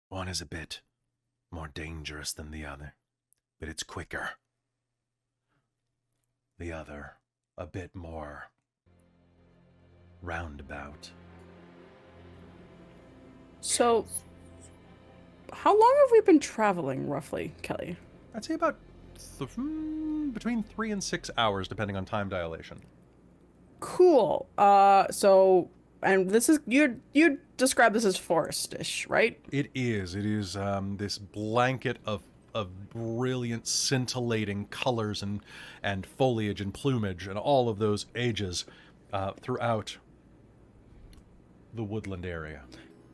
One is a bit more dangerous than the other, but it's quicker. The other, a bit more roundabout. So, how long have we been traveling, roughly, Kelly? I'd say about between 3 and 6 hours, depending on time dilation. Cool. And this is you describe this as forestish, right? It is. It is this blanket of brilliant, scintillating colors and foliage and plumage and all of those ages throughout the woodland area.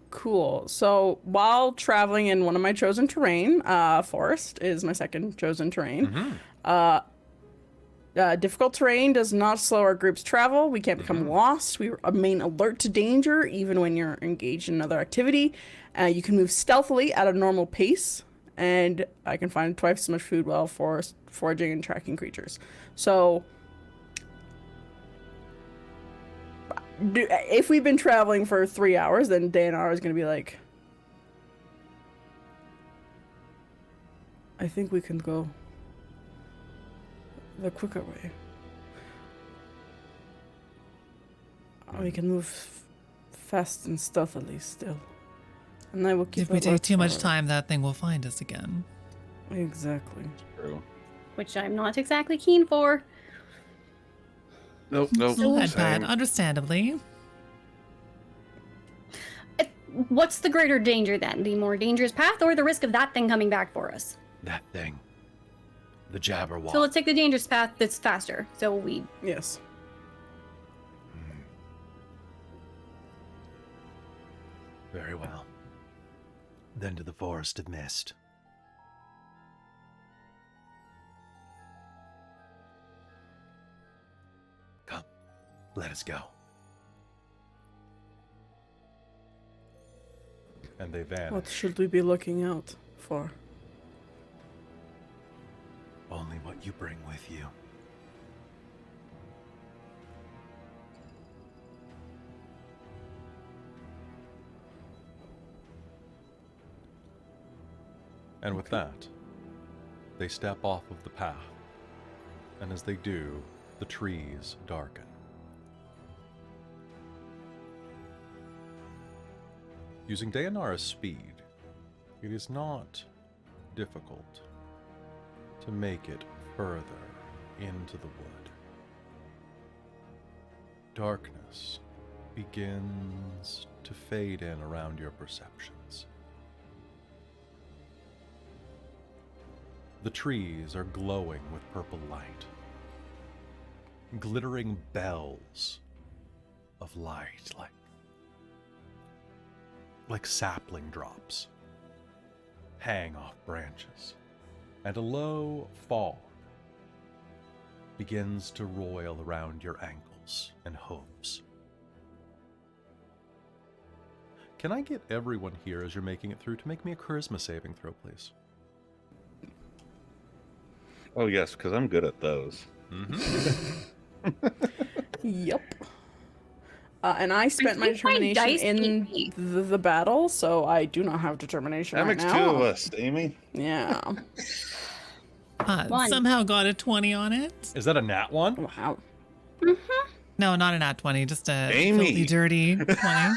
Cool. So while traveling in one of my chosen terrain, forest is my second chosen terrain. Difficult terrain does not slow our group's travel. We can't become lost. We remain alert to danger even when you're engaged in another activity. You can move stealthily at a normal pace, and I can find twice as much food while foraging and tracking creatures. So, if we've been traveling for 3 hours, then Deianera is going to be like, I think we can go the quicker way. We can move fast and stealthily still. And I will keep If we take alert too much for- time, that thing will find us again. Exactly. True. Which I'm not exactly keen for. Nope. Not Same. bad, understandably. What's the greater danger then? The more dangerous path or the risk of that thing coming back for us? That thing. The Jabberwock. So let's take the dangerous path that's faster. So we... Yes. Very well. Then to the Forest of Mist. Come, let us go. And they vanish. What should we be looking out for? Only what you bring with you. And with that, they step off of the path, and as they do, the trees darken. Using Deianera's speed, it is not difficult to make it further into the wood. Darkness begins to fade in around your perceptions. The trees are glowing with purple light. Glittering bells of light, like sapling drops, hang off branches, and a low fog begins to roil around your ankles and hooves. Can I get everyone here as you're making it through to make me a charisma saving throw, please? Oh yes, because I'm good at those. Yep. And I spent my think my determination dice in beat me. the battle, so I do not have determination That right makes now. 2 of us, Amy. Yeah. One. Somehow got a 20 on it. Is that a nat one? Wow. No, not a nat 20, just a Amy. filthy, dirty 20.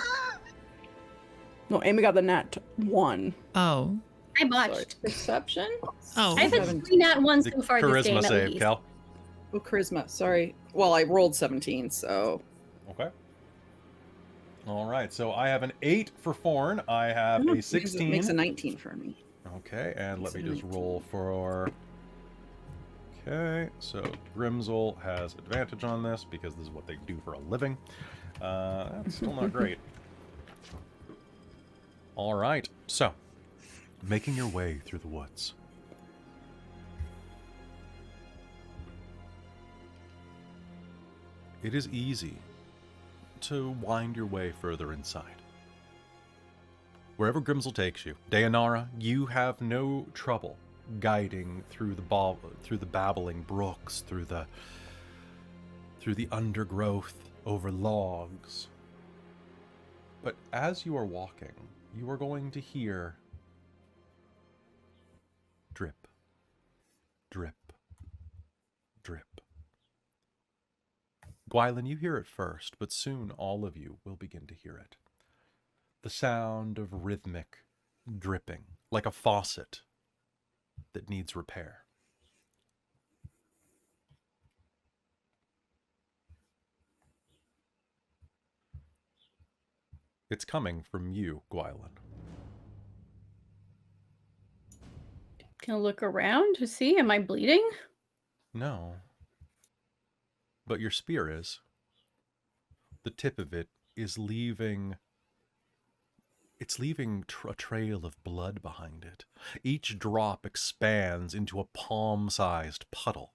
No, Amy got the nat 1. Oh. I botched. Perception? Oh. I've had 3 nat 1s The so far this game charisma at save, least. Kelle. Oh, charisma. Sorry. Well, I rolled 17, so Okay. All right, so I have an 8 for Forn. I have a It 16. makes a 19 for me. Okay, and let me Makes a just roll for Okay, so Grimsel has advantage on this because this is what they do for a living. That's still not great. All right, so making your way through the woods. It is easy to wind your way further inside. Wherever Grimsel takes you, Deianera, you have no trouble guiding through the babbling brooks, through the undergrowth, over logs. But as you are walking, you are going to hear drip, drip, drip. Gwylan, you hear it first, but soon all of you will begin to hear it. The sound of rhythmic dripping, like a faucet that needs repair. It's coming from you, Gwylan. Can I look around to see? Am I bleeding? No. But your spear is. The tip of it is leaving... It's leaving a trail of blood behind it. Each drop expands into a palm-sized puddle.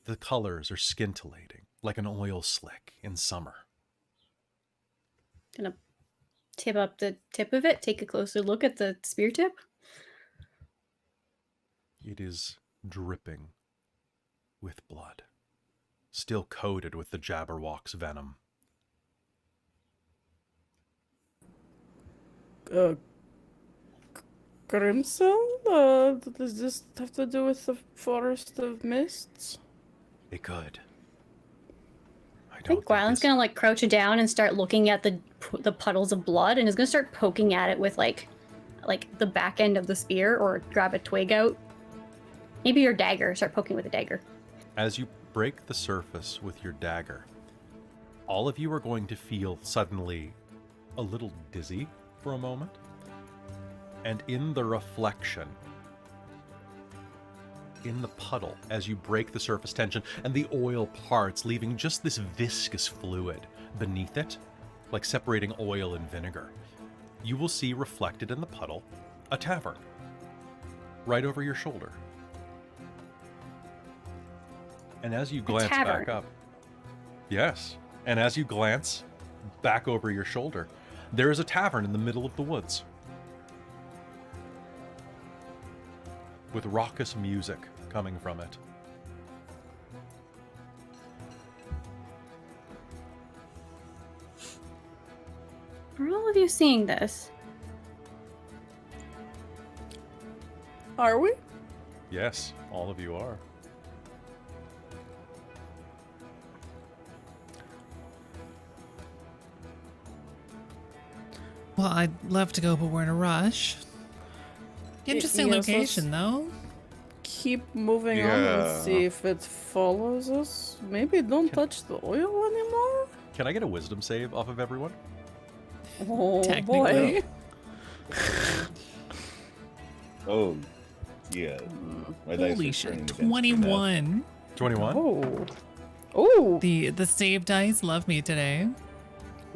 The colors are scintillating, like an oil slick in summer. Gonna tip up the tip of it, take a closer look at the spear tip. It is dripping with blood, still coated with the Jabberwock's venom. Grimsel? Does this have to do with the Forest of Mists? It could. I think Gwylan's gonna like crouch it down and start looking at the puddles of blood, and is gonna start poking at it with like the back end of the spear, or grab a twig out. Maybe your dagger. Start poking with a dagger. As you break the surface with your dagger, all of you are going to feel suddenly a little dizzy for a moment. And in the reflection, in the puddle, as you break the surface tension and the oil parts, leaving just this viscous fluid beneath it, like separating oil and vinegar, you will see reflected in the puddle a tavern right over your shoulder. And as you glance back up, yes, and as you glance back over your shoulder, there is a tavern in the middle of the woods with raucous music coming from it. Are all of you seeing this? Are we? Yes, all of you are. Well, I'd love to go, but we're in a rush. Interesting yes, location, though. Keep moving on and see if it follows us. Maybe don't touch the oil anymore? Can I get a wisdom save off of everyone? Oh Technically. boy. Oh, yeah. My dice Holy are shit, turning against me now. 21. 21? Oh. Oh, The save dice love me today.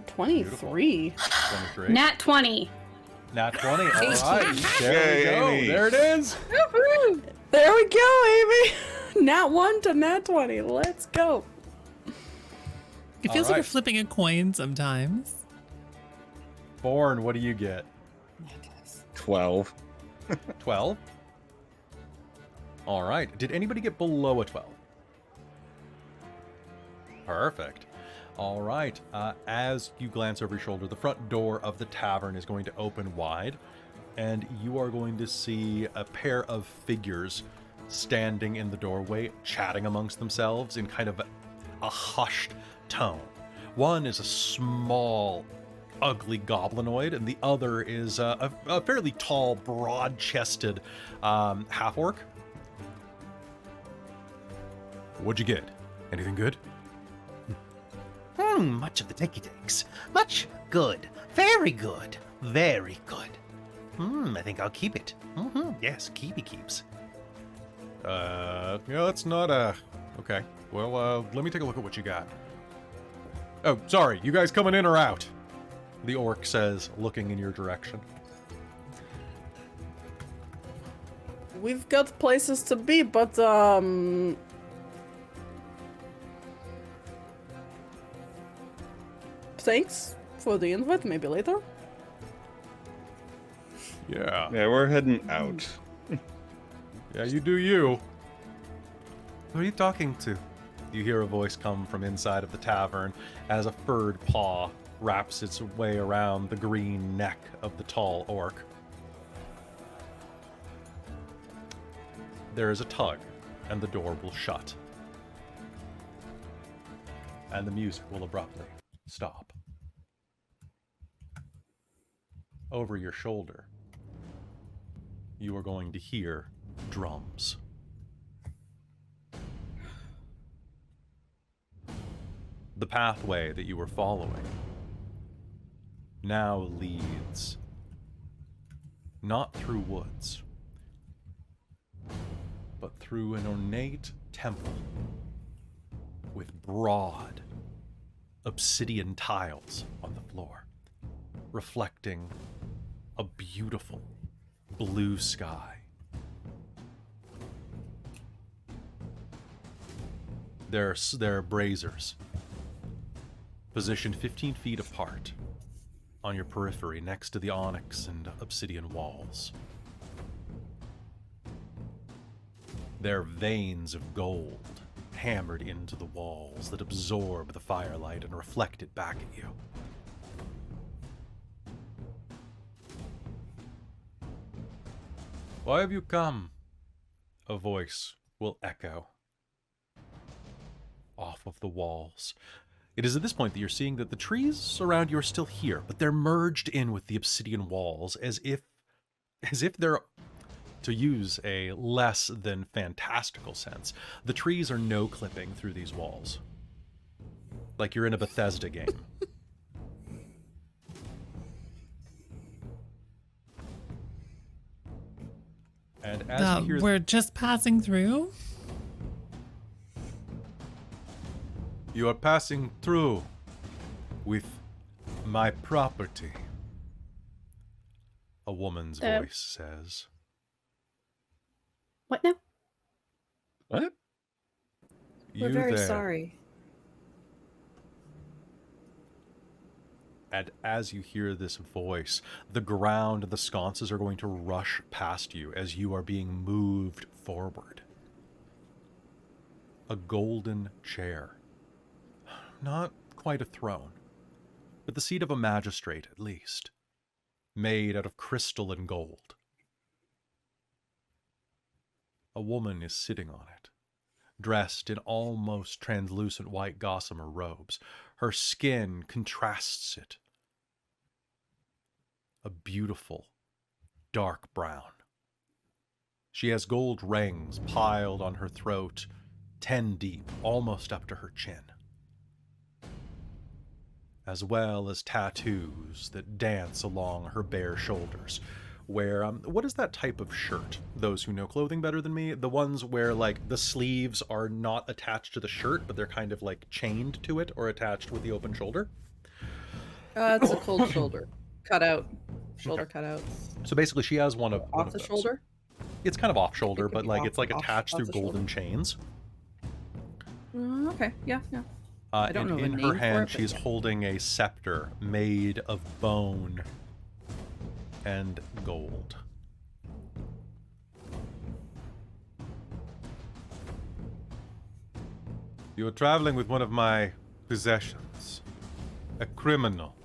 23. 23. Nat 20. Nat 20. All right. There we Yay, go. Amy. There it is. There we go, Amy. Nat 1 to Nat 20. Let's go. It feels All like we're right. flipping a coin sometimes. Forn, what do you get? 12. 12? All right. Did anybody get below a 12? Perfect. All right. As you glance over your shoulder, the front door of the tavern is going to open wide, and you are going to see a pair of figures standing in the doorway, chatting amongst themselves in kind of a hushed tone. One is a small, ugly goblinoid, and the other is a fairly tall, broad-chested half-orc. What'd you get? Anything good? Much of the takes. Much good. Very good. Very good. I think I'll keep it. Yes, keepy keeps. Yeah, that's not okay. Well, let me take a look at what you got. Oh, sorry, you guys coming in or out? The orc says, looking in your direction. We've got places to be, but thanks for the invite. Maybe later. Yeah. Yeah, we're heading out. Yeah, you do you. Who are you talking to? You hear a voice come from inside of the tavern as a furred paw wraps its way around the green neck of the tall orc. There is a tug, and the door will shut. And the music will abruptly stop. Over your shoulder, you are going to hear drums. The pathway that you were following now leads not through woods, but through an ornate temple with broad obsidian tiles on the floor, reflecting a beautiful blue sky. There are braziers positioned 15 feet apart on your periphery next to the onyx and obsidian walls. There are veins of gold hammered into the walls that absorb the firelight and reflect it back at you. Why have you come? A voice will echo off of the walls. It is at this point that you're seeing that the trees around you are still here, but they're merged in with the obsidian walls as if they're, to use a less than fantastical sense, the trees are no-clipping through these walls. Like you're in a Bethesda game. And as you hear... We're just passing through? You are passing through with my property, a woman's voice says. What now? What? We're You very there. sorry. And as you hear this voice, the ground and the sconces are going to rush past you as you are being moved forward. A golden chair. Not quite a throne, but the seat of a magistrate at least, made out of crystal and gold. A woman is sitting on it, dressed in almost translucent white gossamer robes. Her skin contrasts it. A beautiful, dark brown. She has gold rings piled on her throat, 10 deep, almost up to her chin, as well as tattoos that dance along her bare shoulders. Where, what is that type of shirt? Those who know clothing better than me, the ones where, like, the sleeves are not attached to the shirt, but they're kind of, like, chained to it or attached with the open shoulder? It's a cold shoulder. Cut out. Shoulder cut out. So basically she has one of Off the those. shoulder? It's kind of off shoulder, could but be like off- it's like off- attached off through the golden shoulder. chains. Okay, yeah. I don't And know a in name her for hand, it, but she's yeah. holding a scepter made of bone and gold. You are traveling with one of my possessions, a criminal.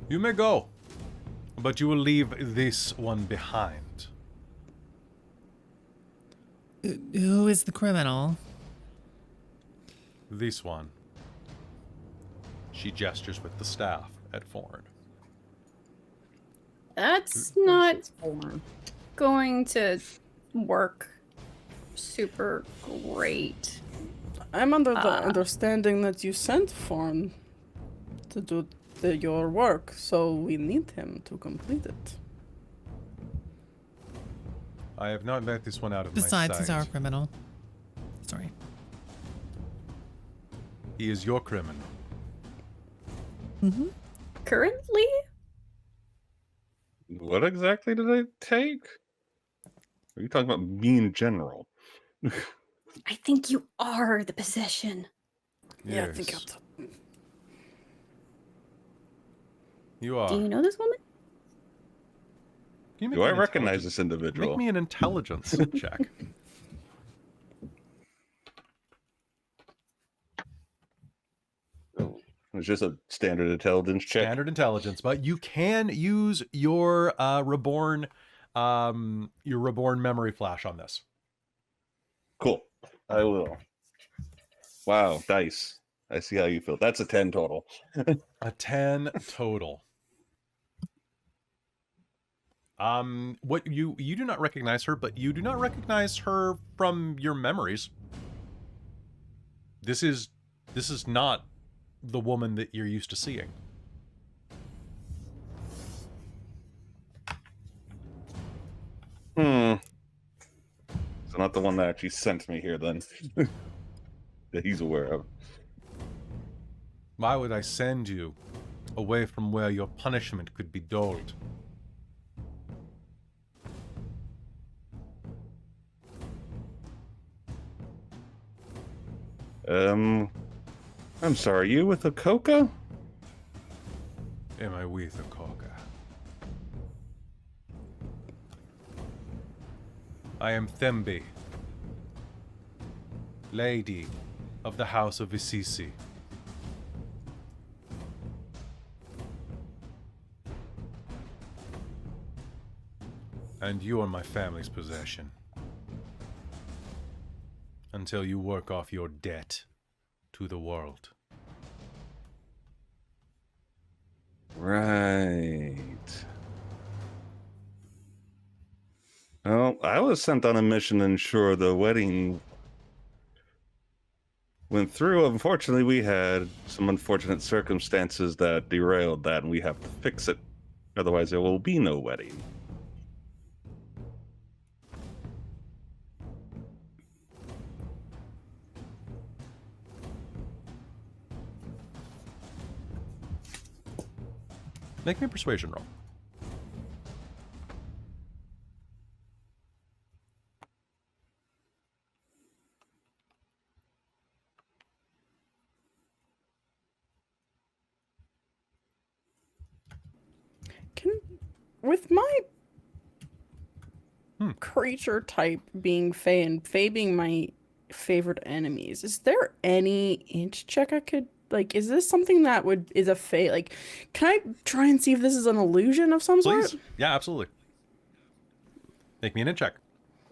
You may go, but you will leave this one behind. Who is the criminal? This one. She gestures with the staff at Forn. That's not Forn. going to work super great. I'm under the understanding that you sent Forn to do your work, so we need him to complete it. I have not let this one out of my Besides, sight. he's our criminal. Sorry. He is your criminal. Mm-hmm. Currently? What exactly did I take? Are you talking about me in general? I think you are the possession. Yeah, I think Yes. I'm You are. Do you know this woman? Can you make Do me I an recognize intelligence- this individual? Make me an intelligence check. It's just a standard intelligence check. Standard intelligence, but you can use your reborn memory flash on this. Cool. I will. Wow, dice. I see how you feel. That's a 10 total. A 10 total. What you do not recognize her, but you do not recognize her from your memories. This is not the woman that you're used to seeing. So not the one that actually sent me here then. That he's aware of. Why would I send you away from where your punishment could be doled? I'm sorry, you with a coca? Am I with a coca? I am Thembi, lady of the House of Isisi. And you are my family's possession. Until you work off your debt to the world. Right. Well, I was sent on a mission to ensure the wedding went through. Unfortunately, we had some unfortunate circumstances that derailed that, and we have to fix it. Otherwise, there will be no wedding. Make me a persuasion roll. with my creature type being Fae and Fae being my favorite enemies, is there any int check I could like? Is this something that is a Fae? Like, can I try and see if this is an illusion of some Please. sort? Yeah, absolutely. Make me an int check.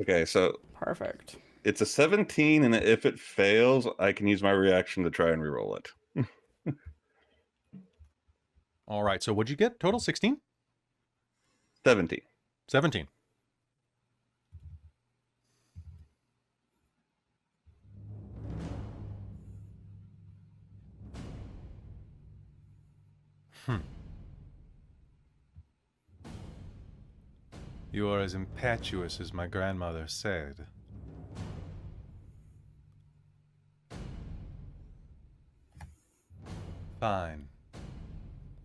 Okay, so Perfect. it's a 17, and if it fails, I can use my reaction to try and reroll it. All right, so what'd you get? Total 16? 17. 17. You are as impetuous as my grandmother said. Fine.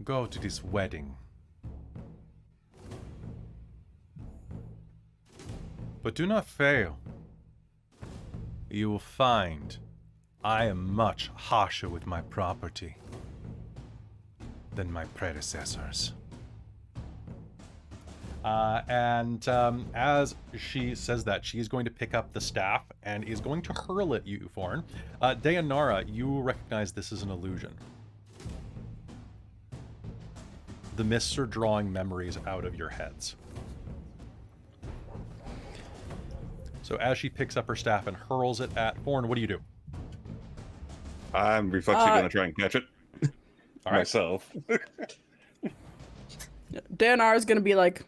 Go to this wedding. But do not fail. You will find I am much harsher with my property than my predecessors. As she says that, she is going to pick up the staff and is going to hurl at you, Forn. Deianera, you recognize this is an illusion. The mists are drawing memories out of your heads. So as she picks up her staff and hurls it at Forn, what do you do? I'm reflexively going to try and catch it All right. myself. Deianera is gonna be like,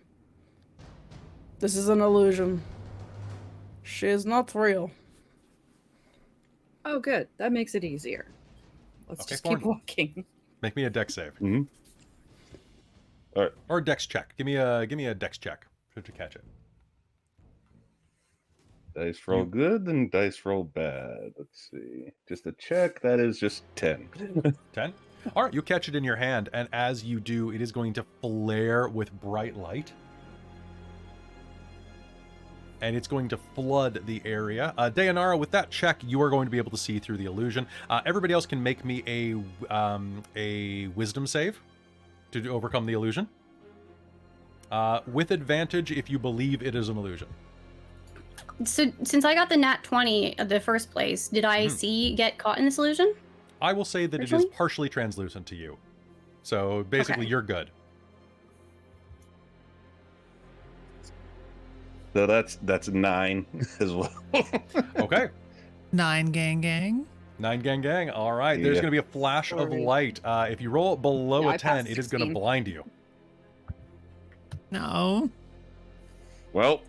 this is an illusion. She is not real. Oh, good. That makes it easier. Let's Okay, just Forn. keep walking. Make me a dex save. Mm-hmm. All right. Or a dex check. Give me a dex check to catch it. Dice roll good, then dice roll bad. Let's see. Just a check. That is just 10. 10. All right, you catch it in your hand, and as you do, it is going to flare with bright light. And it's going to flood the area. Deianera, with that check, you are going to be able to see through the illusion. Everybody else can make me a wisdom save to overcome the illusion. With advantage if you believe it is an illusion. So, since I got the nat 20 at the first place, did I get caught in this illusion? I will say that Partially? it is partially translucent to you. So basically, Okay. you're good. So that's 9 as well. Okay. 9 gang. 9 gang. All right. There's Yeah. going to be a flash of Sorry. light. If you roll below Yeah, a I 10, passed it is going to 16. blind you. No. Well,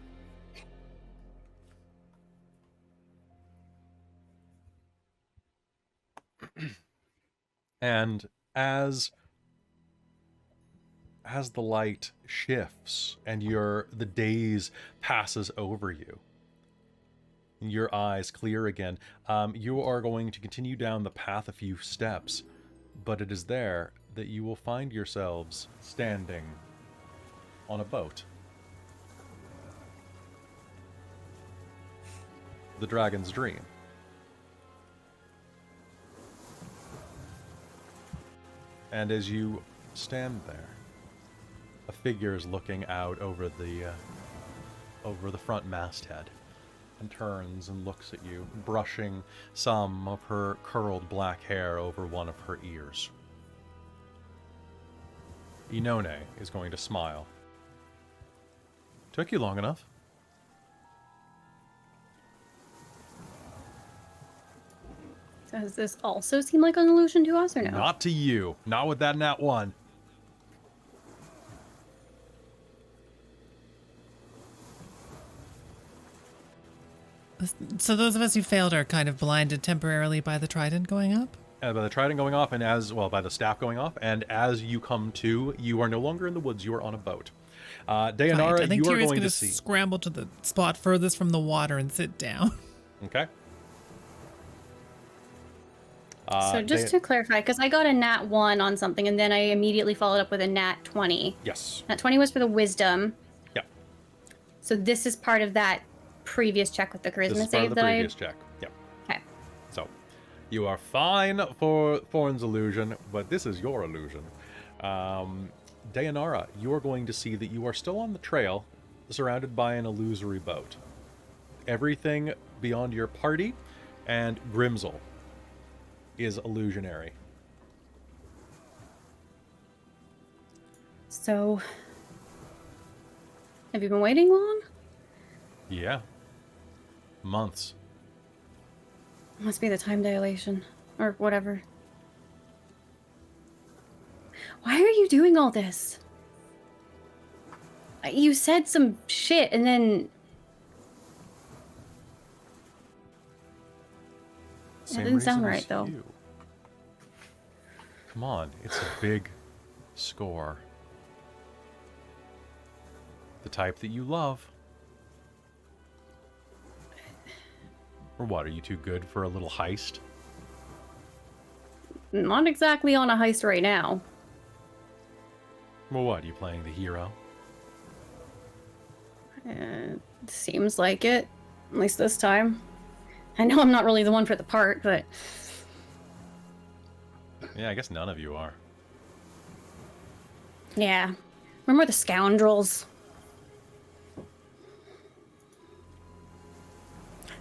And as the light shifts and the daze passes over you, your eyes clear again, you are going to continue down the path a few steps, but it is there that you will find yourselves standing on a boat. The Dragon's Dream. And as you stand there, a figure is looking out over the front masthead and turns and looks at you, brushing some of her curled black hair over one of her ears. Inone is going to smile. Took you long enough. Does this also seem like an illusion to us, or no? Not to you. Not with that nat 1. So those of us who failed are kind of blinded temporarily by the trident going up? By the trident going off, and by the staff going off, and as you come to, you are no longer in the woods, you are on a boat. Deianera, Right. I think you are Tyria's going gonna to see. scramble to the spot furthest from the water and sit down. Okay. So just to clarify, because I got a nat 1 on something, and then I immediately followed up with a nat 20. Yes. Nat 20 was for the wisdom. Yep. So this is part of that previous check with the charisma This is part save of the that previous check. Yep. Okay. So, you are fine for Forn's illusion, but this is your illusion. Deianera, you are going to see that you are still on the trail, surrounded by an illusory boat. Everything beyond your party and Grimsel is illusionary. So, have you been waiting long? Yeah. Months. Must be the time dilation, or whatever. Why are you doing all this? You said some shit, and then Same didn't sound reason right, as though. you. Come on, it's a big score. The type that you love. Or what, are you too good for a little heist? not exactly on a heist right now. Well, what, are you playing the hero? Seems like it, at least this time. I know I'm not really the one for the part, but Yeah, I guess none of you are. yeah. Remember the scoundrels?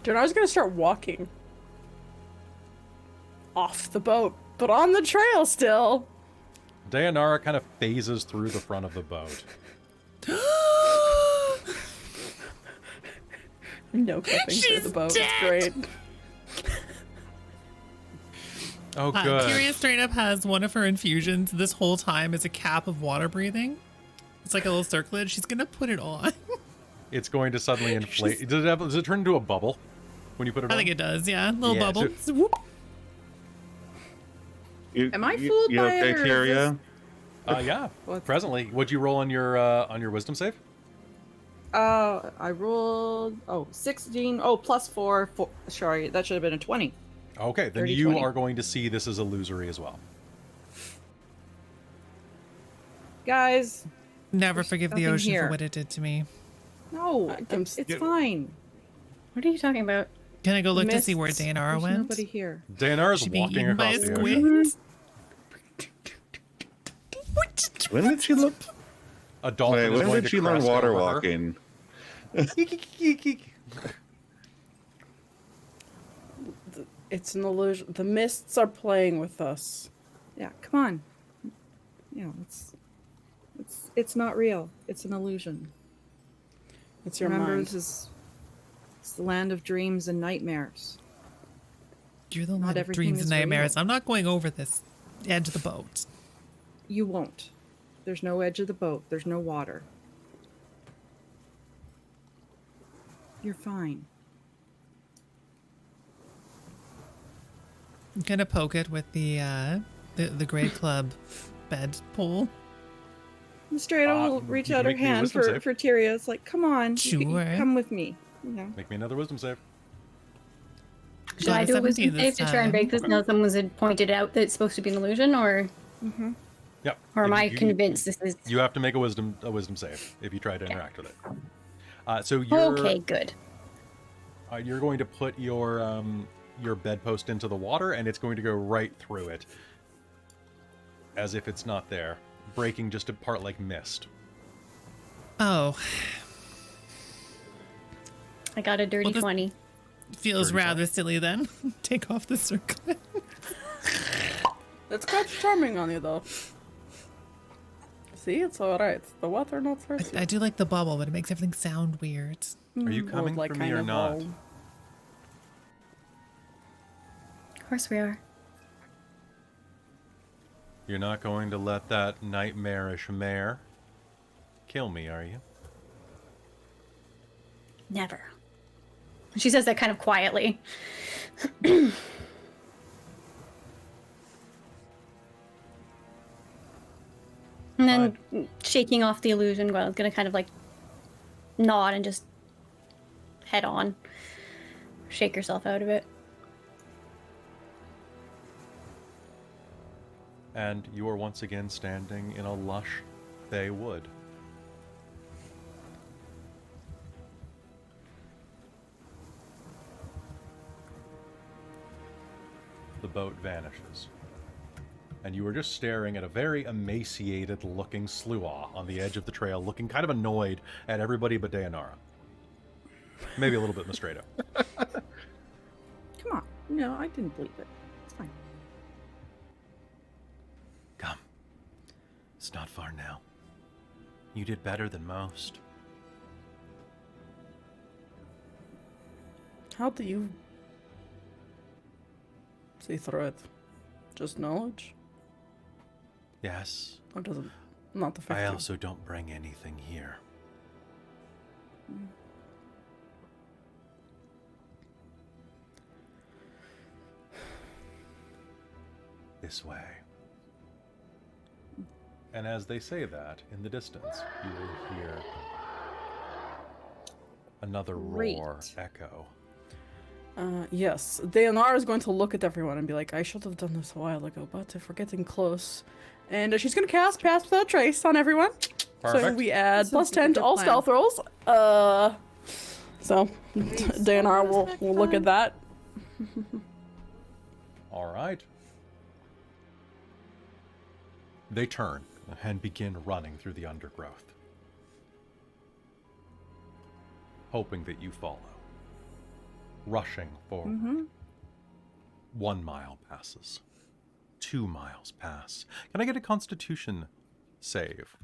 Dude, I was gonna start walking off the boat, but on the trail still. Deianera kind of phases through the front of the boat. No clipping through She's the boat. dead. It's great. Oh, good. Tyria straight up has one of her infusions this whole time as a cap of water breathing. It's like a little circlet. She's gonna put it on. It's going to suddenly inflate. Does it turn into a bubble when you put it I on? think it does, yeah. Little Yeah, bubble. so- Whoop. Am I fooled you by okay, it, or is Tyria? Yeah. What? Presently, what'd you roll on your wisdom save? I rolled 16. Oh, plus 4. Sorry, that should have been a 20. Okay, then 30, you 20. are going to see this as illusory as well. Guys, Never There's forgive the nothing ocean here. for what it did to me. no, I'm it's Yeah. fine. What are you talking about? Can I go look to see where Mists. Deianera There's went? nobody here. Deianera's She being walking eaten by across a the ocean. squid? When did she look? A dolphin Wait, is when going did to she learn crest water over her. walking? It's an illusion. The mists are playing with us. Yeah, come on. You know, it's not real. It's an illusion. It's your Remember, mind. it's the land of dreams and nightmares. You're the Not one of everything dreams is and nightmares. real. I'm not going over this edge of the boat. You won't. There's no edge of the boat. There's no water. You're fine. I'm gonna poke it with the Grey Club bed pole. Mystredo will reach you can out her make me a hand wisdom save. for Tyria. It's like, come on, you Sure. come with me. You know. Make me another wisdom save. Should I do a wisdom 17 save to try and break this now someone's had pointed out that it's supposed to be an illusion, or Yep. or am And I you- convinced this is You have to make a wisdom save if you try to interact with it. So you're okay? Good. you're going to put your bedpost into the water, and it's going to go right through it, as if it's not there, breaking just apart like mist. Oh, I got a dirty Well, this- 20. feels 30 rather silly then. Take off the circlet. It's quite charming on you, though. See, it's alright. The water not hurts you. I do like the bubble, but it makes everything sound weird. Are you Or, coming like, for me kind or of not? all- Of course we are. You're not going to let that nightmarish mare kill me, are you? Never. She says that kind of quietly. And then shaking off the illusion, Gwylan's gonna kind of like nod and just head on. Shake yourself out of it. And you are once again standing in a lush bay wood. The boat vanishes. And you are just staring at a very emaciated looking Sluagh on the edge of the trail, looking kind of annoyed at everybody but Deianera. Maybe a little bit Mystredo. Come on. No, I didn't believe it. It's fine. Come. It's not far now. You did better than most. How do you see through it? Just knowledge? Yes. Or does it not affect I you? also don't bring anything here. This way. And as they say that, in the distance, you will hear another roar Great. echo. Yes. Deianera is going to look at everyone and be like, I should have done this a while ago, but if we're getting close. And she's going to cast Pass Without Trace on everyone. So Perfect. we add Sounds plus like a 10 to good all plan. stealth rolls. So Deianera will look at that. All right. They turn and begin running through the undergrowth, hoping that you follow. Rushing forward. 1 mile passes. 2 miles pass. Can I get a Constitution save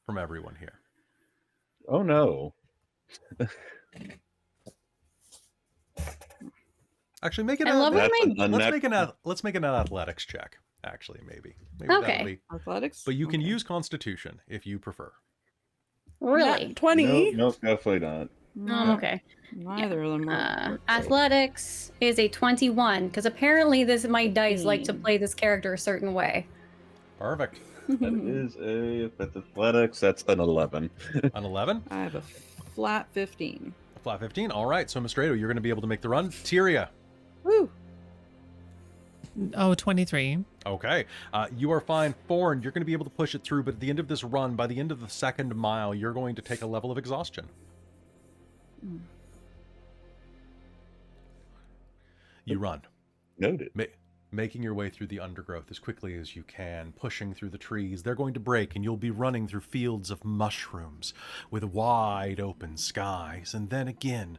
from everyone here? Oh no. Actually, make it. I love when my Let's make an athletics check. Actually, maybe that'll Okay. be. Athletics? But you can Okay. use Constitution if you prefer. Really? Nat 20. No, definitely not. Okay. Neither of them are. Athletics is a 21, because apparently my dice like to play this character a certain way. Perfect. That is a if it's athletics. That's an 11. An 11. I have a flat 15. A flat 15. All right. So Mystredo, you're going to be able to make the run. Tyria. Woo! Oh, 23. Okay. You are fine. Forn, you're going to be able to push it through, but at the end of this run, by the end of the second mile, you're going to take a level of exhaustion. You run. Noted. Making your way through the undergrowth as quickly as you can, pushing through the trees. They're going to break, and you'll be running through fields of mushrooms with wide open skies, and then again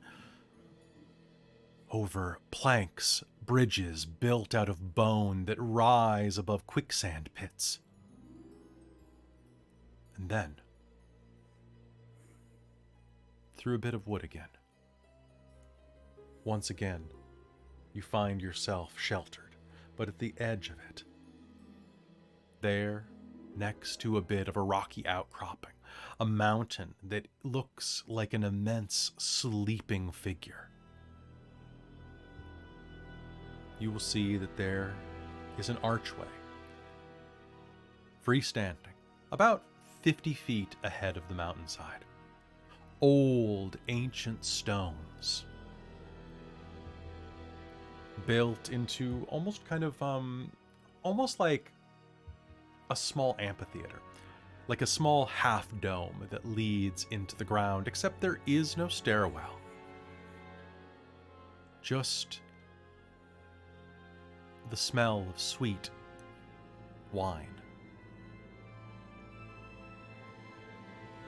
over planks, bridges built out of bone that rise above quicksand pits. And then through a bit of wood again. Once again, you find yourself sheltered. But at the edge of it, there, next to a bit of a rocky outcropping, a mountain that looks like an immense sleeping figure, you will see that there is an archway, freestanding, about 50 feet ahead of the mountainside. Old, ancient stones, built into almost kind of, almost like a small amphitheater, like a small half dome that leads into the ground, except there is no stairwell. Just the smell of sweet wine.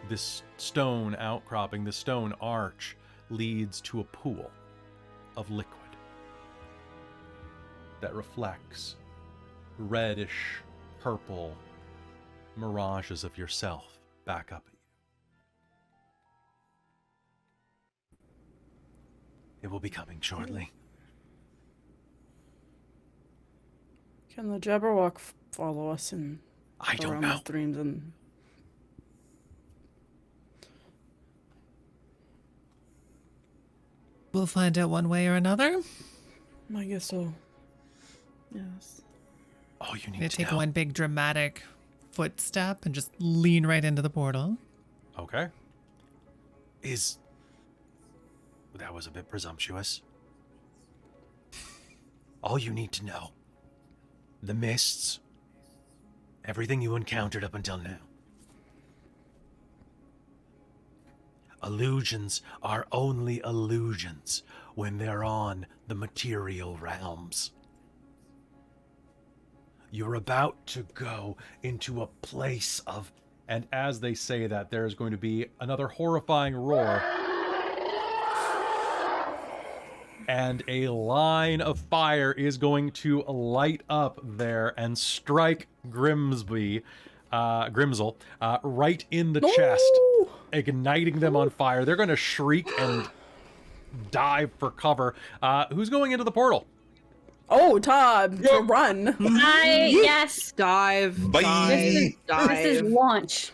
This stone outcropping, the stone arch, leads to a pool of liquid that reflects reddish, purple mirages of yourself back up at you. It will be coming shortly. Can the Jabberwock follow us in I the don't realm know. of dreams? And We'll find out one way or another. I guess so. Yes. All you They need to take know. one big dramatic footstep and just lean right into the portal. Okay. That was a bit presumptuous. All you need to know. The mists. Everything you encountered up until now. Illusions are only illusions when they're on the material realms. You're about to go into a place of... And as they say that, there's going to be another horrifying roar. And a line of fire is going to light up there and strike Grimsel right in the chest, igniting them on fire. They're going to shriek and dive for cover. Who's going into the portal? Oh, Todd, run. Yes. Dive. Bye. Dive. Dive. This is launch.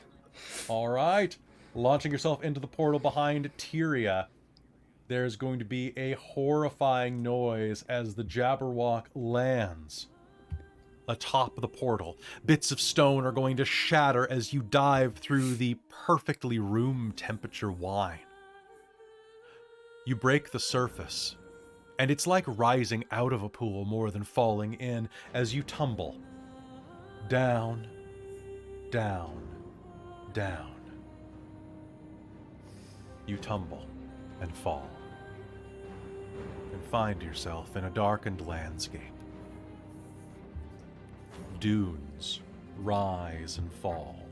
All right. Launching yourself into the portal behind Tyria. There's going to be a horrifying noise as the Jabberwock lands atop the portal. Bits of stone are going to shatter as you dive through the perfectly room temperature wine. You break the surface, and it's like rising out of a pool more than falling in as you tumble. Down, down, down. You tumble and fall, and find yourself in a darkened landscape. Dunes rise and fall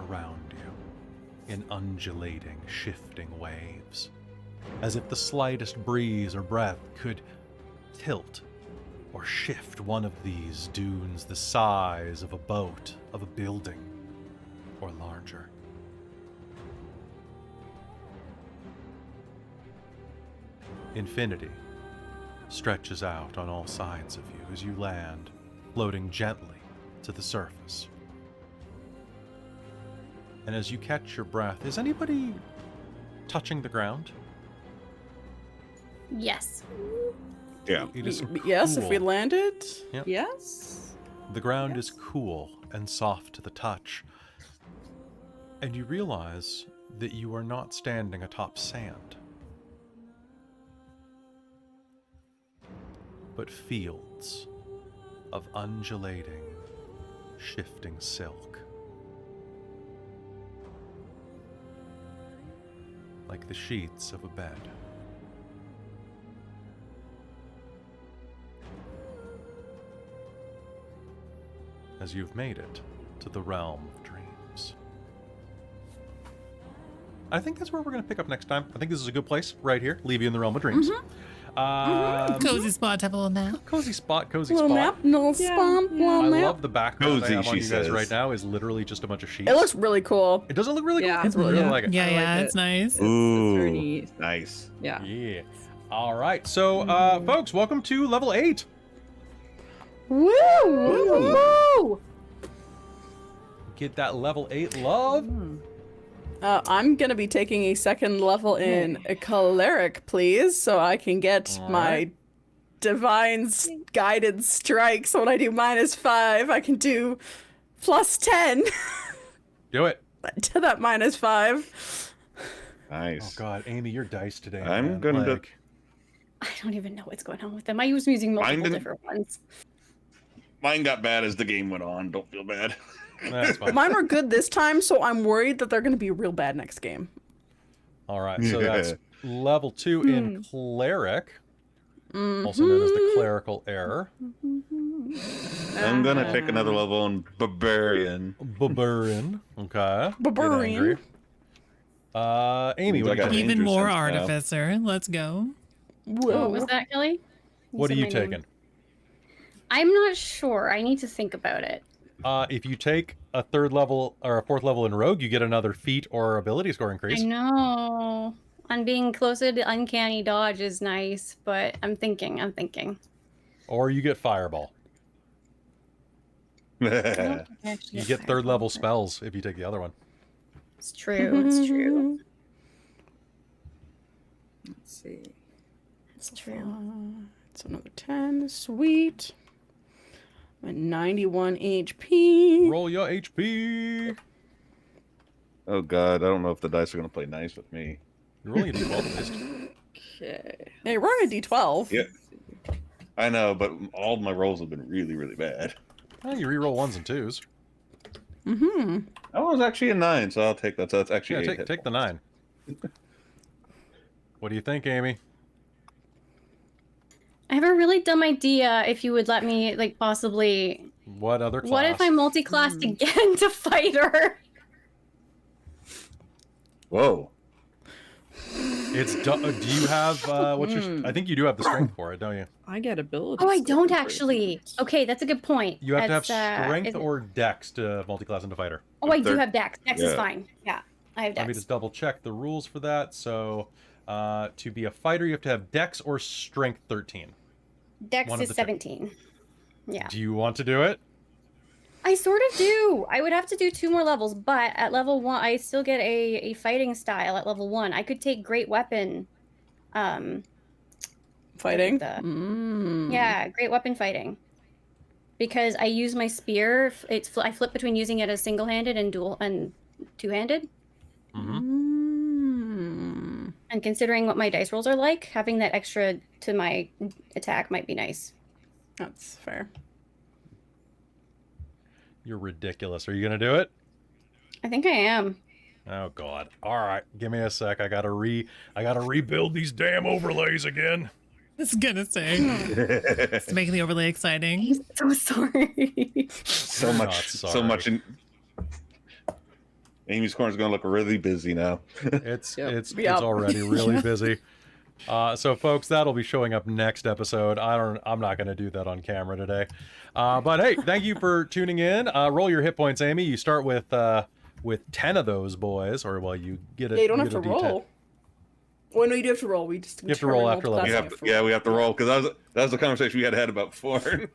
around you in undulating, shifting waves, as if the slightest breeze or breath could tilt or shift one of these dunes the size of a boat, of a building, or larger. Infinity stretches out on all sides of you as you land, floating gently to the surface. And as you catch your breath, is anybody touching the ground? Yes. Yeah. It is Yes, if we cool. landed. Yep. Yes. The ground is cool and soft to the touch. And you realize that you are not standing atop sand, but fields of undulating, shifting silk. Like the sheets of a bed. As you've made it to the realm of dreams. I think that's where we're going to pick up next time. I think this is a good place, right here. Leave you in the realm of dreams. Cozy spot, have a little nap. Cozy spot, cozy Little spot. nap, little Yeah, spot, yeah. little I nap. love the background Cozy, I have on she you guys says. right now is literally just a bunch of sheets. It looks really cool. It doesn't look really Yeah, cool. it's I really really- like it. Yeah, I yeah, like it's it. nice. It's very Ooh, neat. nice. Yeah. Yeah. All right. So, folks, welcome to level 8. Woo! Woo! Get that level 8 love. I'm gonna be taking a second level in a cleric, please, so I can get All my right. divine's guided strike. So when I do -5, I can do +10 Do it. to that -5. Nice. Oh, God. Amy, your dice today. I'm man. gonna- Like, I don't even know what's going on with them. I was using multiple didn't- different ones. Mine got bad as the game went on. Don't feel bad. that's fine. Mine were good this time, so I'm worried that they're gonna be real bad next game. All right. So Yeah. that's level 2 in cleric. Also known as the clerical error. I'm gonna take another level in barbarian. Barbarian. Okay. Get Barbarian. angry. Amy, what I do you got take? Ranger Even more sense now. artificer. Let's go. What Whoa. was that, Kelly? What are said you my name. taking? I'm not sure. I need to think about it. If you take a 3rd level or a 4th level in rogue, you get another feat or ability score increase. I know. On being closer to uncanny dodge is nice, but I'm thinking. Or you get fireball. You get 3rd level spells if you take the other one. It's true. It's true. Let's see. It's true. It's another 10. Sweet. I'm at 91 HP. Roll your HP. Oh God, I don't know if the dice are gonna play nice with me. You're rolling a d12 at least. Okay. Hey, we're on a D12. Yeah. I know, but all my rolls have been really, really bad. Oh, you reroll 1s and 2s. Mm-hmm. That one was actually a 9, so I'll take that. So that's actually Yeah, 8 hit take the points. 9. What do you think, Amy? I have a really dumb idea. If you would let me, like, possibly. What other class? What if I multi-classed again to fighter? Whoa. It's do you have what's your? I think you do have the strength for it, don't you? I get ability. Oh, I skill don't improvement. actually. Okay, that's a good point. You have to have That's, strength is- or dex to multi-class into fighter. Oh, I do Third- have dex. Dex is yeah. fine. Yeah, I have Let me dex. just double check the rules for that. So, to be a fighter, you have to have dex or strength 13. Dex one of is the two. 17. Yeah. Do you want to do it? I sort of do. I would have to do 2 more levels, but at level 1, I still get a fighting style at level 1. I could take great weapon. Fighting? The- Mm. Yeah, great weapon fighting. Because I use my spear. I flip between using it as single-handed and two-handed. Mm-hmm. Mm. And considering what my dice rolls are like, having that extra to my attack might be nice. That's fair. You're ridiculous. Are you gonna do it? I think I am. Oh God! All right, give me a sec. I gotta rebuild these damn overlays again. I was gonna say. It's making the overlay exciting. I'm so sorry. So You're much, not so sorry. much. Amy's corner is gonna look really busy now. It's Yep. it's Yep. already really busy. So folks, that'll be showing up next episode. I'm not going to do that on camera today. But hey, thank you for tuning in. Roll your hit points, Amy. You start with 10 of those boys, or well, you get a. Yeah, you don't you have get to a D10. roll. Well, no, you do have to roll. We just You have to roll determine after multiple level. classes. We have to roll because that was the conversation we had about Forn.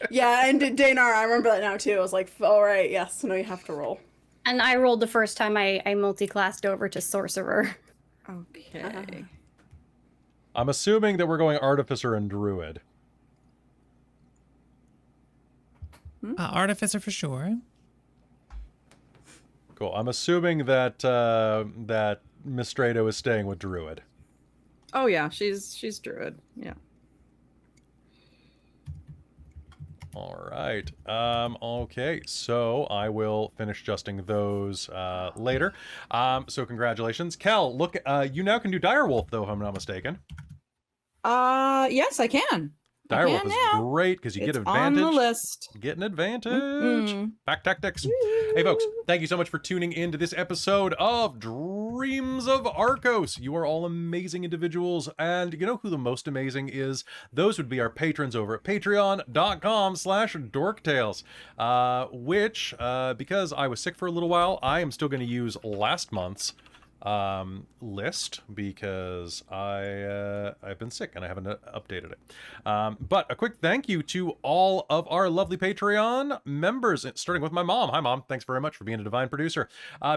Yeah, and Deianera, I remember that now too. I was like, all right, yes, no, you have to roll. And I rolled the first time I multi-classed over to sorcerer. Okay. I'm assuming that we're going artificer and druid. Artificer for sure. Cool. I'm assuming that that Mystredo is staying with Druid. Oh yeah, she's druid. Yeah. All right. Okay. So I will finish adjusting those later. So congratulations, Kelle. Look, you now can do Direwolf, though, if I'm not mistaken. Yes, I can. Direwolf can is now. great because you get It's advantage. on the list. Get an advantage. Mhm. Back tactics. Hey, folks, thank you so much for tuning in to this episode of Dreams of Arkos. You are all amazing individuals, and you know who the most amazing is? Those would be our patrons over at patreon.com/dorktales, which, because I was sick for a little while, I am still going to use last month's list because I've been sick and I haven't updated it. But a quick thank you to all of our lovely Patreon members, starting with my mom. Hi, Mom. Thanks very much for being a divine producer.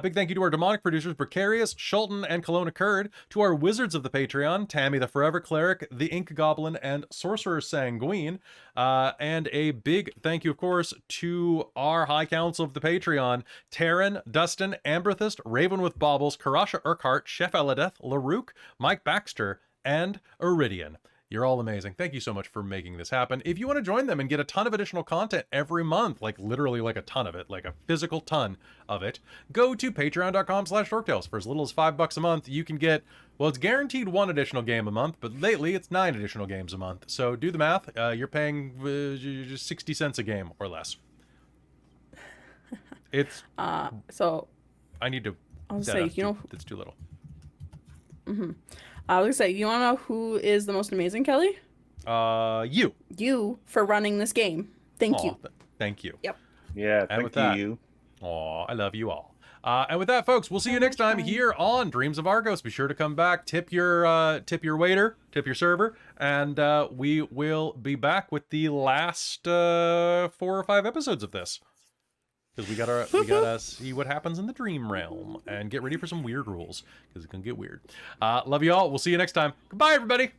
Big thank you to our demonic producers, Precarious, Shulton, and Kelowna Curd. To our wizards of the Patreon, Tammy the Forever Cleric, the Ink Goblin, and Sorcerer Sanguine. And a big thank you, of course, to our High Council of the Patreon, Taryn, Dustin, Amberthist, Raven with Baubles, Karasha Urquhart, Chef Eladeth, Larouk, Mike Baxter, and Iridian. You're all amazing. Thank you so much for making this happen. If you want to join them and get a ton of additional content every month, like literally like a ton of it, like a physical ton of it, go to patreon.com/dorktales. For as little as $5 a month, you can get, well, it's guaranteed 1 additional game a month, but lately it's 9 additional games a month. So do the math. You're paying 60 cents a game or less. It's So I need to. I'll say, That's too little. I was gonna say, you wanna know who is the most amazing, Kelly? You. You for running this game. Thank you. Thank you. Yep. Yeah, And thank with that, you. Aw, I love you all. And with that, folks, we'll see you next time here on Dreams of Arkos. Be sure to come back, tip your waiter, tip your server, and we will be back with the last 4 or 5 episodes of this. Because we gotta see what happens in the dream realm and get ready for some weird rules because it can get weird. Love you all. We'll see you next time. Goodbye, everybody.